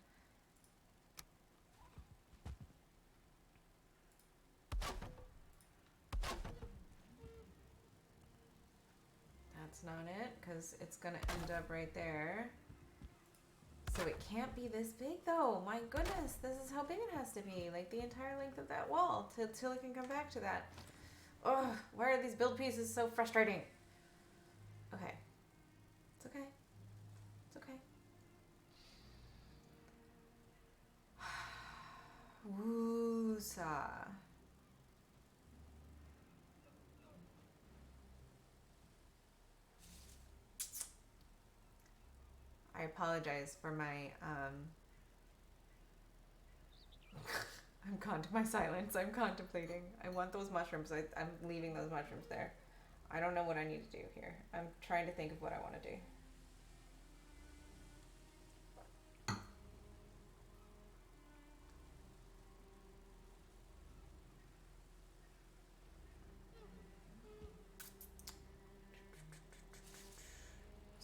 That's not it, because it's gonna end up right there. So it can't be this big though. My goodness, this is how big it has to be. Like the entire length of that wall till it can come back to that. Ugh, why are these build pieces so frustrating? Okay. It's okay. It's okay. I apologize for my my silence. I'm contemplating. I want those mushrooms. I'm leaving those mushrooms there. I don't know what I need to do here. I'm trying to think of what I want to do.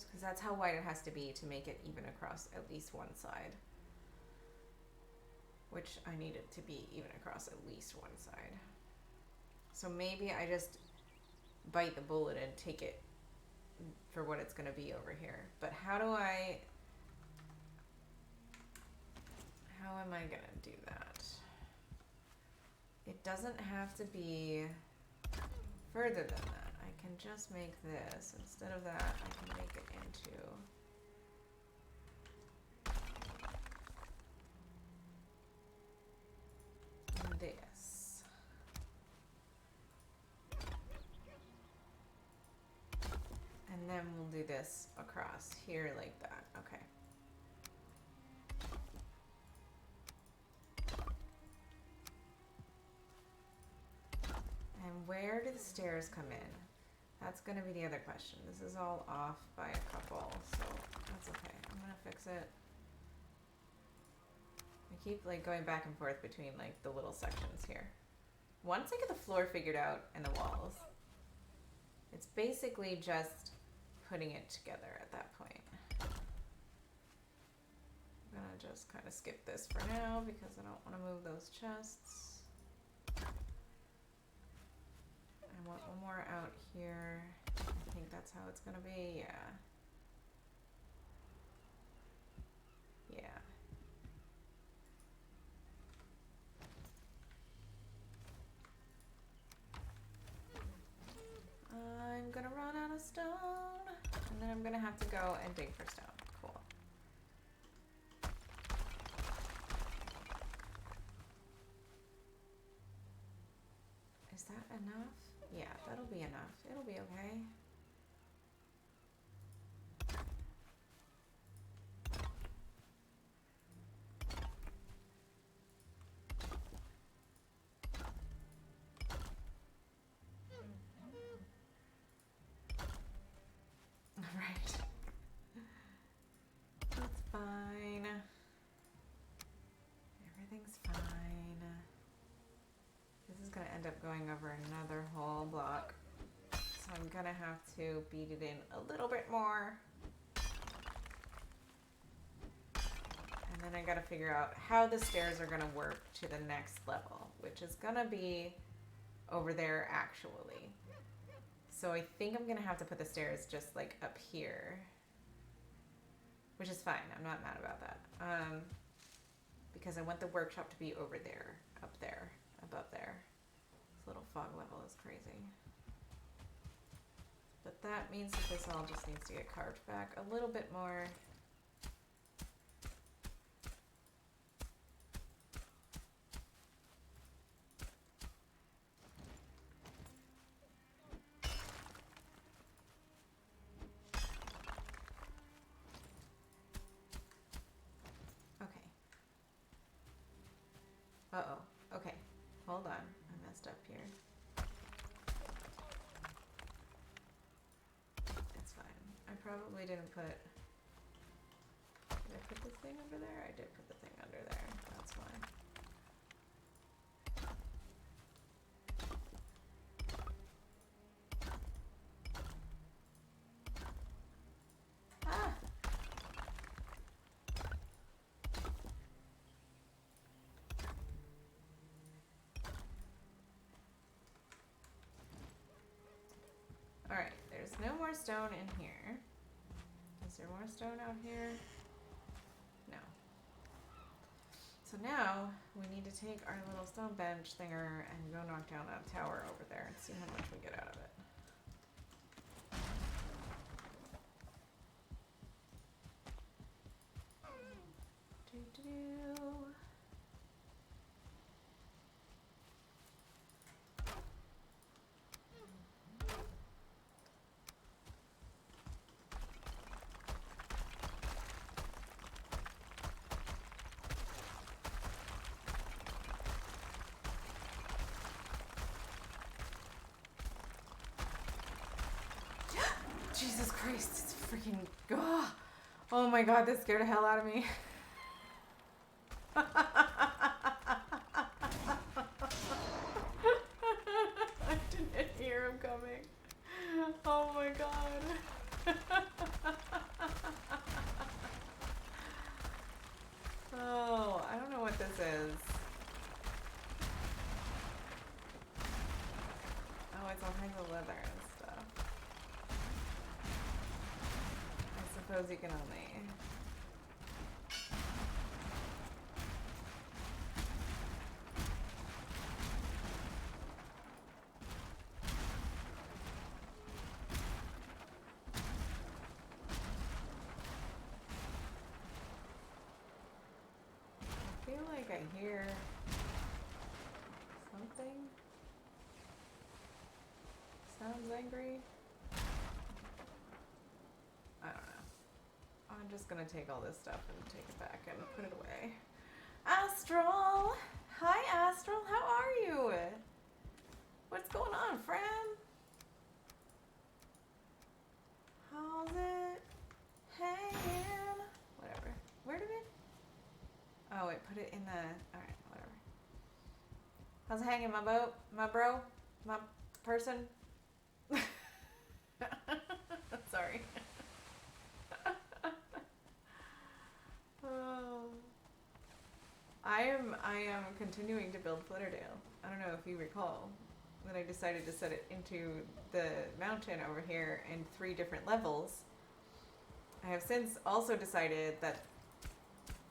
Because that's how wide it has to be to make it even across at least one side. Which I need it to be even across at least one side. So maybe I just bite the bullet and take it for what it's going to be over here. But how am I going to do that? It doesn't have to be further than that. I can just make this. Instead of that, I can make it into this. And then we'll do this across here like that. Okay. And where do the stairs come in? That's going to be the other question. This is all off by a couple, so that's okay. I'm going to fix it. I keep like going back and forth between like the little sections here. Once I get the floor figured out and the walls, it's basically just putting it together at that point. I'm going to just kind of skip this for now because I don't want to move those chests. I want one more out here. I think that's how it's gonna be, yeah. Yeah. I'm gonna run out of stone, and then I'm gonna have to go and dig for stone. Cool. Is that enough? Yeah, that'll be enough. It'll be okay. Alright. That's fine. Everything's fine. This is gonna end up going over another whole block. So I'm gonna have to beat it in a little bit more. And then I gotta figure out how the stairs are gonna work to the next level, which is gonna be over there actually. So I think I'm gonna have to put the stairs just like up here, which is fine. I'm not mad about that. Because I want the workshop to be over there, up there, above there. This little fog level is crazy. But that means that this all just needs to get carved back a little bit more. Okay. Uh-oh. Okay. Hold on. I messed up here. It's fine. I probably didn't put... Did I put the thing under there? I did put the thing under there. That's fine. Ah! Alright, there's no more stone in here. Is there more stone out here? No. So now we need to take our little stone bench thinger and go knock down that tower over there and see how much we get out of it. Doo-doo. freaking... Oh my god, that scared the hell out of me. I didn't hear him coming. Oh my god. Oh, I don't know what this is. Oh, it's all kinds of leather and stuff. I suppose you can only... I feel like I hear something. Sounds angry. I don't know. I'm just gonna take all this stuff and take it back and put it away. Astral! Hi Astral, how are you? What's going on, friend? How's it hanging? Whatever. Where did it? Oh, wait, put it in the... Alright, whatever. How's it hanging, my boat? My bro? My person? Sorry. Oh. I am continuing to build Flitterdale. I don't know if you recall that I decided to set it into the mountain over here in 3 different levels. I have since also decided that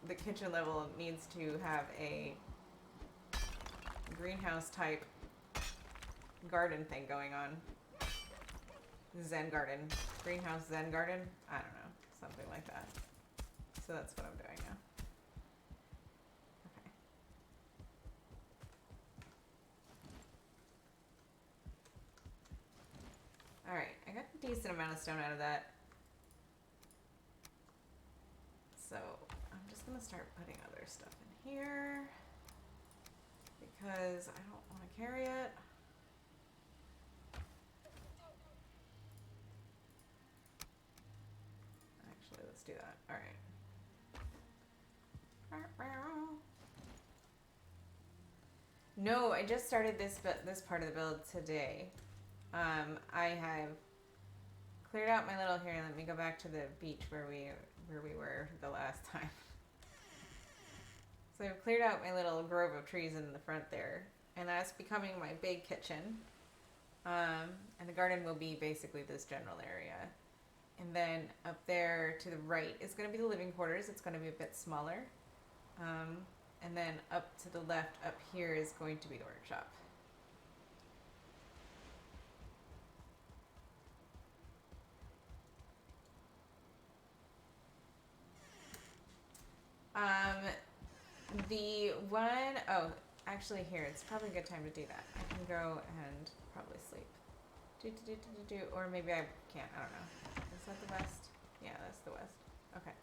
the kitchen level needs to have a greenhouse type garden thing going on. Zen garden. Greenhouse Zen garden? I don't know. Something like that. So that's what I'm doing now. Okay. Alright, I got a decent amount of stone out of that. So I'm just gonna start putting other stuff in here because I don't want to carry it. Actually, let's do that. All right. No, I just started this part of the build today. I have cleared out my little here. Let me go back to the beach where we were the last time. So I've cleared out my little grove of trees in the front there, and that's becoming my big kitchen. And the garden will be basically this general area. And then up there to the right is going to be the living quarters. It's going to be a bit smaller. And then up to the left up here is going to be the workshop. The one, oh, actually here, it's probably a good time to do that. I can go and probably sleep. Or maybe I can't, I don't know. Is that the west? Yeah, that's the west. Okay.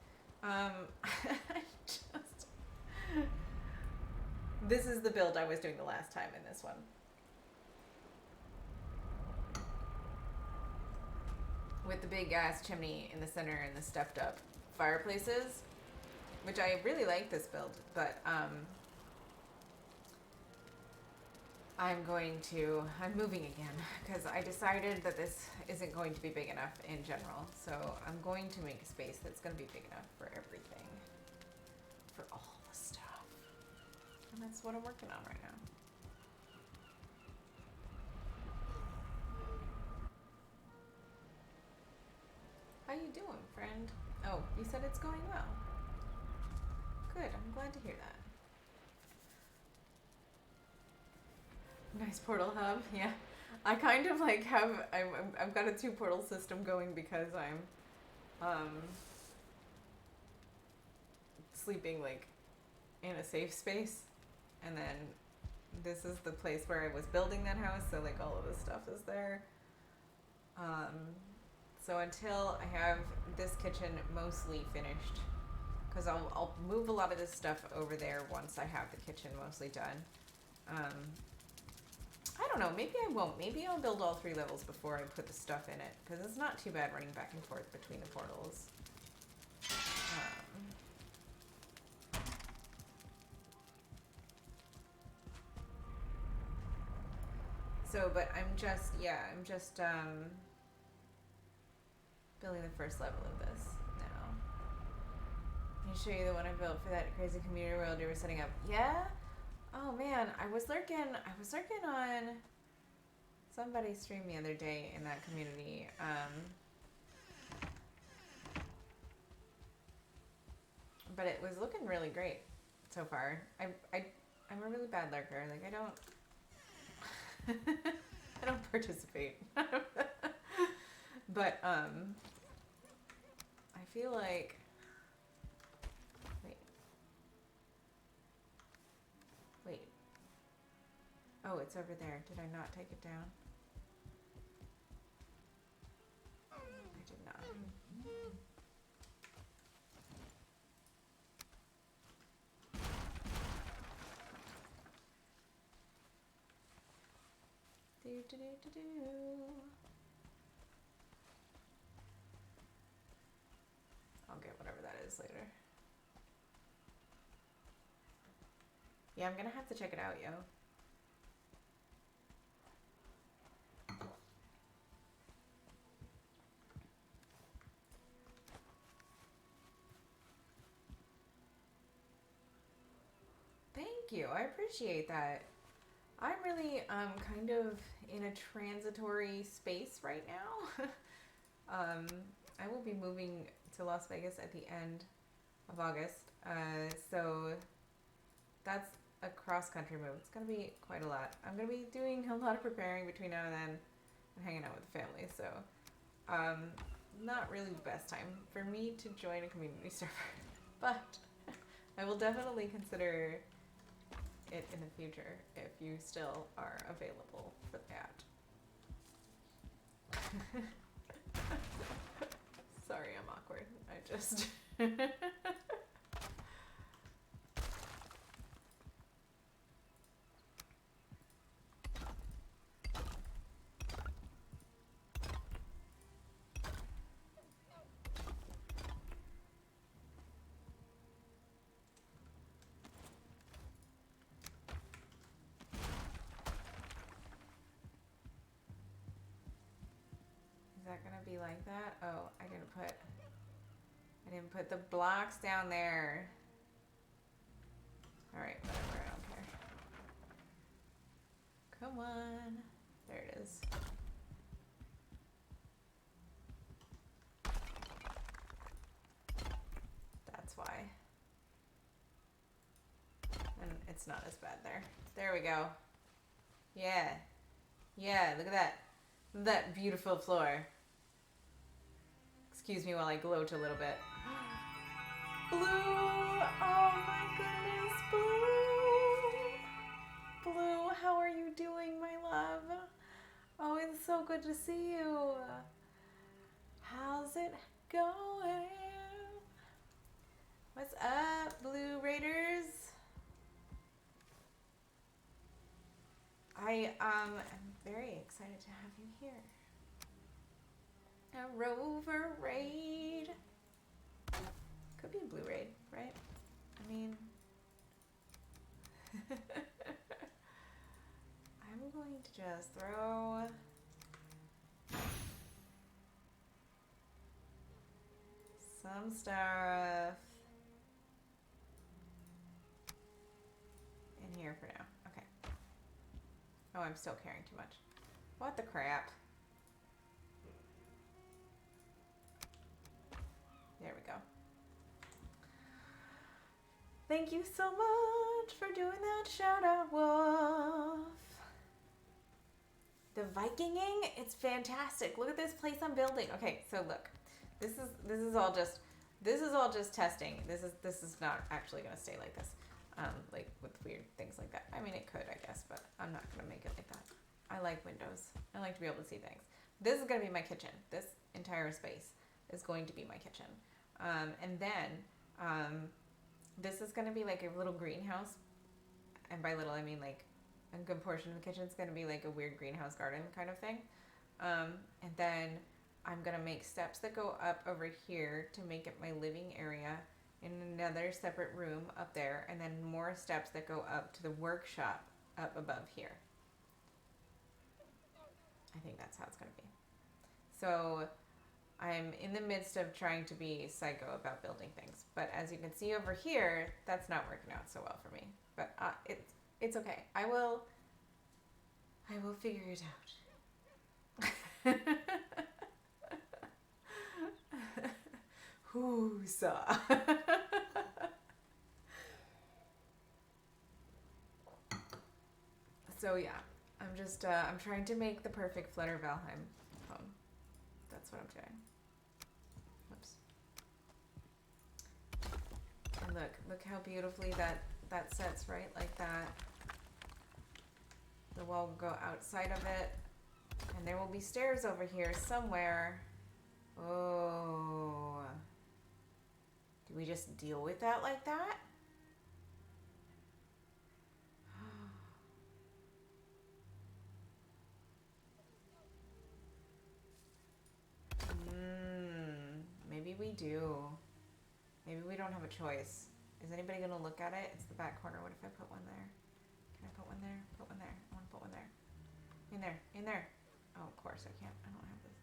This is the build I was doing the last time in this one. With the big ass chimney in the center and the stepped up fireplaces. Which I really like this build, but I'm moving again because I decided that this isn't going to be big enough in general. So I'm going to make a space that's going to be big enough for everything, for all the stuff. And that's what I'm working on right now. How you doing, friend? Oh, you said it's going well. Good, I'm glad to hear that. Nice portal hub, yeah. I kind of like I've got a 2 portal system going because I'm sleeping like in a safe space, and then this is the place where I was building that house, so like all of this stuff is there. So until I have this kitchen mostly finished, because I'll move a lot of this stuff over there once I have the kitchen mostly done. I don't know. Maybe I won't. Maybe I'll build all 3 levels before I put the stuff in it, because it's not too bad running back and forth between the portals. But I'm just building the first level of this now. Can I show you the one I built for that crazy community world you were setting up? Yeah? Oh man, I was lurking on somebody's stream the other day in that community. But it was looking really great so far. I'm a really bad lurker. Like I don't participate. But I feel like wait. Oh, it's over there. Did I not take it down? I did not. I'll get whatever that is later. Yeah, I'm gonna have to check it out, yo. Thank you. I appreciate that. I'm really kind of in a transitory space right now. I will be moving to Las Vegas at the end of August. So that's a cross-country move. It's going to be quite a lot. I'm going to be doing a lot of preparing between now and then and hanging out with the family. So not really the best time for me to join a community server. But I will definitely consider it in the future if you still are available for that. Sorry, I'm awkward. I just... Is that gonna be like that? Oh, I didn't put the blocks down there. Alright, whatever, I don't care. Come on. There it is. That's why. And it's not as bad there. There we go. Yeah. Yeah, look at that. That beautiful floor. Excuse me while I gloat a little bit. Blue! Oh my goodness, Blue! Blue, how are you doing, my love? Oh, it's so good to see you. How's it going? What's up, Blue Raiders? I am very excited to have you here. A rover raid. Could be a blue raid, right? I mean, I'm going to just throw some stuff in here for now. Okay. Oh, I'm still carrying too much. What the crap? There we go. Thank you so much for doing that shout out, Wolf. The Vikinging, it's fantastic. Look at this place I'm building. Okay, so look, this is all just testing. This is not actually gonna stay like this, like with weird things like that. I mean, it could, I guess, but I'm not gonna make it like that. I like windows. I like to be able to see things. This is gonna be my kitchen. This entire space is going to be my kitchen, and then this is gonna be like a little greenhouse, and by little I mean like a good portion of the kitchen's gonna be like a weird greenhouse garden kind of thing. And then I'm gonna make steps that go up over here to make it my living area in another separate room up there, and then more steps that go up to the workshop up above here. I think that's how it's gonna be. So I'm in the midst of trying to be psycho about building things, but as you can see over here, that's not working out so well for me. But it's okay. I will figure it out. Whoosah. So yeah, I'm trying to make the perfect Flutter Valheim home. That's what I'm doing. Whoops. And look how beautifully that sets, right? Like that. The wall will go outside of it. And there will be stairs over here somewhere. Oh. Do we just deal with that like that? Maybe we do. Maybe we don't have a choice. Is anybody gonna look at it? It's the back corner. What if I put one there? Can I put one there? Put one there. I want to put one there. In there. In there. Oh, of course I can't. I don't have this.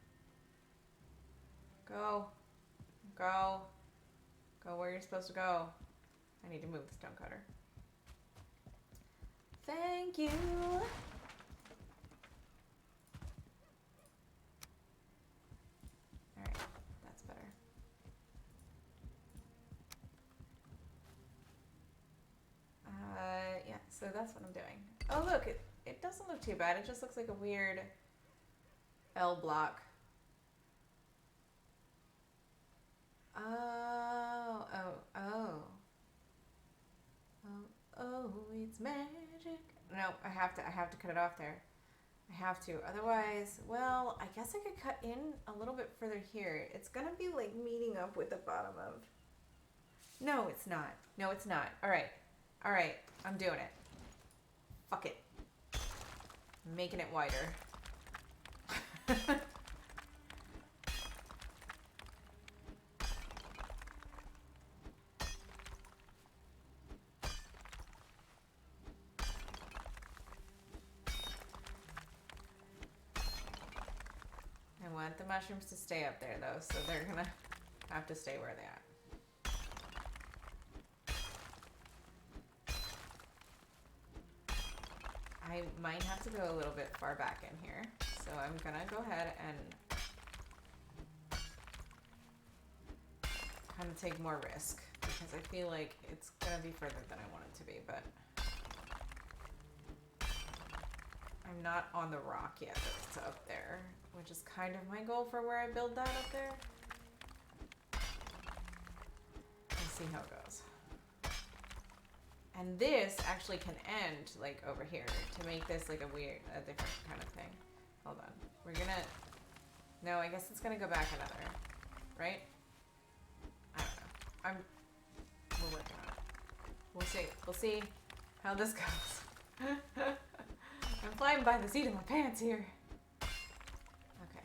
Go. Go. Go where you're supposed to go. I need to move the stone cutter. Thank you. Alright, that's better. Yeah, so that's what I'm doing. Oh look, it doesn't look too bad. It just looks like a weird L block. Oh, it's magic. No, I have to cut it off there. I have to. Otherwise, well, I guess I could cut in a little bit further here. It's gonna be like meeting up with the bottom of. No, it's not. No, it's not. All right. All right. I'm doing it. Fuck it. I'm making it wider. I want the mushrooms to stay up there though, so they're gonna have to stay where they're at. I might have to go a little bit far back in here, so I'm gonna go ahead and kind of take more risk because I feel like it's gonna be further than I want it to be, but I'm not on the rock yet that's up there, which is kind of my goal for where I build that up there. Let's see how it goes. And this actually can end like over here to make this like a different kind of thing. Hold on. We're gonna, no, I guess it's gonna go back another, right? I don't know. We're working on it. We'll see how this goes. I'm flying by the seat of my pants here. Okay.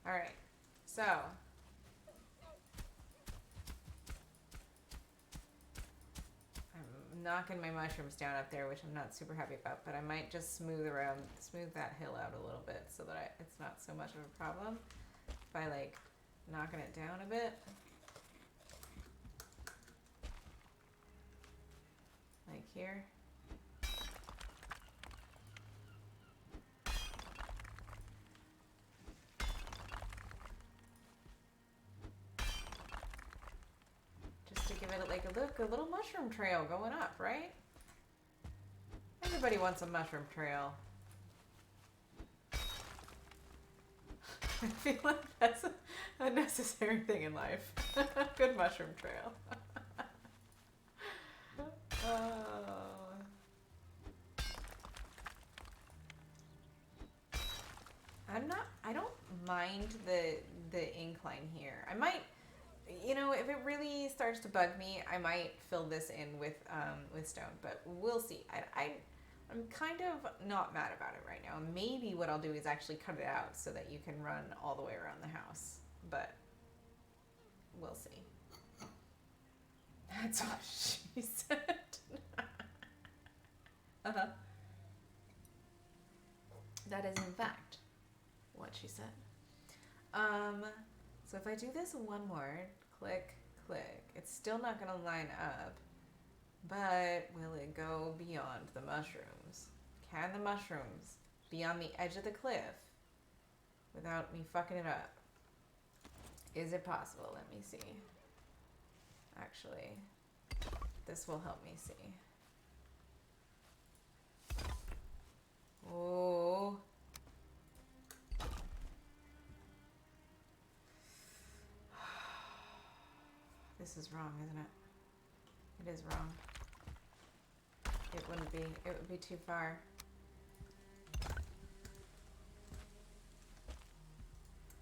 All right. So I'm knocking my mushrooms down up there, which I'm not super happy about, but I might just smooth that hill out a little bit so that it's not so much of a problem by like knocking it down a bit. Like here. Just to give it like a little mushroom trail going up, right? Everybody wants a mushroom trail. I feel like that's a necessary thing in life. Good mushroom trail. I don't mind the incline here. I might, you know, if it really starts to bug me, I might fill this in with stone, but we'll see. I'm kind of not mad about it right now. Maybe what I'll do is actually cut it out so that you can run all the way around the house, but we'll see. That's what she said. Uh-huh. That is in fact what she said. So if I do this one more, click, click, it's still not gonna line up, but will it go beyond the mushrooms? Can the mushrooms be on the edge of the cliff without me fucking it up? Is it possible? Let me see. Actually, this will help me see. Oh. This is wrong, isn't it? It is wrong. It wouldn't be. It would be too far.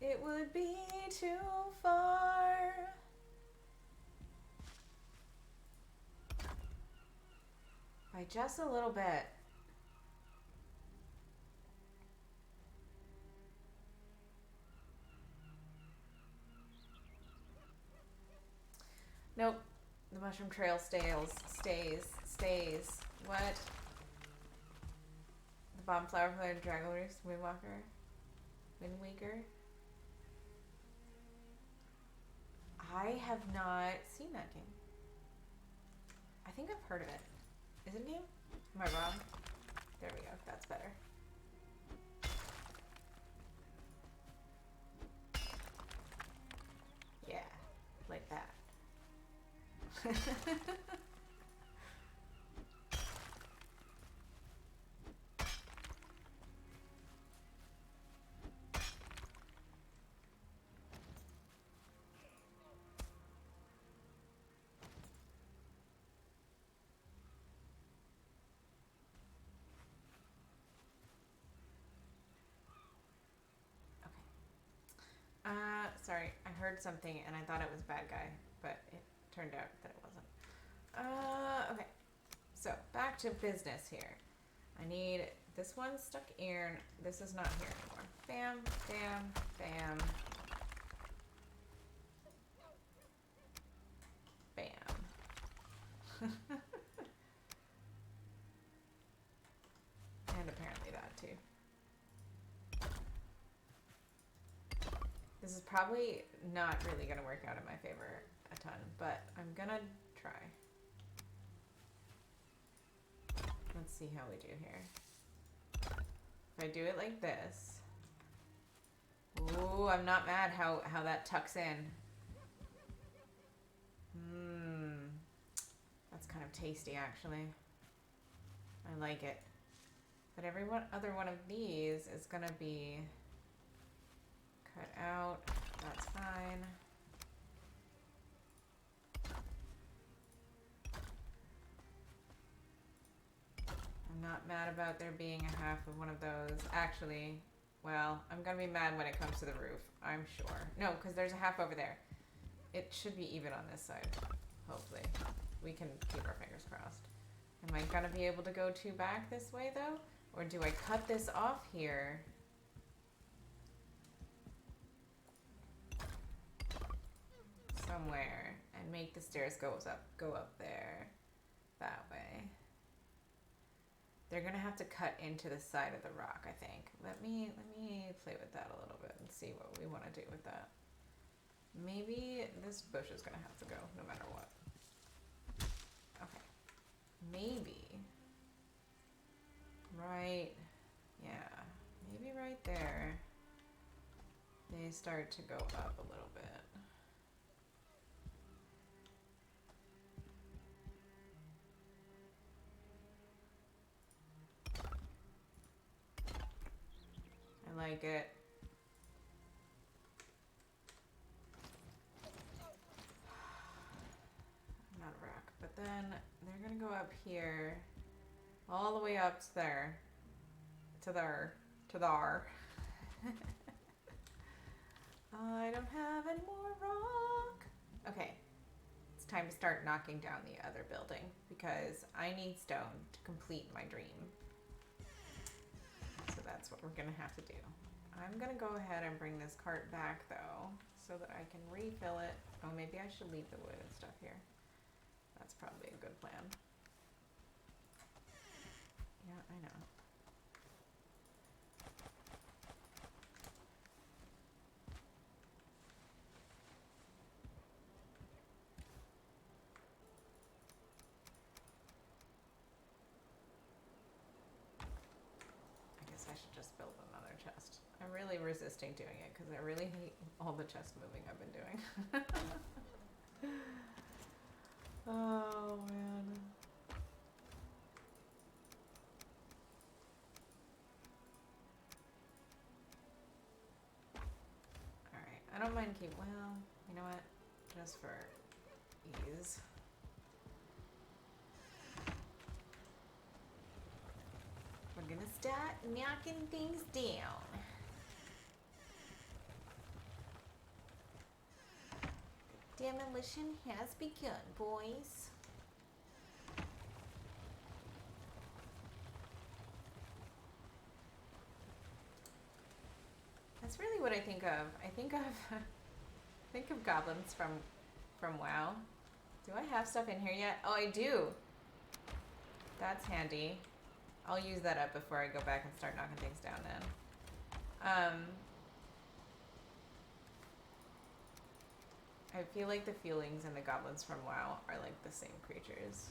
It would be too far. By just a little bit. Nope. The mushroom trail stays. What? The bomb flower player, dragon roost, Windwaker. I have not seen that game. I think I've heard of it. Is it a game? Am I wrong? There we go. That's better. Yeah, like that. Sorry, I heard something and I thought it was bad guy, but it turned out that it wasn't. Okay. So, back to business here. I need this one stuck in. This is not here anymore. Bam, bam, bam. Bam. And apparently that too. This is probably not really going to work out in my favor a ton, but I'm going to try. Let's see how we do here. If I do it like this. Ooh, I'm not mad how that tucks in. That's kind of tasty, actually. I like it. But every other one of these is going to be cut out. That's fine. I'm not mad about there being a half of one of those. Actually, well, I'm gonna be mad when it comes to the roof, I'm sure. No, because there's a half over there. It should be even on this side, hopefully. We can keep our fingers crossed. Am I gonna be able to go two back this way, though? Or do I cut this off here? Somewhere and make the stairs go up there that way. They're gonna have to cut into the side of the rock, I think. Let me play with that a little bit and see what we want to do with that. Maybe this bush is gonna have to go no matter what. Okay. Maybe right, yeah, maybe right there. They start to go up a little bit. I like it. Not a rock, but then they're gonna go up here, all the way up to there, to there. I don't have any more rock. Okay. It's time to start knocking down the other building because I need stone to complete my dream. So that's what we're gonna have to do. I'm gonna go ahead and bring this cart back though so that I can refill it. Oh, maybe I should leave the wood and stuff here. That's probably a good plan. Yeah, I know. I guess I should just build another chest. I'm really resisting doing it because I really hate all the chest moving I've been doing. Oh man. Alright, I don't mind well, you know what? Just for ease. We're gonna start knocking things down. Demolition has begun, boys. That's really what I think of. I think of think of goblins from WoW. Do I have stuff in here yet? Oh, I do. That's handy. I'll use that up before I go back and start knocking things down then. I feel like the feelings and the goblins from WoW are like the same creatures.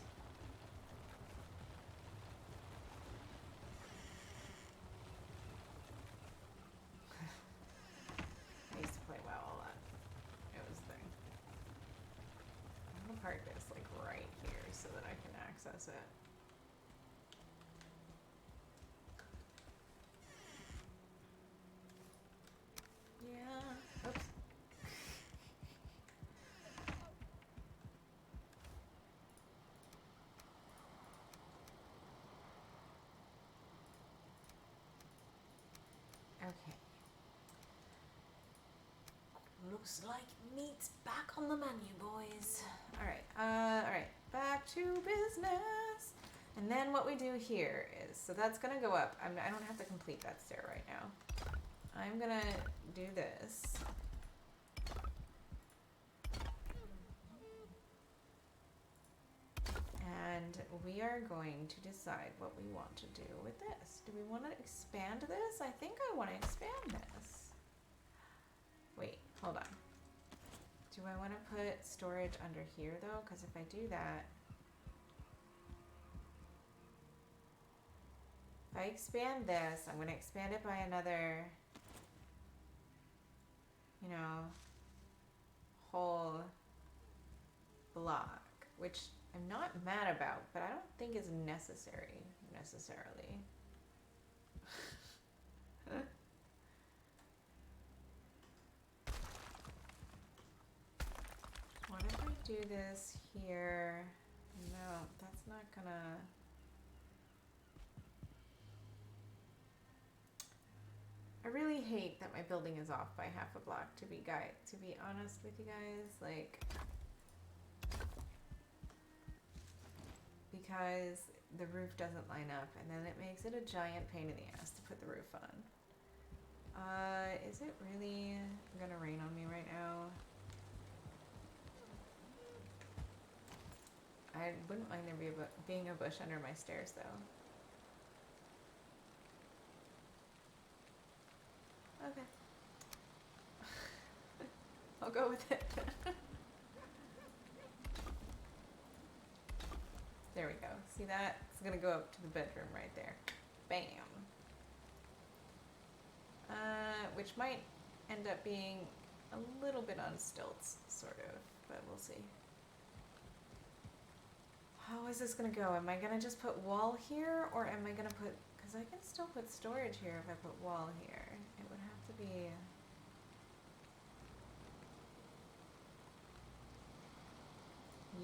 I used to play WoW a lot. It was the thing. I'm gonna park this like right here so that I can access it. Yeah. Oops. Okay. Looks like meat's back on the menu, boys. Alright, back to business. And then what we do here is, so that's gonna go up. I don't have to complete that stair right now. I'm gonna do this. And we are going to decide what we want to do with this. Do we want to expand this? I think I want to expand this. Wait, hold on. Do I want to put storage under here though? Because if I do that, if I expand this, I'm going to expand it by another, you know, whole block, which I'm not mad about, but I don't think is necessary necessarily. What if I do this here? No, that's not gonna... I really hate that my building is off by half a block, to be honest with you guys, like... Because the roof doesn't line up, and then it makes it a giant pain in the ass to put the roof on. Is it really gonna rain on me right now? I wouldn't mind there being a bush under my stairs, though. Okay. I'll go with it. There we go. See that? It's gonna go up to the bedroom right there. Bam. Which might end up being a little bit on stilts, sort of, but we'll see. How is this gonna go? Am I gonna just put wall here, or am I gonna put, because I can still put storage here if I put wall here. It would have to be...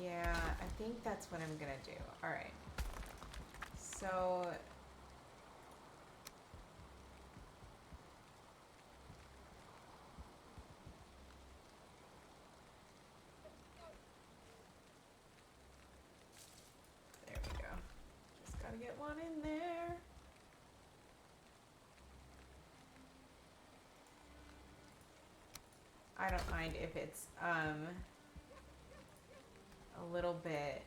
Yeah, I think that's what I'm gonna do. Alright. So... don't mind if it's a little bit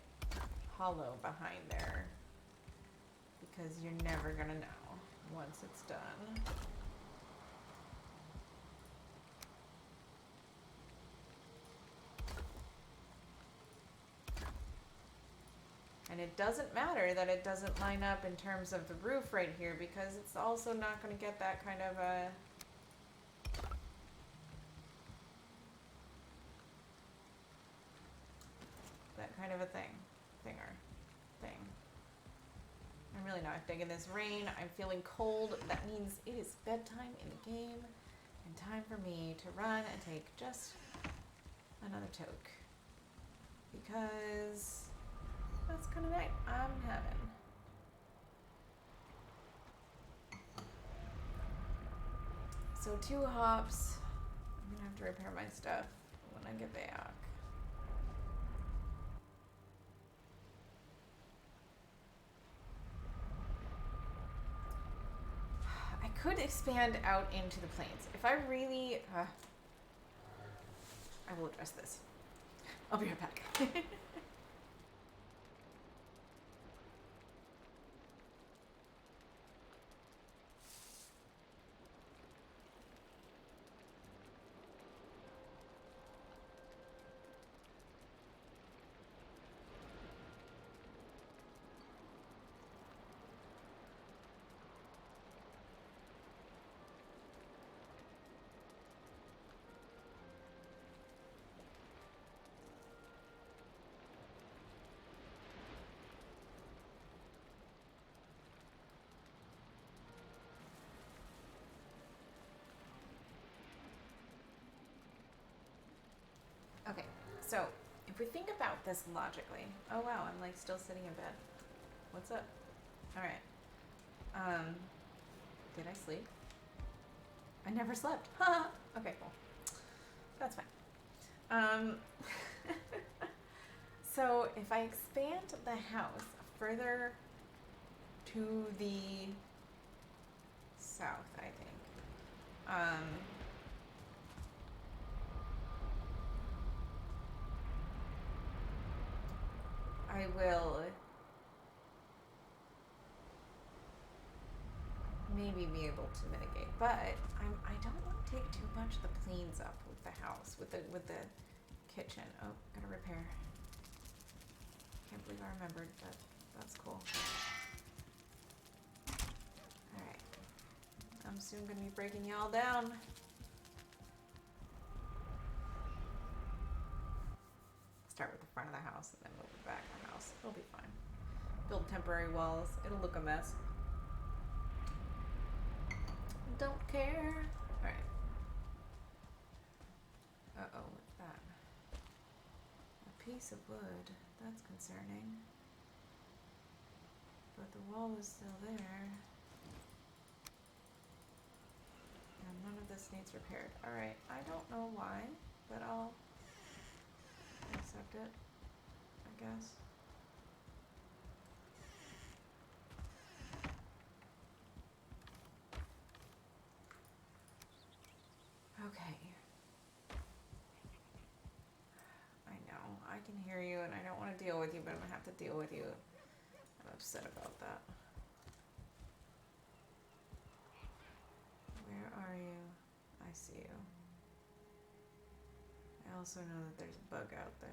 hollow behind there, because you're never gonna know once it's done. And it doesn't matter that it doesn't line up in terms of the roof right here, because it's also not going to get that kind of a... thing. I'm really not digging this rain. I'm feeling cold. That means it is bedtime in the game and time for me to run and take just another toke. Because that's kind of night I'm having. So 2 hops. I'm gonna have to repair my stuff when I get back. I could expand out into the plains. If I really... I will address this. I'll be right back. Okay, so if we think about this logically, oh wow, I'm like still sitting in bed. What's up? All right. Did I sleep? I never slept. Okay, cool. That's fine. So if I expand the house further to the south, I think. I will maybe be able to mitigate, but I don't want to take too much of the planes up with the house, with the kitchen. Oh, gotta repair. Can't believe I remembered, but that's cool. All right, I'm soon gonna be breaking y'all down. Start with the front of the house and then move the back of the house. It'll be fine. Build temporary walls. It'll look a mess. Don't care. Alright. Uh-oh, what's that? A piece of wood. That's concerning. But the wall is still there. And none of this needs repaired. Alright, I don't know why, but I'll accept it, I guess. Okay. I know, I can hear you and I don't want to deal with you, but I'm gonna have to deal with you. I'm upset about that. Where are you? I see you. I also know that there's a bug out there.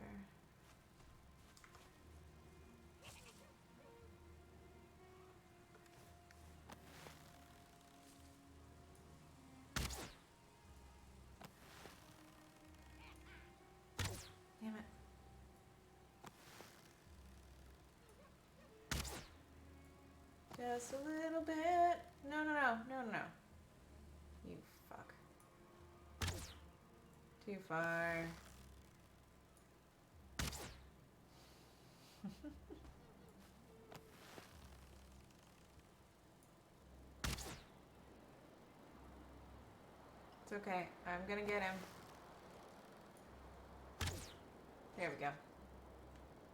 Damn it. Just a little bit. No. You fuck. Too far. It's okay. I'm gonna get him. There we go.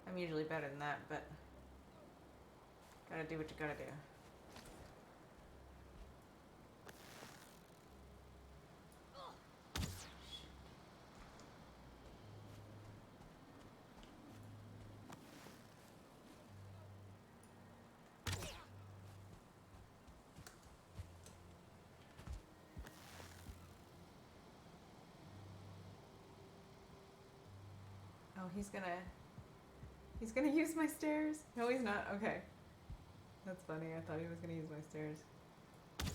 I'm usually better than that, but gotta do what you gotta do. he's gonna use my stairs. No, he's not. Okay. That's funny. I thought he was gonna use my stairs. Okay.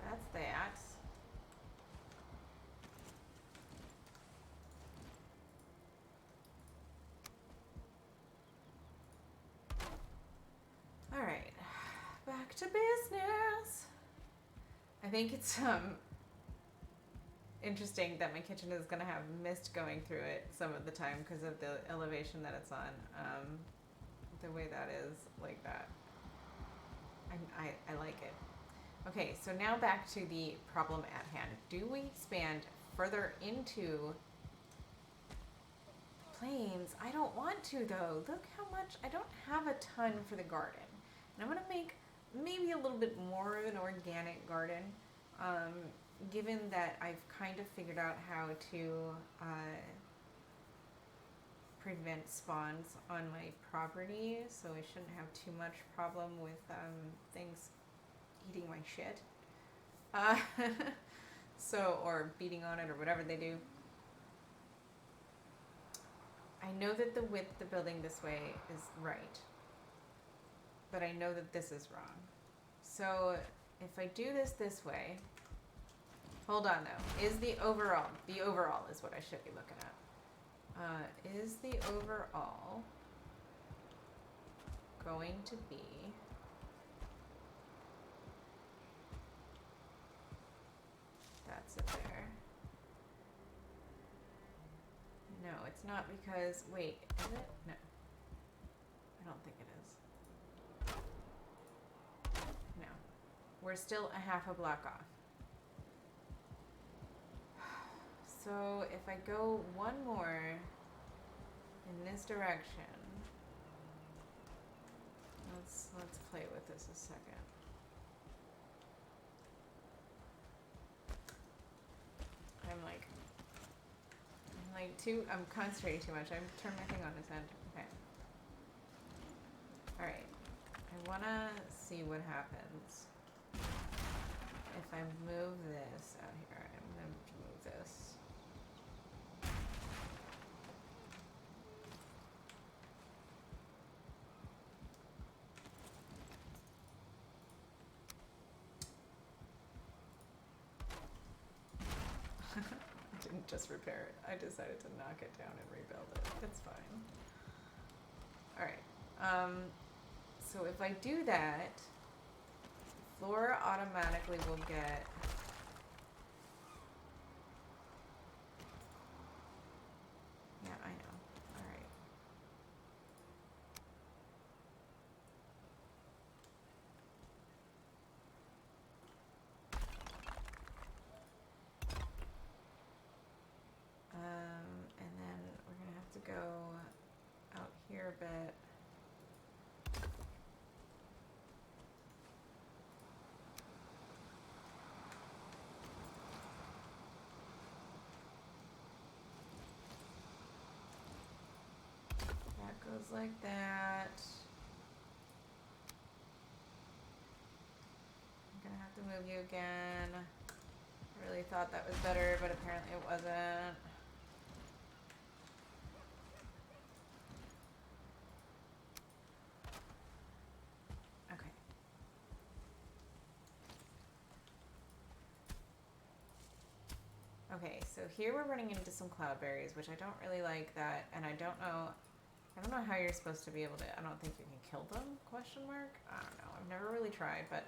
That's that. All right, back to business. I think it's interesting that my kitchen is gonna have mist going through it some of the time because of the elevation that it's on. The way that is like that. I like it. Okay, so now back to the problem at hand. Do we expand further into plains? I don't want to though. Look how much, I don't have a ton for the garden. And I'm gonna make maybe a little bit more of an organic garden. Given that I've kind of figured out how to prevent spawns on my property, so I shouldn't have too much problem with things eating my shit. So, or beating on it or whatever they do. I know that the width of building this way is right, but I know that this is wrong. So if I do this way, hold on though, is the overall is what I should be looking at. Is the overall going to be that's it there? No, it's not because, wait, is it? No. I don't think it is. No. We're still a half a block off. So if I go one more in this direction, let's play with this a second. I'm concentrating too much. I'm turning my thing on its end. Okay. Alright. I wanna see what happens if I move this out here. I'm gonna move this. I didn't just repair it. I decided to knock it down and rebuild it. It's fine. Alright. So if I do that, Flora automatically will get yeah, I know. Alright. And then we're gonna have to go out here a bit. That goes like that. I'm gonna have to move you again. I really thought that was better, but apparently it wasn't. Okay. Okay, so here we're running into some cloudberries, which I don't really like that, and I don't know how you're supposed to be able to, I don't think you can kill them, question mark? I don't know, I've never really tried, but,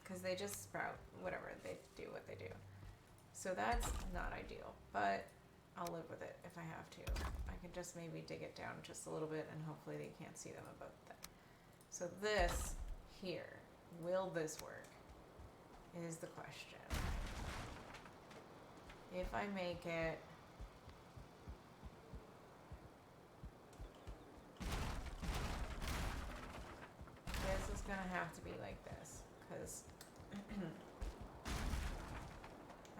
because they just sprout, whatever, they do what they do. So that's not ideal, but I'll live with it if I have to. I can just maybe dig it down just a little bit, and hopefully they can't see them above that. So this here, will this work, is the question. If I make it this is gonna have to be like this, because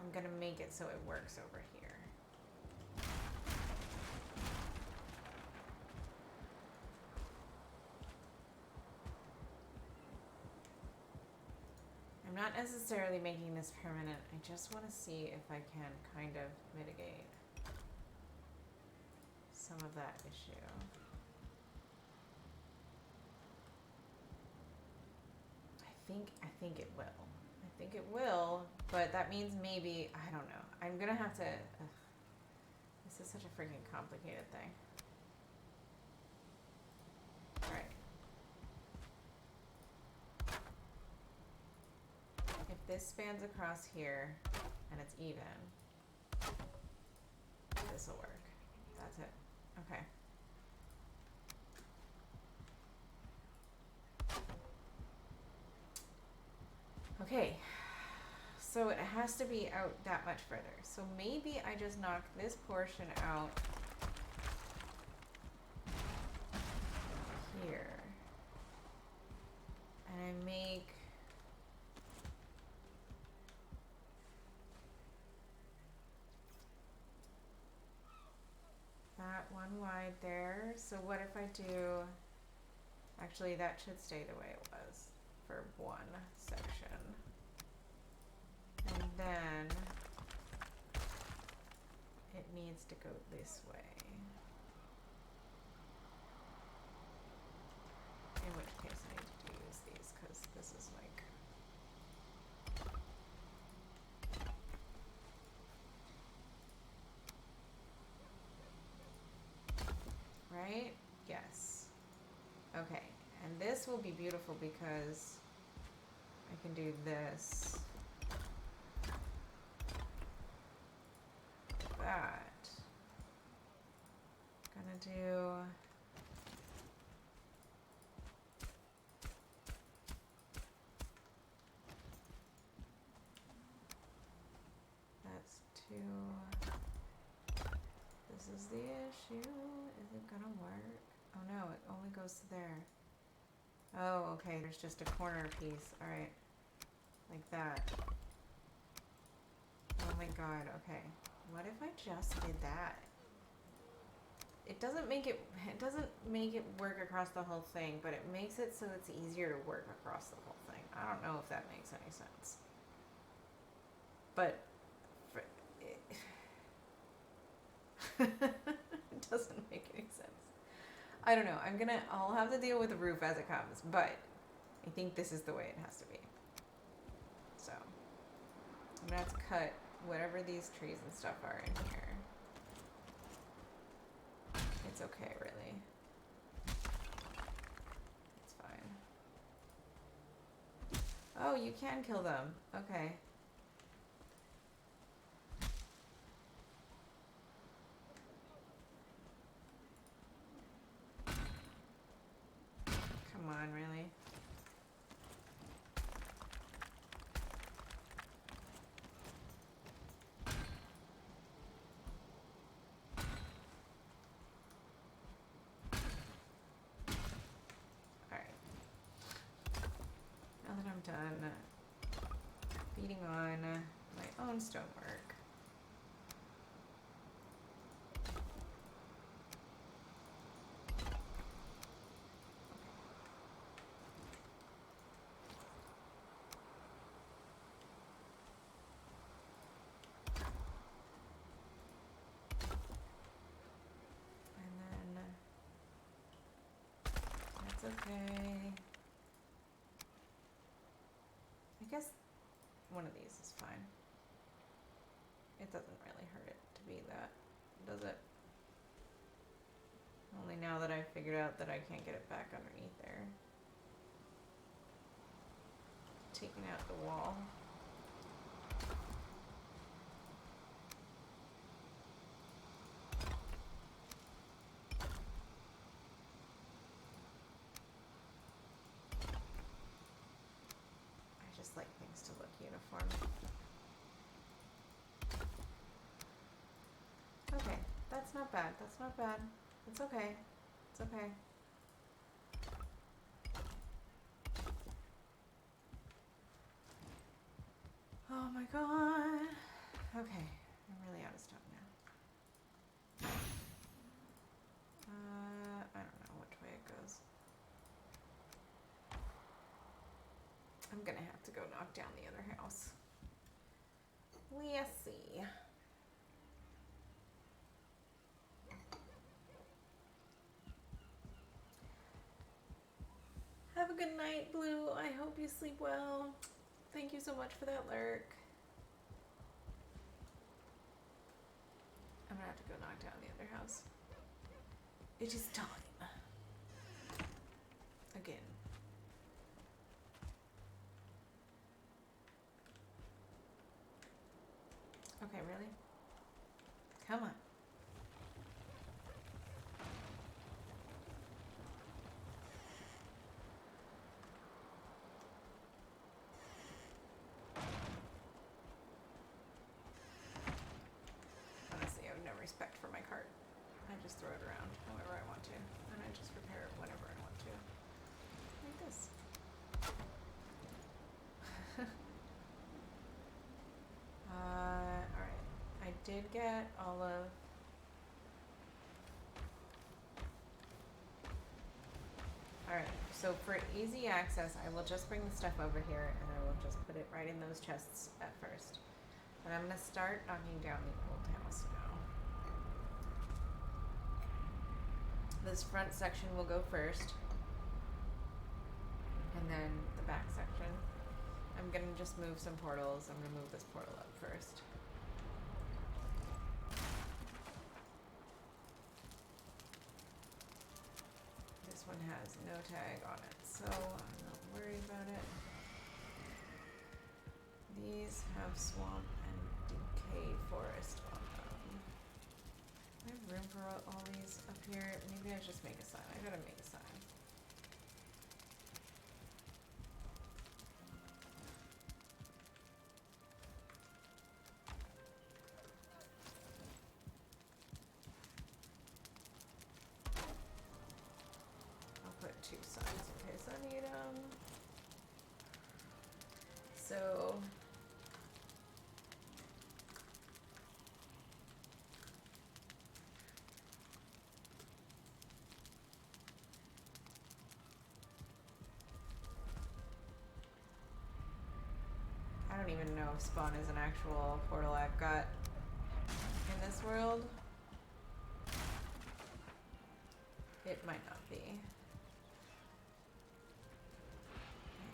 I'm gonna make it so it works over here. I'm not necessarily making this permanent. I just want to see if I can kind of mitigate some of that issue. I think it will. I think it will, but that means maybe, I don't know. I'm gonna have to, this is such a freaking complicated thing. Alright. If this spans across here, and it's even, this'll work. That's it. Okay. Okay, so it has to be out that much further. So maybe I just knock this portion out here. And I make that one wide there. So what if I do, actually that should stay the way it was for one section. And then it needs to go this way. In which case I need to use these because this is like right? Yes. Okay. And this will be beautiful because I can do this. That. Gonna do that's two. This is the issue. Is it gonna work? Oh no, it only goes to there. Oh, okay, there's just a corner piece. Alright. Like that. Oh my god, okay. What if I just did that? It doesn't make it work across the whole thing, but it makes it so it's easier to work across the whole thing. I don't know if that makes any sense. But it doesn't make any sense. I don't know. I'll have to deal with the roof as it comes, but I think this is the way it has to be. So I'm gonna have to cut whatever these trees and stuff are in here. It's okay, really. It's fine. Oh, you can kill them. Okay. Come on, really? Done beating on my own stonework. And then that's okay. I guess one of these is fine. It doesn't really hurt it to be that, does it? Only now that I figured out that I can't get it back underneath there. Taking out the wall. I just like things to look uniform. Okay, that's not bad. That's not bad. It's okay. It's okay. Oh my god. Okay, I'm really out of stuff now. I don't know which way it goes. I'm gonna have to go knock down the other house. Let's see. Have a good night, Blue. I hope you sleep well. Thank you so much for that lurk. I'm gonna have to go knock down the other house. It is time. Again. Okay, really? Come on. Honestly, I have no respect for my cart. I just throw it around however I want to, and I just repair it whenever I want to. Like this. Alright. I did get all of... Alright, so for easy access, I will just bring the stuff over here, and I will just put it right in those chests at first. And I'm gonna start knocking down the old house now. This front section will go first, and then the back section. I'm gonna just move some portals. I'm gonna move this portal up first. This one has no tag on it, so I'm not worried about it. These have swamp and decay forest on them. I have room for all these up here. Maybe I just make a sign. I gotta make a sign. I'll put 2 signs in case I need them. So I don't even know if spawn is an actual portal I've got in this world. It might not be.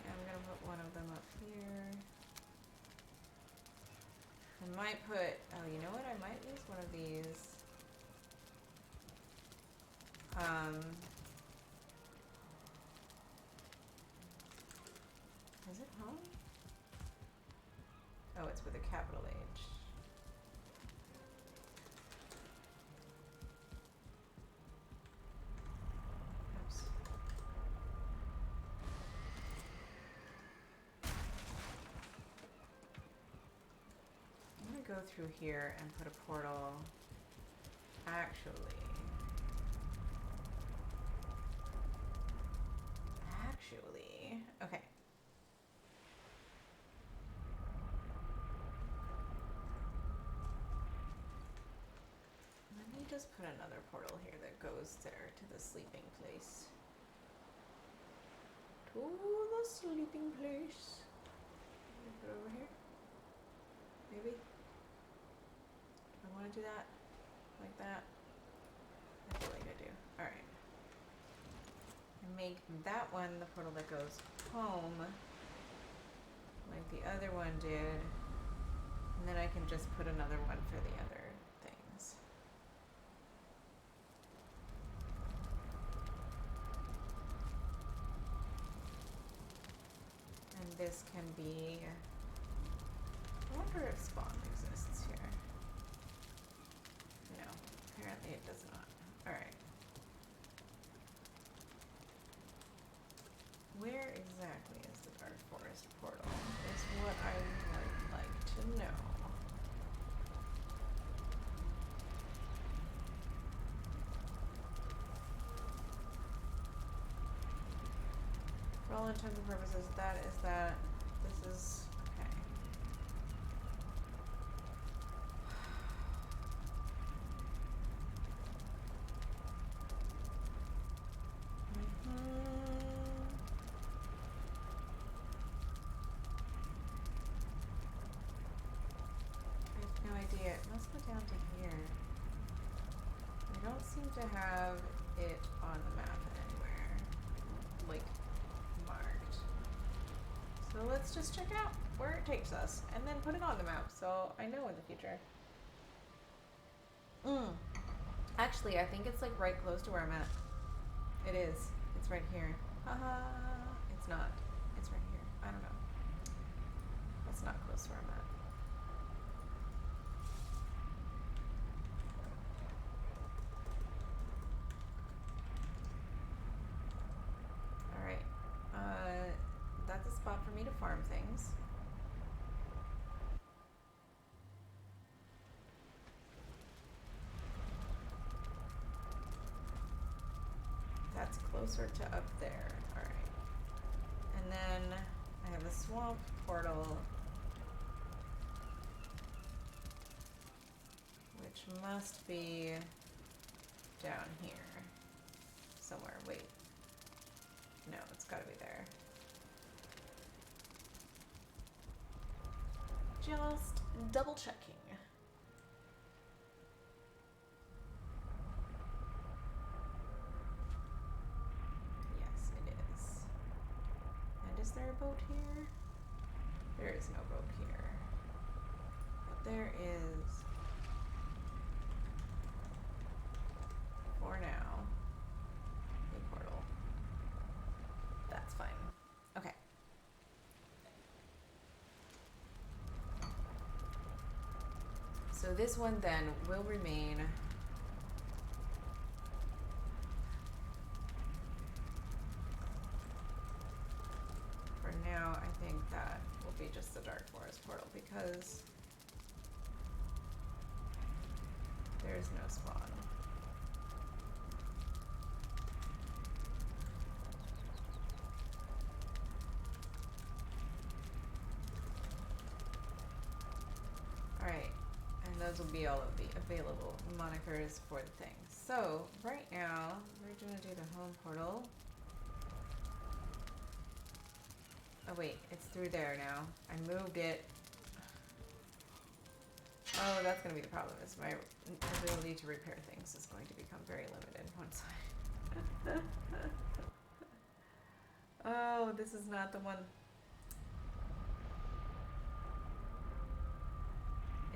I'm gonna put one of them up here. I might put, oh, you know what? I might use one of these. Is it home? Oh, it's with a capital H. Oops. I'm gonna go through here and put a portal. Actually, okay. Let me just put another portal here that goes there to the sleeping place. To the sleeping place. Let me put it over here. Maybe. I want to do that. Like that. I feel like I do. Alright. And make that one the portal that goes home. Like the other one did. And then I can just put another one for the other things. And this can be... I wonder if spawn exists here. No, apparently it does not. Alright. Where exactly is the Dark Forest portal? Is what I would like to know. For all intents and purposes, that is that. This is okay. to have it on the map anywhere, like, marked. So let's just check out where it takes us, and then put it on the map, so I know in the future. Actually, I think it's, like, right close to where I'm at. It is. It's right here. Haha. It's not. It's right here. I don't know. It's not close to where I'm at. Alright. That's a spot for me to farm things. That's closer to up there. Alright. And then I have a swamp portal, which must be down here somewhere. Wait. No, it's gotta be there. Just double checking. Yes, it is. And is there a boat here? There is no boat here. But there is, for now, a portal. That's fine. Okay. So this one then will remain for now. I think that will be just the Dark Forest portal because there's no spawn. Alright, and those will be all of the available monikers for the thing. So, right now, we're gonna do the home portal. Oh wait, it's through there now. I moved it. Oh, that's gonna be the problem, is my ability to repair things is going to become very limited once I... Oh, this is not the one.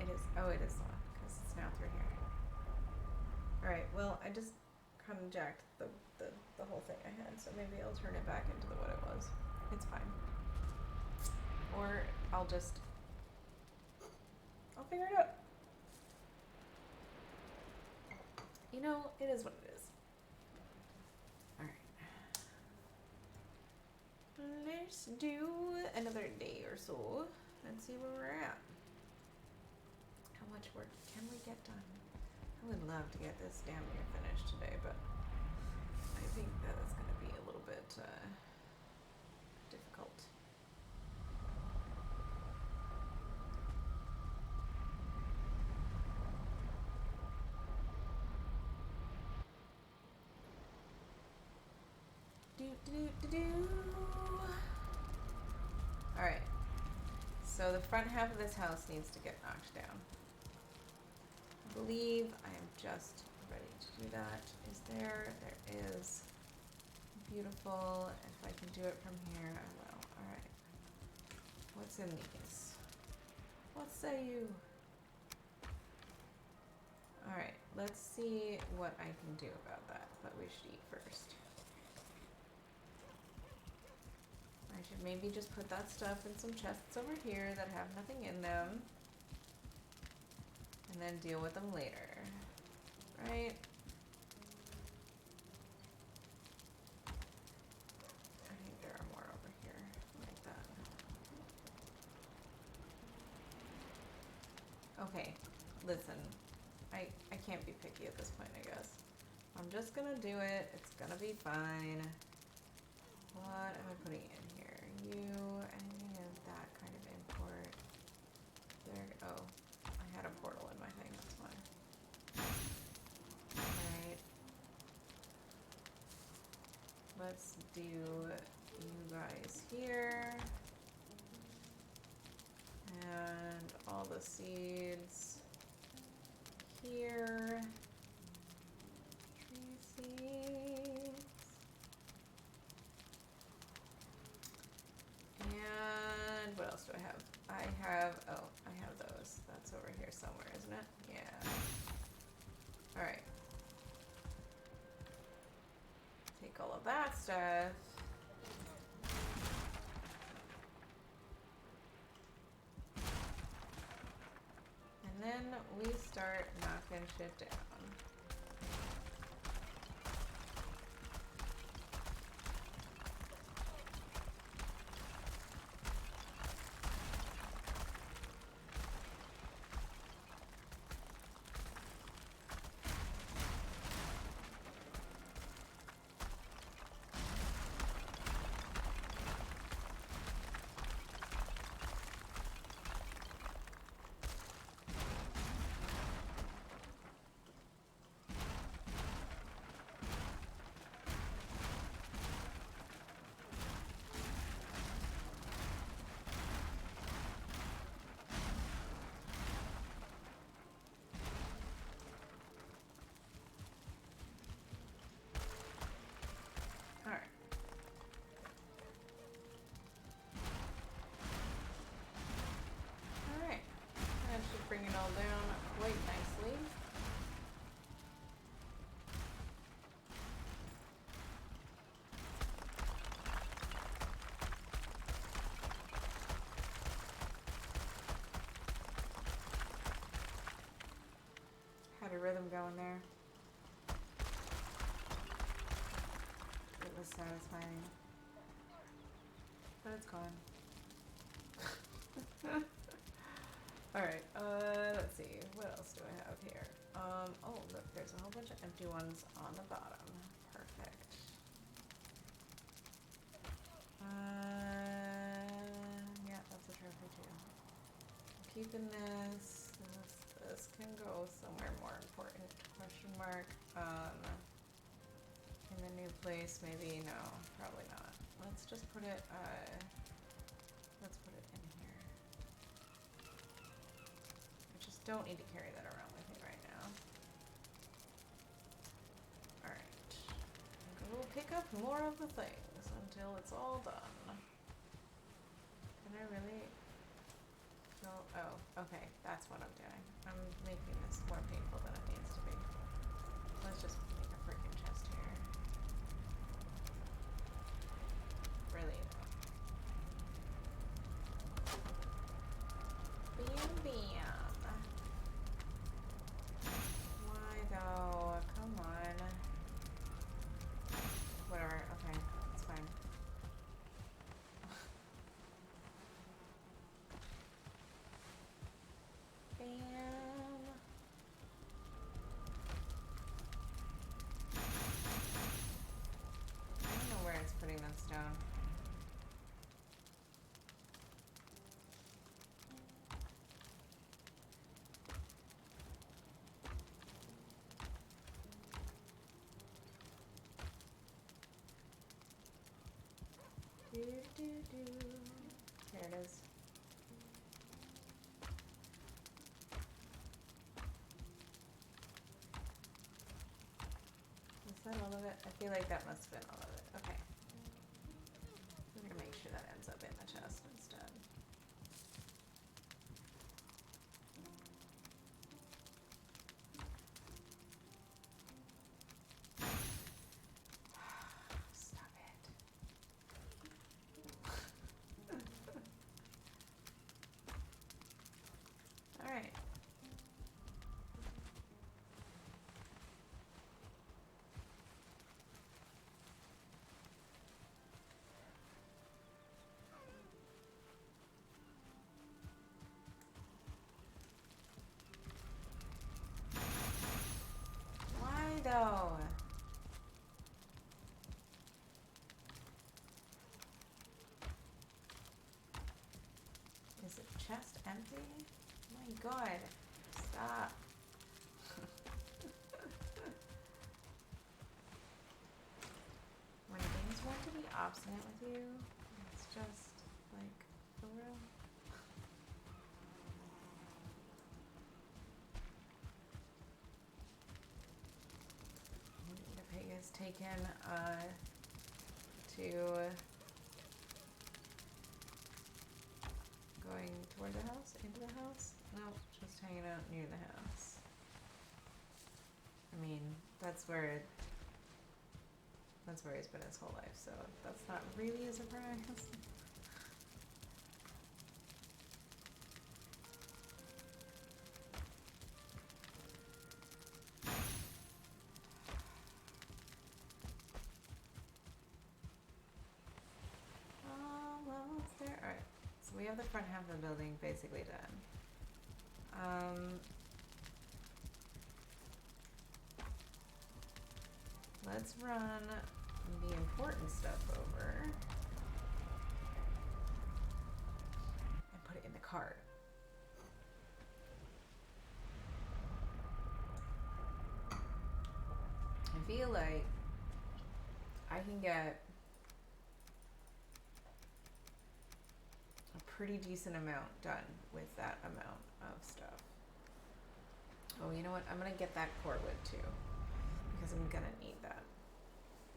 It is. Oh, it is the one, because it's now through here. Alright, well, I just kind of jacked the whole thing I had, so maybe I'll turn it back into what it was. It's fine. Or I'll figure it out. You know, it is what it is. Alright. Let's do another day or so and see where we're at. How much work can we get done? I would love to get this damn near finished today, but I think that is going to be a little bit difficult. Alright. So the front half of this house needs to get knocked down. I believe I am just ready to do that. Is there? There is. Beautiful. If I can do it from here, I will. Alright. What's in these? What say you? Alright, let's see what I can do about that, but we should eat first. I should maybe just put that stuff in some chests over here that have nothing in them. And then deal with them later. Right? I think there are more over here, like that. Okay, listen. I can't be picky at this point, I guess. I'm just gonna do it. It's gonna be fine. What am I putting in here? Anything of that kind of import. There, oh, I had a portal in my thing, that's fine. Alright. Let's do you guys here. And all the seeds here. seeds. And what else do I have? I have those. That's over here somewhere, isn't it? Yeah. Alright. Take all of that stuff. And then we start knocking shit down. Alright. Alright. That should bring it all down quite nicely. Had a rhythm going there. It was satisfying. But it's gone. Alright, let's see. What else do I have here? Oh, look, there's a whole bunch of empty ones on the bottom. Perfect. Yeah, that's a trophy too. I'm keeping this. This can go somewhere more important. Question mark. In the new place, maybe no, probably not. Let's just put it, let's put it in here. I just don't need to carry that around with me right now. Alright. We'll pick up more of the things until it's all done. Can I really? No, oh, okay, that's what I'm doing. I'm making this more painful than it needs to be. Let's just make a freaking chest here. Really? Bam, bam. Why though? Come on. Whatever, okay, it's fine. Bam. I don't know where it's putting that stone. Do, do, do. Here it is. Is that all of it? I feel like that must have been all of it. Okay. We're gonna make sure that ends up in the chest instead. Stop it. All right. Why though? Is the chest empty? Oh my god. Stop. When things want to be obstinate with you, it's just like, for real. The pig is taken to going toward the house, into the house. Nope, just hanging out near the house. I mean, that's where he's been his whole life, so that's not really a surprise. Almost there. Alright, so we have the front half of the building basically done. Let's run the important stuff over and put it in the cart. I feel like I can get a pretty decent amount done with that amount of stuff. Oh, you know what? I'm gonna get that core wood too, because I'm gonna need that.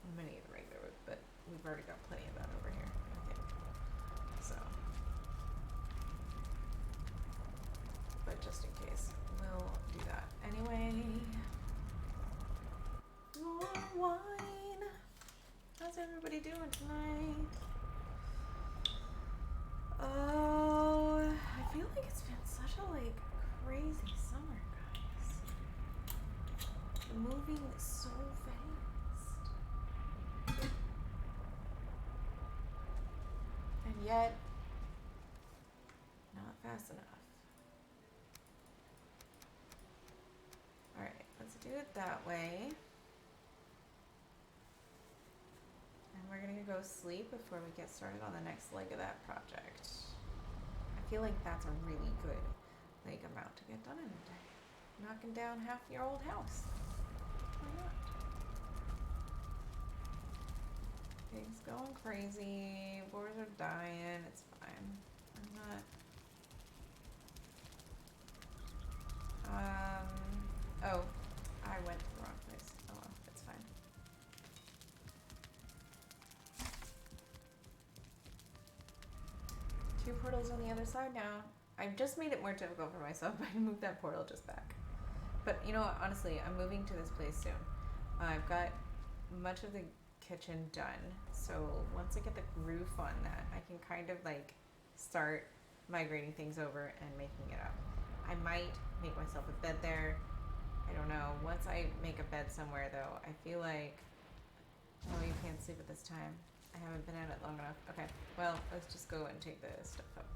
I'm gonna need the regular wood, but we've already got plenty of that over here, I think. So, but just in case, we'll do that anyway. More wine. How's everybody doing tonight? Oh, I feel like it's been such a crazy summer, guys. Moving so fast. And yet, not fast enough. Alright, let's do it that way. And we're gonna go sleep before we get started on the next leg of that project. I feel like that's a really good amount to get done in a day. Knocking down half your old house. Why not? Pigs going crazy. Boars are dying. It's fine. I'm not. Oh, I went to the wrong place. Oh well, it's fine. Two portals on the other side now. I've just made it more difficult for myself by moving that portal just back. But you know what? Honestly, I'm moving to this place soon. I've got much of the kitchen done, so once I get the groove on that, I can kind of start migrating things over and making it up. I might make myself a bed there. I don't know. Once I make a bed somewhere, though, I feel like... Oh, you can't sleep at this time. I haven't been at it long enough. Okay, well, let's just go and take the stuff up.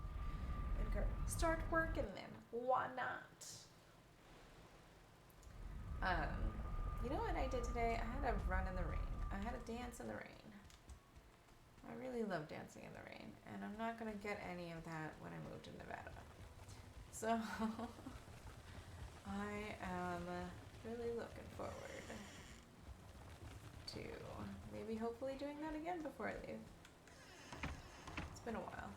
And start working then. Why not? You know what I did today? I had a run in the rain. I had a dance in the rain. I really love dancing in the rain, and I'm not going to get any of that when I moved to Nevada. So, I am really looking forward to maybe hopefully doing that again before I leave. It's been a while.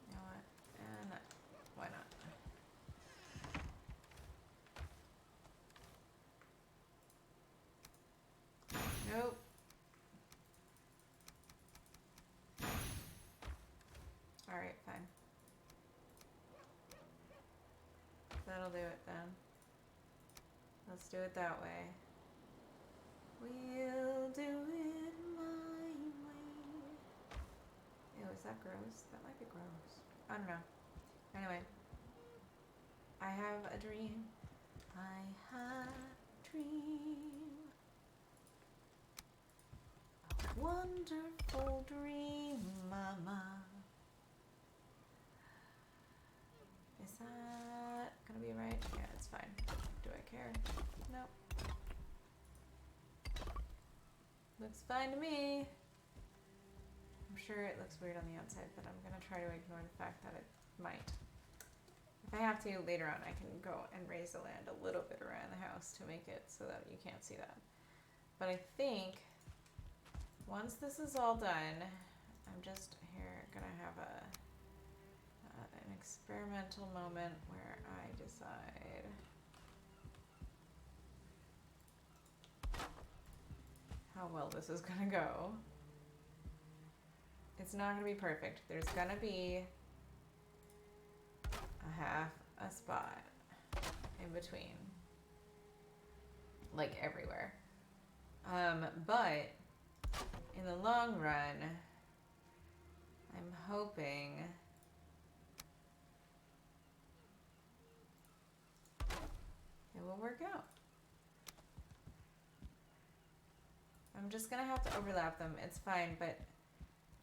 You know what? And why not? Nope. Alright, fine. That'll do it then. Let's do it that way. We'll do it my way. Ew, is that gross? That might be gross. I don't know. Anyway. I have a dream. I have a dream. A wonderful dream, mama. Is that gonna be right? Yeah, it's fine. Do I care? Nope. Looks fine to me. I'm sure it looks weird on the outside, but I'm gonna try to ignore the fact that it might. If I have to later on, I can go and raise the land a little bit around the house to make it so that you can't see that. But I think once this is all done, I'm just here gonna have an experimental moment where I decide how well this is gonna go. It's not gonna be perfect. There's gonna be a half a spot in between, like everywhere. But in the long run, I'm hoping it will work out. I'm just gonna have to overlap them. It's fine, but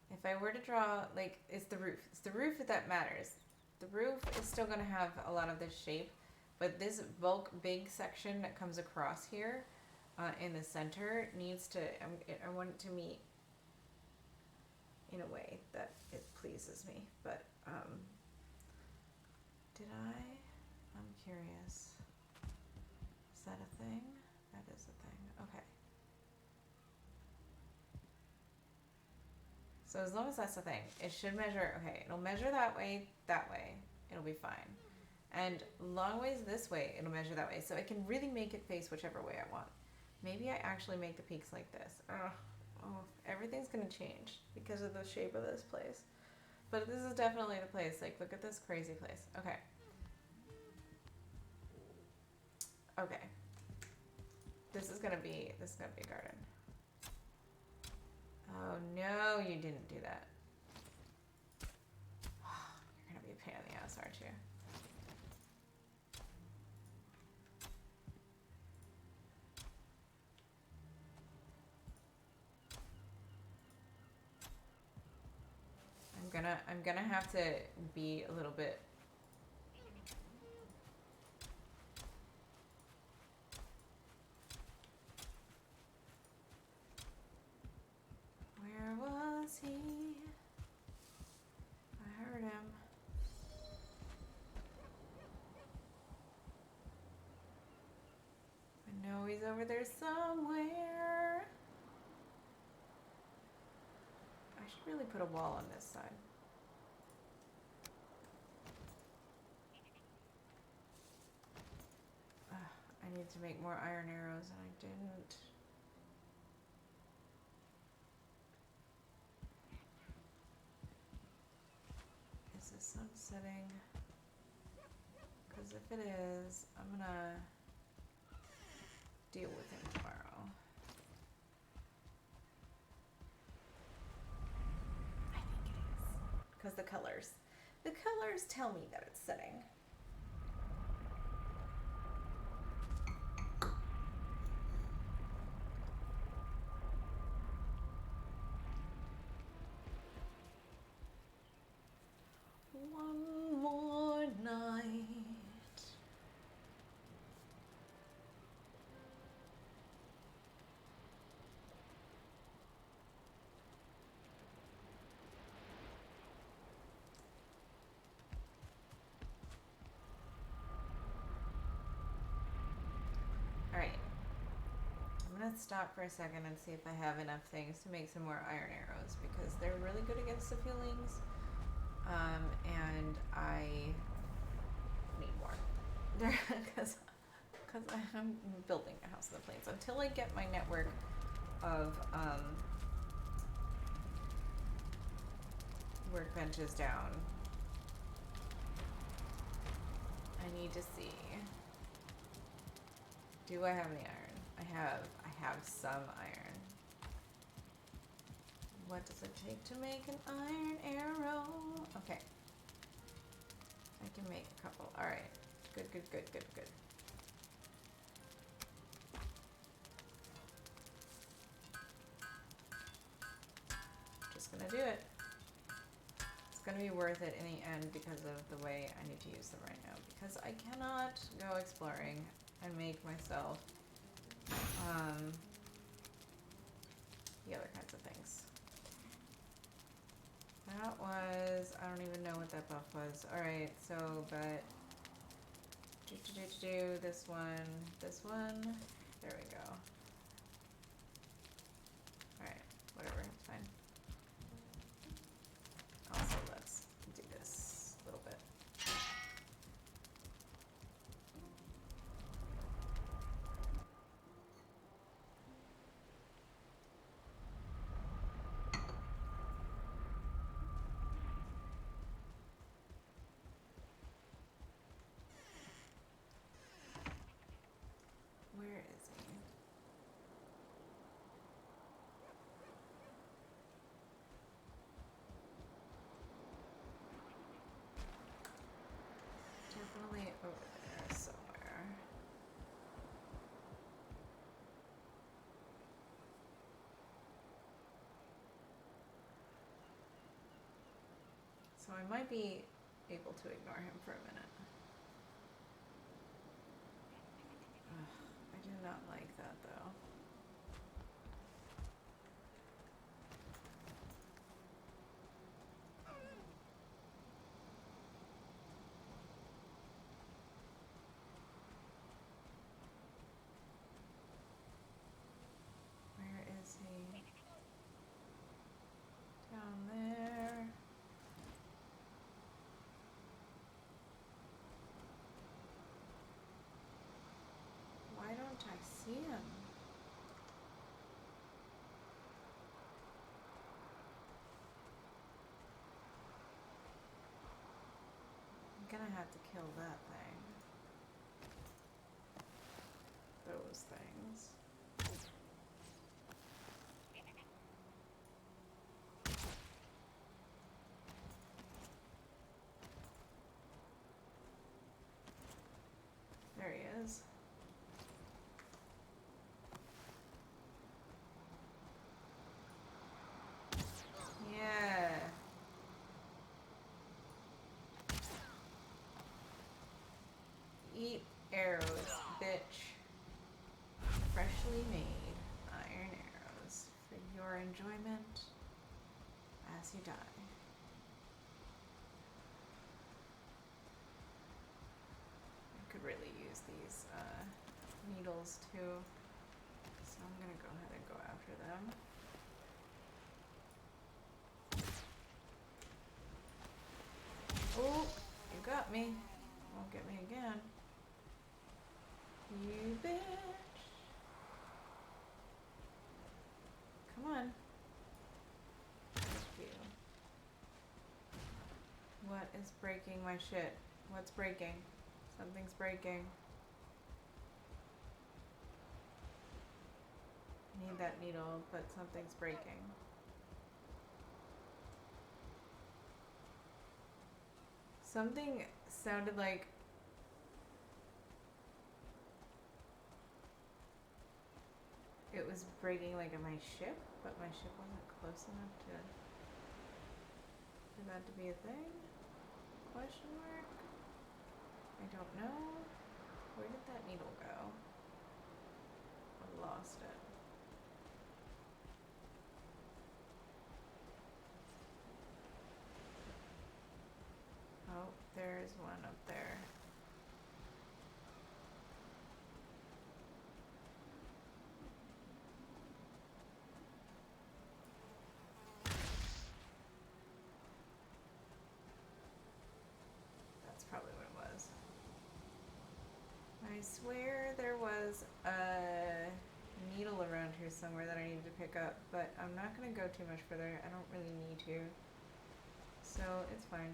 if I were to draw, like, it's the roof. It's the roof that matters. The roof is still gonna have a lot of this shape, but this bulk big section that comes across here in the center needs to, I want it to meet in a way that it pleases me. But, did I? I'm curious. Is that a thing? That is a thing. Okay. So as long as that's the thing, it should measure, okay, it'll measure that way, it'll be fine. And long ways this way, it'll measure that way. So I can really make it face whichever way I want. Maybe I actually make the peaks like this. Oh, everything's gonna change because of the shape of this place. But this is definitely the place. Like, look at this crazy place. Okay. Okay. This is gonna be a garden. Oh no, you didn't do that. You're gonna be a pain in the ass, aren't you? I'm gonna have to be a little bit. Where was he? I heard him. I know he's over there somewhere. I should really put a wall on this side. I need to make more iron arrows and I didn't. Is the sun setting? Because if it is, I'm gonna deal with him tomorrow. I think it is. Because the colors tell me that it's setting. One more night. All right. I'm gonna stop for a second and see if I have enough things to make some more iron arrows because they're really good against the feelings. And I need more because I'm building a house in the plains. Until I get my network of workbenches down, I need to see. Do I have any iron? I have some iron. What does it take to make an iron arrow? Okay. I can make a couple. Alright. Good. Just gonna do it. It's gonna be worth it in the end because of the way I need to use them right now. Because I cannot go exploring and make myself the other kinds of things. That was, I don't even know what that buff was. Alright, so, but This one, this one. There we go. Alright, whatever, it's fine. Also, let's do this a little bit. Where is he? Definitely over there somewhere. So I might be able to ignore him for a minute. Ugh, I do not like that though. Where is he? Down there. Why don't I see him? I'm gonna have to kill that thing. Those things. There he is. Yeah. Eat arrows, bitch. Freshly made iron arrows for your enjoyment as you die. I could really use these needles too, so I'm gonna go ahead and go after them. Oh, you got me. Won't get me again. You bitch. Come on. Thank you. What is breaking my shit? What's breaking? Something's breaking. I need that needle, but something's breaking. Something sounded like it was breaking like in my ship, but my ship wasn't close enough for that to be a thing? Question mark? I don't know. Where did that needle go? I lost it. Oh, there's one up there. That's probably what it was. I swear there was a needle around here somewhere that I needed to pick up, but I'm not going to go too much further. I don't really need to. So it's fine.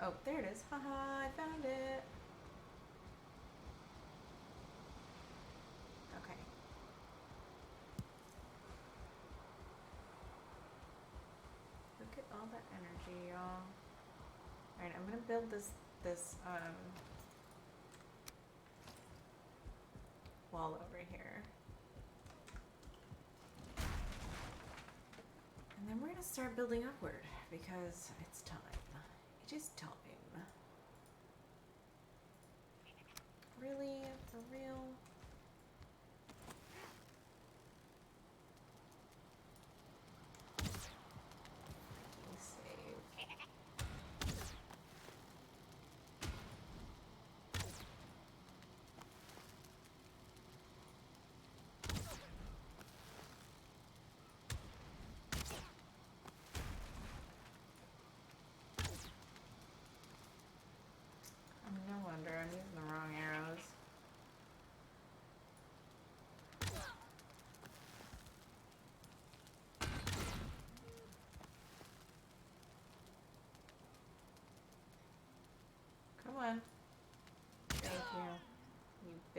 Oh, there it is. Haha, I found it. Okay. Look at all that energy, y'all. Alright, I'm gonna build this wall over here. And then we're gonna start building upward because it's time. It is time. Really? For real? Save.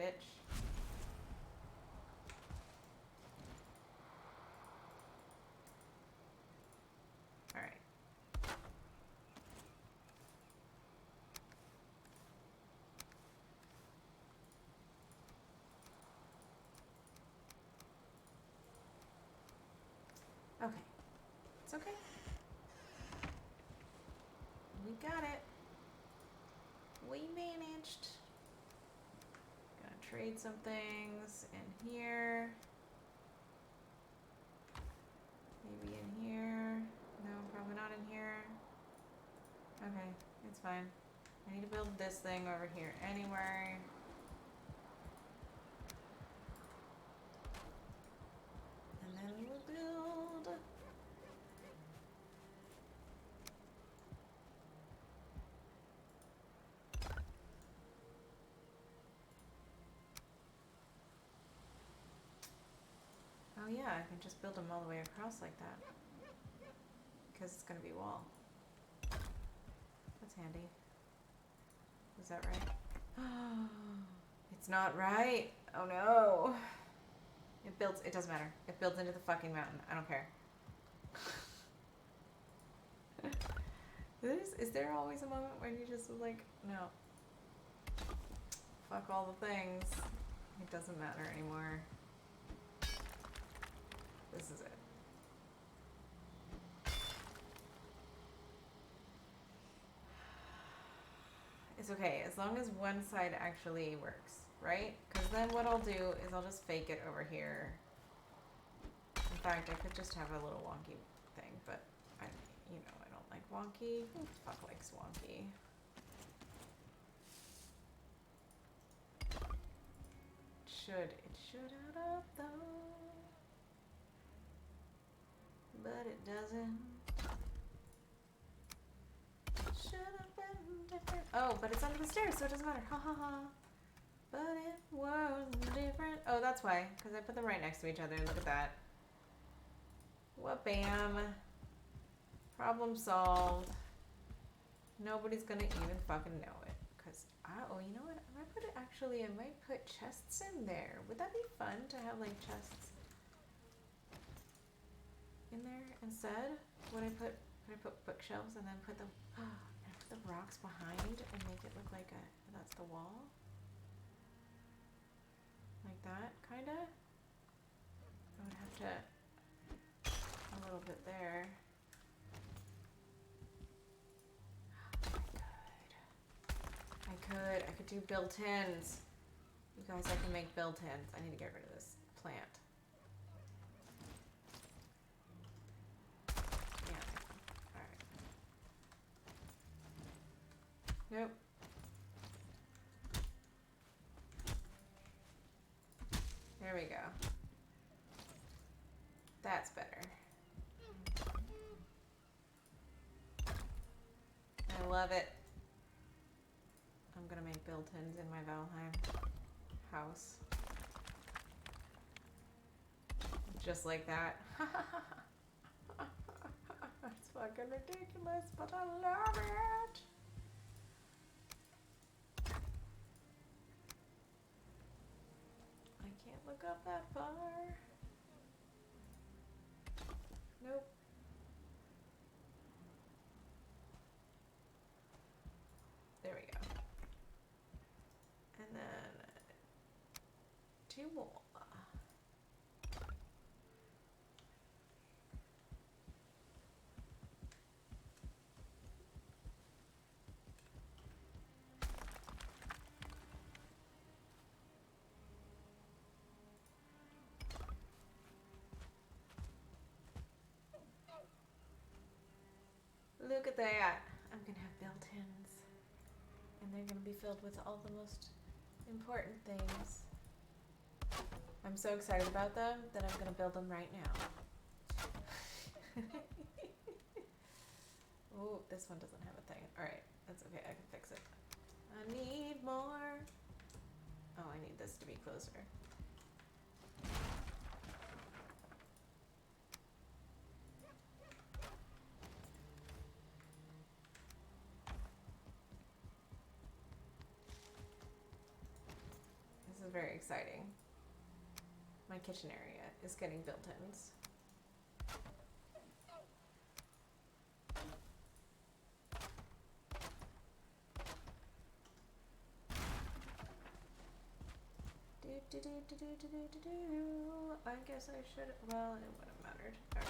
bitch. Alright. Okay. It's okay. We got it. We managed. Gonna trade some things in here. Maybe in here. No, probably not in here. Okay, it's fine. I need to build this thing over here anyway. And then we'll build. Oh yeah, I can just build them all the way across like that. Because it's gonna be wall. That's handy. Is that right? It's not right. Oh no. It builds, it doesn't matter. It builds into the fucking mountain. I don't care. Is there always a moment when you just like, no. Fuck all the things. It doesn't matter anymore. This is it. It's okay, as long as one side actually works, right? Because then what I'll do is I'll just fake it over here. In fact, I could just have a little wonky thing, but I don't like wonky. Who the fuck likes wonky? It should add up though. But it doesn't. Should have been different. Oh, but it's under the stairs, so it doesn't matter. Ha ha ha. But it was different. Oh, that's why. Because I put them right next to each other. Look at that. What bam. Problem solved. Nobody's gonna even fucking know it. Because, oh, you know what? I might put it, actually, I might put chests in there. Would that be fun to have, like, chests in there instead? Would I put bookshelves and then put the rocks behind and make it look like that's the wall? Like that, kinda? I would have to, a little bit there. I could do built-ins. You guys, I can make built-ins. I need to get rid of this plant. Nope. There we go. That's better. I love it. I'm gonna make built-ins in my Valheim house. Just like that. It's fucking ridiculous, but I love it. I can't look up that far. Nope. There we go. And then 2 more. Look at that. I'm gonna have built-ins. And they're gonna be filled with all the most important things. I'm so excited about them that I'm gonna build them right now. Oh, this one doesn't have a thing. Alright, that's okay, I can fix it. I need more. Oh, I need this to be closer. This is very exciting. My kitchen area is getting built-ins. I guess I should. Well, it wouldn't have mattered. All right.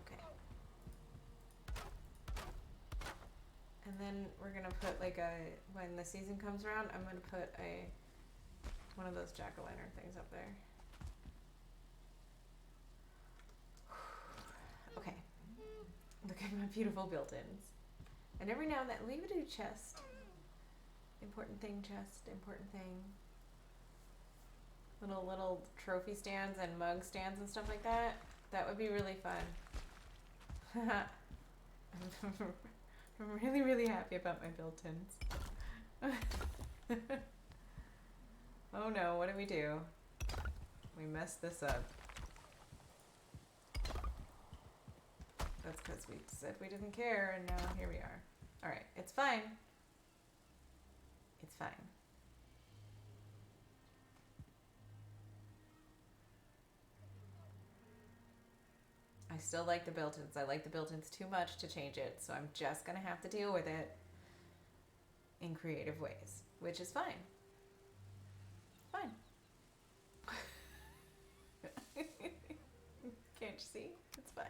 Okay. And then we're gonna put like a, when the season comes around, I'm gonna put one of those jack-o'-lantern things up there. Okay. Look at my beautiful built-ins. And every now and then, leave it in a chest. Important thing, chest, important thing. Little trophy stands and mug stands and stuff like that. That would be really fun. I'm really, really happy about my built-ins. Oh no, what did we do? We messed this up. That's because we said we didn't care, and now here we are. Alright, it's fine. It's fine. I still like the built-ins. I like the built-ins too much to change it, so I'm just gonna have to deal with it in creative ways, which is fine. Fine. Can't you see? It's fine.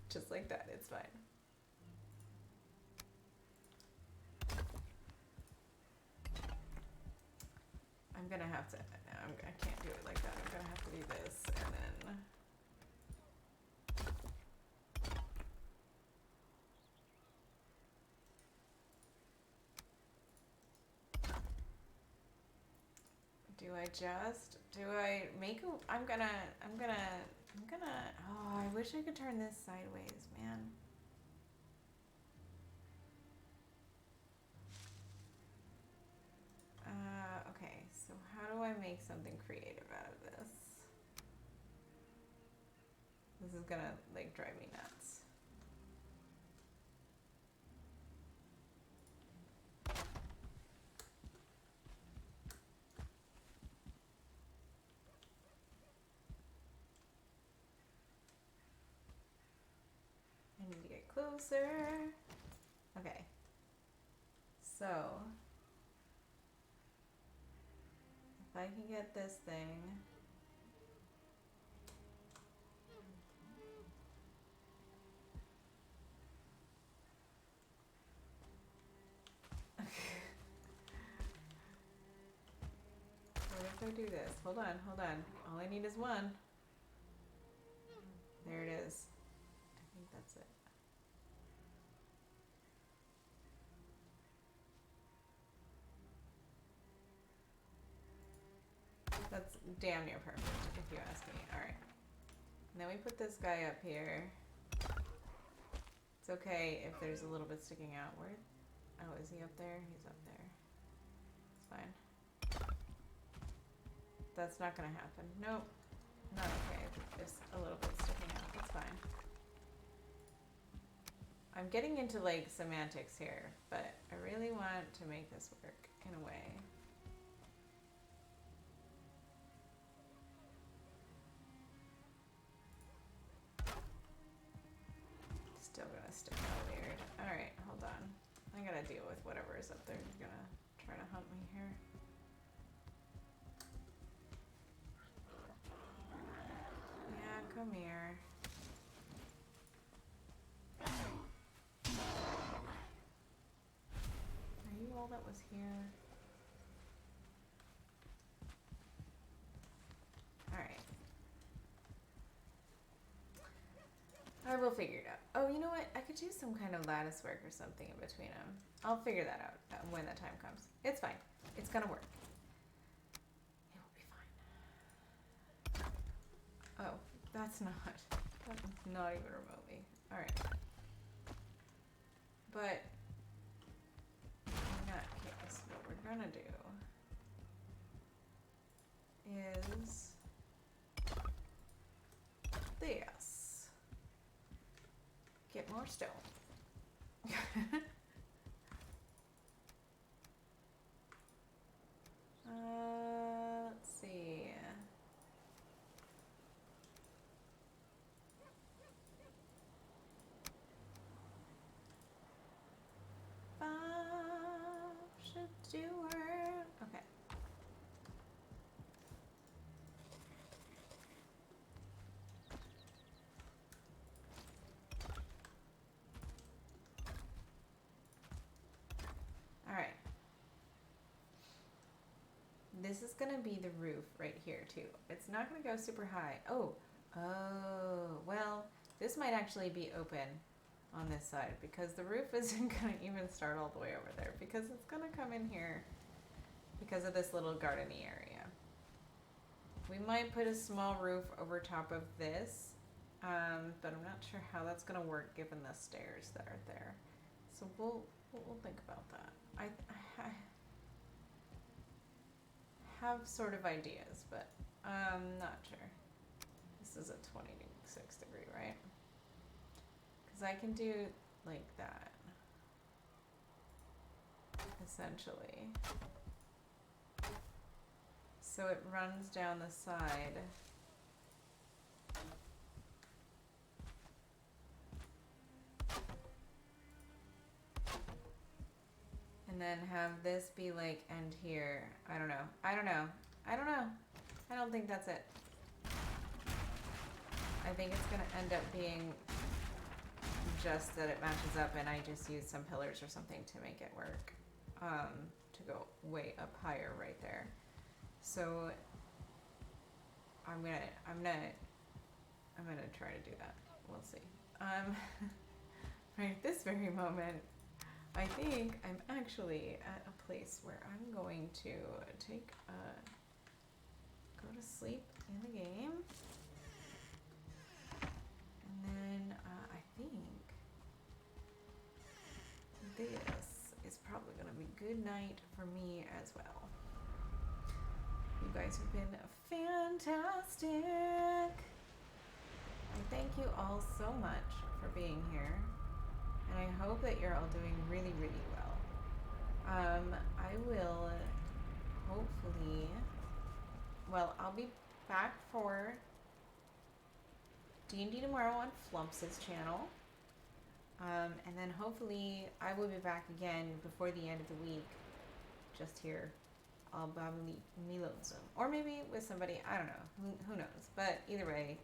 Just like that, it's fine. I'm gonna have to, no, I can't do it like that. I'm gonna have to do this and then. Do I make a, I'm gonna, oh, I wish I could turn this sideways, man. Okay, so how do I make something creative out of this? This is gonna, like, drive me nuts. I need to get closer. Okay. So, if I can get this thing. What if I do this? Hold on, hold on. All I need is one. There it is. I think that's it. That's damn near perfect, if you ask me. Alright. And then we put this guy up here. It's okay if there's a little bit sticking out. Where? Oh, is he up there? He's up there. It's fine. That's not gonna happen. Nope. Not okay. It's a little bit sticking out. It's fine. I'm getting into, like, semantics here, but I really want to make this work in a way. Still gonna stick out weird. Alright, hold on. I gotta deal with whatever is up there. It's gonna try to hunt me here. Yeah, come here. Are you all that was here? Alright. I will figure it out. Oh, you know what? I could do some kind of lattice work or something in between them. I'll figure that out when the time comes. It's fine. It's gonna work. It will be fine. Oh, that's not even remotely. Alright. But in that case, what we're gonna do more stone. Let's see. Should do work. Okay. All right. This is gonna be the roof right here too. It's not gonna go super high. Oh, well, this might actually be open on this side because the roof isn't gonna even start all the way over there because it's gonna come in here because of this little gardeny area. We might put a small roof over top of this, but I'm not sure how that's gonna work given the stairs that are there. So we'll think about that. I have sort of ideas, but I'm not sure. This is a 26 degree, right? Because I can do like that, essentially. So it runs down the side. And then have this be like end here. I don't know. I don't think that's it. I think it's gonna end up being just that it matches up and I just use some pillars or something to make it work. To go way up higher right there. So I'm gonna try to do that. We'll see. Right this very moment, I think I'm actually at a place where I'm going to take go to sleep in the game. And then I think this is probably going to be good night for me as well. You guys have been fantastic. I thank you all so much for being here. And I hope that you're all doing really, really well. I will hopefully, well, I'll be back for D&D tomorrow on Flumps' channel. And then hopefully I will be back again before the end of the week, just here, all by me lonesome. Or maybe with somebody, I don't know, who knows. But either way,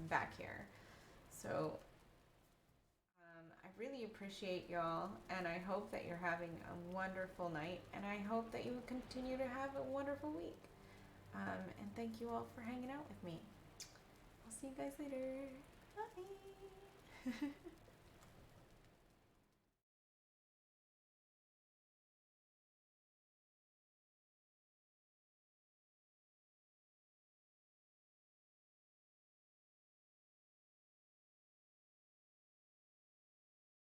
back here. So I really appreciate y'all, and I hope that you're having a wonderful night, and I hope that you continue to have a wonderful week. And thank you all for hanging out with me. I'll see you guys later. Bye.